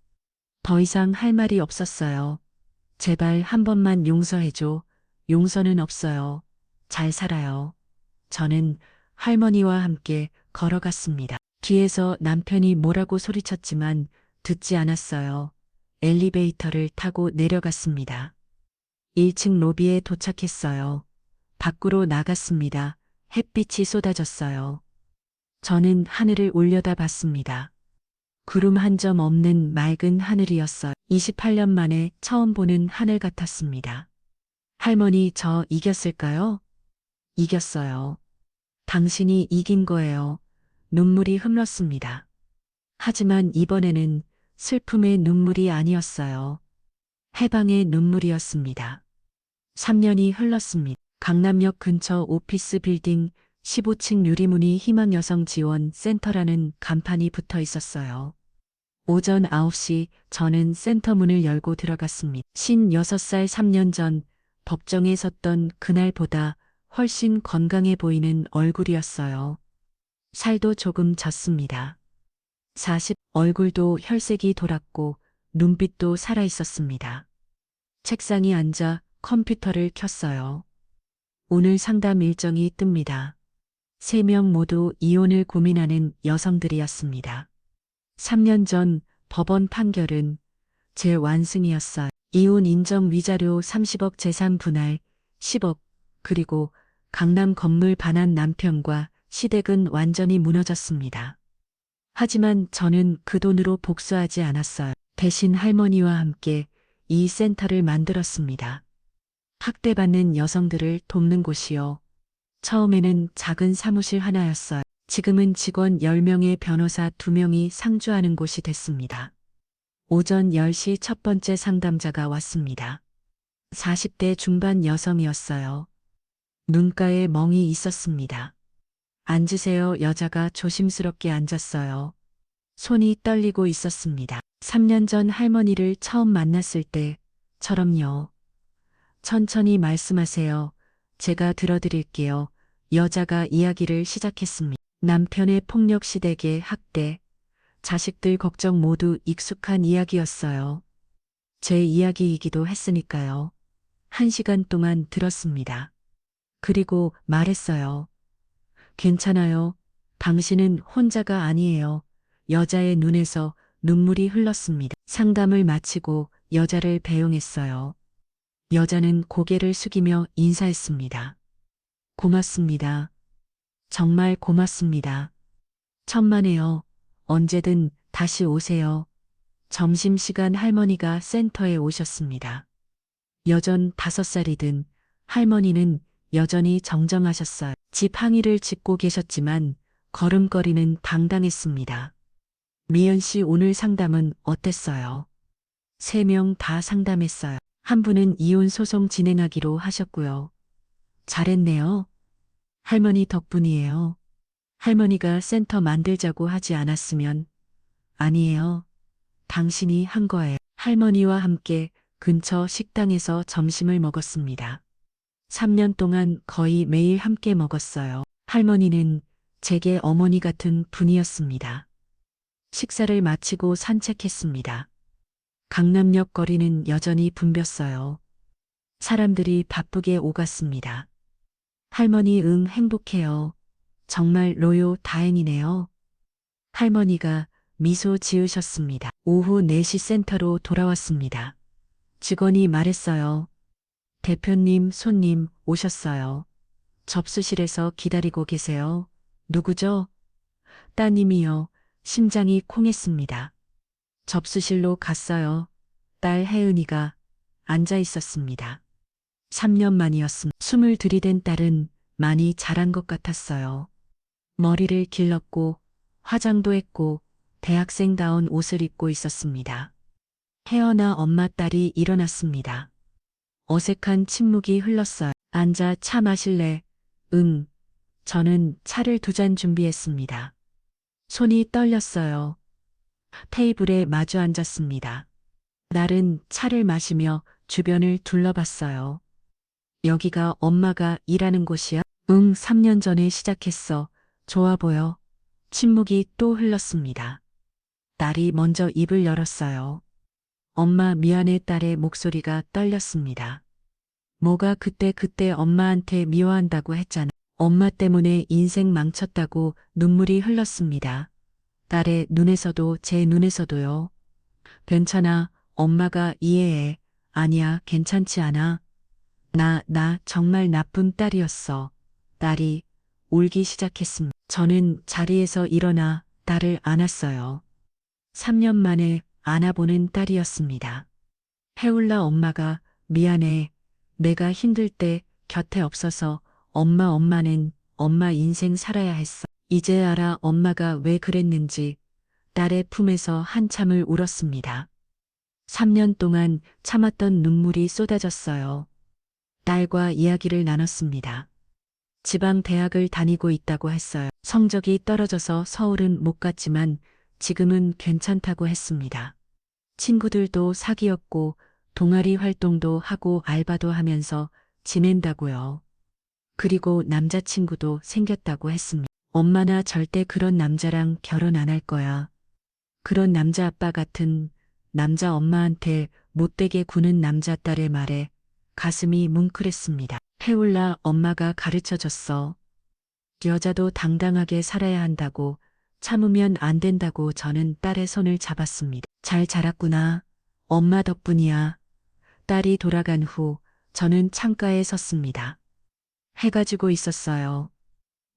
더 이상 할 말이 없었어요. 제발 한 번만 용서해줘. 용서는 없어요. 잘 살아요. 저는 할머니와 함께 걸어갔습니다. 뒤에서 남편이 뭐라고 소리쳤지만 듣지 않았어요. 엘리베이터를 타고 내려갔습니다. 1층 로비에 도착했어요. 밖으로 나갔습니다. 햇빛이 쏟아졌어요. 저는 하늘을 올려다봤습니다. 구름 한 점 없는 맑은 하늘이었어요. 28년 만에 처음 보는 하늘 같았습니다. 할머니, 저 이겼을까요? 이겼어요. 당신이 이긴 거예요. 눈물이 흘렀습니다. 하지만 이번에는 슬픔의 눈물이 아니었어요. 해방의 눈물이었습니다. 3년이 흘렀습니다. 강남역 근처 오피스 빌딩 15층 유리문이 희망여성지원센터라는 간판이 붙어 있었어요. 오전 9시 저는 센터 문을 열고 들어갔습니다. 56살 3년 전 법정에 섰던 그날보다 훨씬 건강해 보이는 얼굴이었어요. 살도 조금 졌습니다. 40, 얼굴도 혈색이 돌았고 눈빛도 살아 있었습니다. 책상에 앉아 컴퓨터를 켰어요. 오늘 상담 일정이 뜹니다. 3명 모두 이혼을 고민하는 여성들이었습니다. 3년 전 법원 판결은 제 완승이었어요. 이혼 인정 위자료 30억 재산 분할 10억 그리고 강남 건물 반환 남편과 시댁은 완전히 무너졌습니다. 하지만 저는 그 돈으로 복수하지 않았어요. 대신 할머니와 함께 이 센터를 만들었습니다. 학대받는 여성들을 돕는 곳이요. 처음에는 작은 사무실 하나였어요. 지금은 직원 10명의 변호사 2명이 상주하는 곳이 됐습니다. 오전 10시 첫 번째 상담자가 왔습니다. 40대 중반 여성이었어요. 눈가에 멍이 있었습니다. 앉으세요. 여자가 조심스럽게 앉았어요. 손이 떨리고 있었습니다. 3년 전 할머니를 처음 만났을 때처럼요. 천천히 말씀하세요. 제가 들어드릴게요. 여자가 이야기를 시작했습니다. 남편의 폭력 시댁의 학대, 자식들 걱정 모두 익숙한 이야기였어요. 제 이야기이기도 했으니까요. 1시간 동안 들었습니다. 그리고 말했어요. 괜찮아요. 당신은 혼자가 아니에요. 여자의 눈에서 눈물이 흘렀습니다. 상담을 마치고 여자를 배웅했어요. 여자는 고개를 숙이며 인사했습니다. 고맙습니다. 정말 고맙습니다. 천만에요. 언제든 다시 오세요. 점심시간 할머니가 센터에 오셨습니다. 여전 5살이든 할머니는 여전히 정정하셨어요. 집 항의를 짓고 계셨지만 걸음걸이는 당당했습니다. 미연 씨 오늘 상담은 어땠어요? 3명 다 상담했어요. 한 분은 이혼 소송 진행하기로 하셨고요. 잘했네요. 할머니 덕분이에요. 할머니가 센터 만들자고 하지 않았으면 아니에요. 당신이 한 거예요. 할머니와 함께 근처 식당에서 점심을 먹었습니다. 3년 동안 거의 매일 함께 먹었어요. 할머니는 제게 어머니 같은 분이었습니다. 식사를 마치고 산책했습니다. 강남역 거리는 여전히 붐볐어요. 사람들이 바쁘게 오갔습니다. 할머니 행복해요. 정말 로요 다행이네요. 할머니가 미소 지으셨습니다. 오후 4시 센터로 돌아왔습니다. 직원이 말했어요. 대표님, 손님 오셨어요. 접수실에서 기다리고 계세요. 누구죠? 따님이요. 심장이 콩했습니다. 접수실로 갔어요. 딸 혜은이가 앉아 있었습니다. 3년 만이었음. 숨을 들이댄 딸은 많이 자란 것 같았어요. 머리를 길렀고 화장도 했고 대학생다운 옷을 입고 있었습니다. 혜연아 엄마 딸이 일어났습니다. 어색한 침묵이 흘렀어요. 앉아 차 마실래? 응. 저는 차를 2잔 준비했습니다. 손이 떨렸어요. 테이블에 마주 앉았습니다. 날은 차를 마시며 주변을 둘러봤어요. 여기가 엄마가 일하는 곳이야? 응, 3년 전에 시작했어. 좋아 보여. 침묵이 또 흘렀습니다. 딸이 먼저 입을 열었어요. 엄마 미안해 딸의 목소리가 떨렸습니다. 뭐가 그때 엄마한테 미워한다고 했잖아. 엄마 때문에 인생 망쳤다고 눈물이 흘렀습니다. 딸의 눈에서도 제 눈에서도요. 괜찮아. 엄마가 이해해. 아니야, 괜찮지 않아. 나 정말 나쁜 딸이었어. 딸이 울기 시작했습니다. 저는 자리에서 일어나 딸을 안았어요. 3년 만에 안아보는 딸이었습니다. 해울라 엄마가 미안해. 내가 힘들 때 곁에 없어서 엄마는 엄마 인생 살아야 했어. 이제 알아 엄마가 왜 그랬는지. 딸의 품에서 한참을 울었습니다. 3년 동안 참았던 눈물이 쏟아졌어요. 딸과 이야기를 나눴습니다. 지방 대학을 다니고 있다고 했어요. 성적이 떨어져서 서울은 못 갔지만 지금은 괜찮다고 했습니다. 친구들도 사귀었고 동아리 활동도 하고 알바도 하면서 지낸다고요. 그리고 남자친구도 생겼다고 했습니다. 엄마나 절대 그런 남자랑 결혼 안 할 거야. 그런 남자 아빠 같은 남자 엄마한테 못되게 구는 남자 딸의 말에 가슴이 뭉클했습니다. 해울라 엄마가 가르쳐줬어. 여자도 당당하게 살아야 한다고 참으면 안 된다고 저는 딸의 손을 잡았습니다. 잘 자랐구나. 엄마 덕분이야. 딸이 돌아간 후 저는 창가에 섰습니다. 해가 지고 있었어요.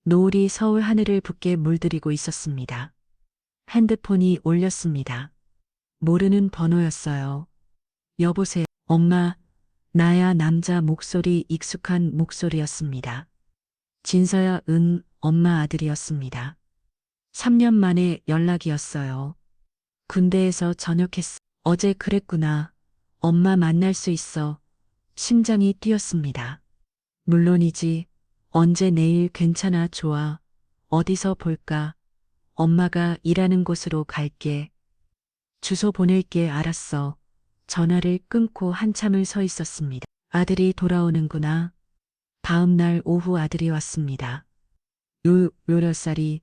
노을이 서울 하늘을 붉게 물들이고 있었습니다. 핸드폰이 울렸습니다. 모르는 번호였어요. 여보세요. 엄마, 나야 남자 목소리 익숙한 목소리였습니다. 진서야 응, 엄마 아들이었습니다. 3년 만에 연락이었어요. 군대에서 전역했어. 어제 그랬구나. 엄마 만날 수 있어. 심장이 뛰었습니다. 물론이지. 언제 내일 괜찮아 좋아. 어디서 볼까? 엄마가 일하는 곳으로 갈게. 주소 보낼게 알았어. 전화를 끊고 한참을 서 있었습니다. 아들이 돌아오는구나. 다음 날 오후 아들이 왔습니다. 요열 살이,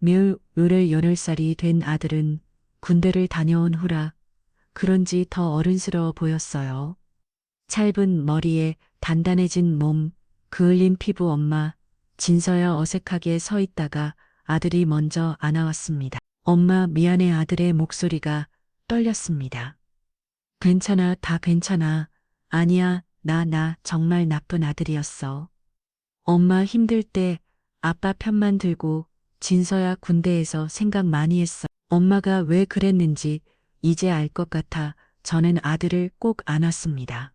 요를 8살이 된 아들은 군대를 다녀온 후라 그런지 더 어른스러워 보였어요. 짧은 머리에 단단해진 몸, 그을린 피부 엄마, 진서야 어색하게 서 있다가 아들이 먼저 안아왔습니다. 엄마 미안해 아들의 목소리가 떨렸습니다. 괜찮아 다 괜찮아. 아니야 나 정말 나쁜 아들이었어. 엄마 힘들 때 아빠 편만 들고 진서야 군대에서 생각 많이 했어. 엄마가 왜 그랬는지 이제 알 것 같아 저는 아들을 꼭 안았습니다.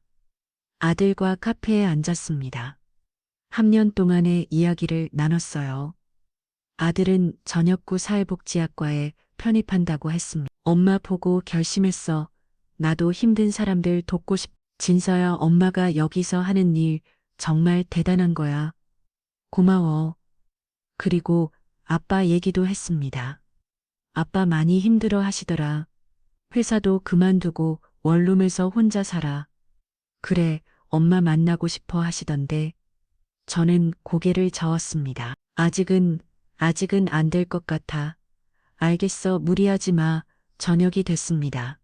아들과 카페에 앉았습니다. 3년 동안의 이야기를 나눴어요. 아들은 전역구 사회복지학과에 편입한다고 했습니다. 엄마 보고 결심했어. 나도 힘든 사람들 돕고 싶. 진서야 엄마가 여기서 하는 일 정말 대단한 거야. 고마워. 그리고 아빠 얘기도 했습니다. 아빠 많이 힘들어 하시더라. 회사도 그만두고 원룸에서 혼자 살아. 그래, 엄마 만나고 싶어 하시던데. 저는 고개를 저었습니다. 아직은 안 될 것 같아. 알겠어, 무리하지 마. 저녁이 됐습니다.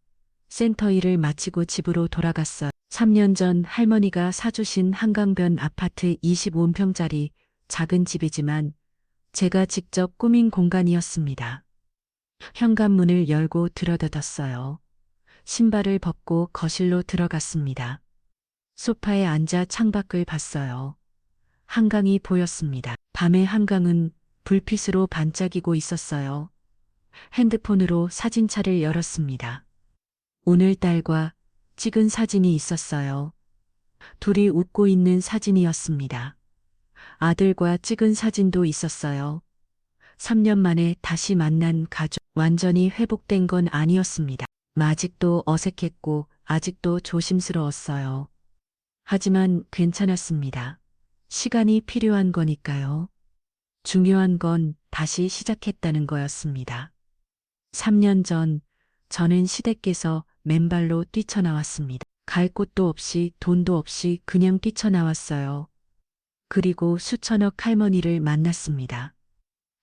센터 일을 마치고 집으로 돌아갔어요. 3년 전 할머니가 사주신 한강변 아파트 25평짜리 작은 집이지만 제가 직접 꾸민 공간이었습니다. 현관문을 열고 들어닫았어요. 신발을 벗고 거실로 들어갔습니다. 소파에 앉아 창밖을 봤어요. 한강이 보였습니다. 밤의 한강은 불빛으로 반짝이고 있었어요. 핸드폰으로 사진차를 열었습니다. 오늘딸과 찍은 사진이 있었어요. 둘이 웃고 있는 사진이었습니다. 아들과 찍은 사진도 있었어요. 3년 만에 다시 만난 가족. 완전히 회복된 건 아니었습니다. 아직도 어색했고 아직도 조심스러웠어요. 하지만 괜찮았습니다. 시간이 필요한 거니까요. 중요한 건 다시 시작했다는 거였습니다. 3년 전 저는 시댁께서 맨발로 뛰쳐나왔습니다. 갈 곳도 없이 돈도 없이 그냥 뛰쳐나왔어요. 그리고 수천억 할머니를 만났습니다.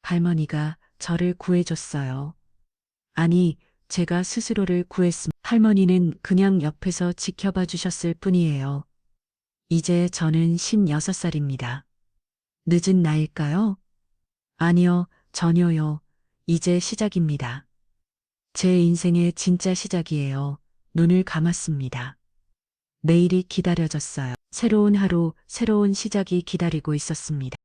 할머니가 저를 구해줬어요. 아니, 제가 스스로를 구했습니다. 할머니는 그냥 옆에서 지켜봐 주셨을 뿐이에요. 이제 저는 56살입니다. 늦은 나일까요? 아니요, 전혀요. 이제 시작입니다. 제 인생의 진짜 시작이에요. 눈을 감았습니다. 내일이 기다려졌어요. 새로운 하루, 새로운 시작이 기다리고 있었습니다.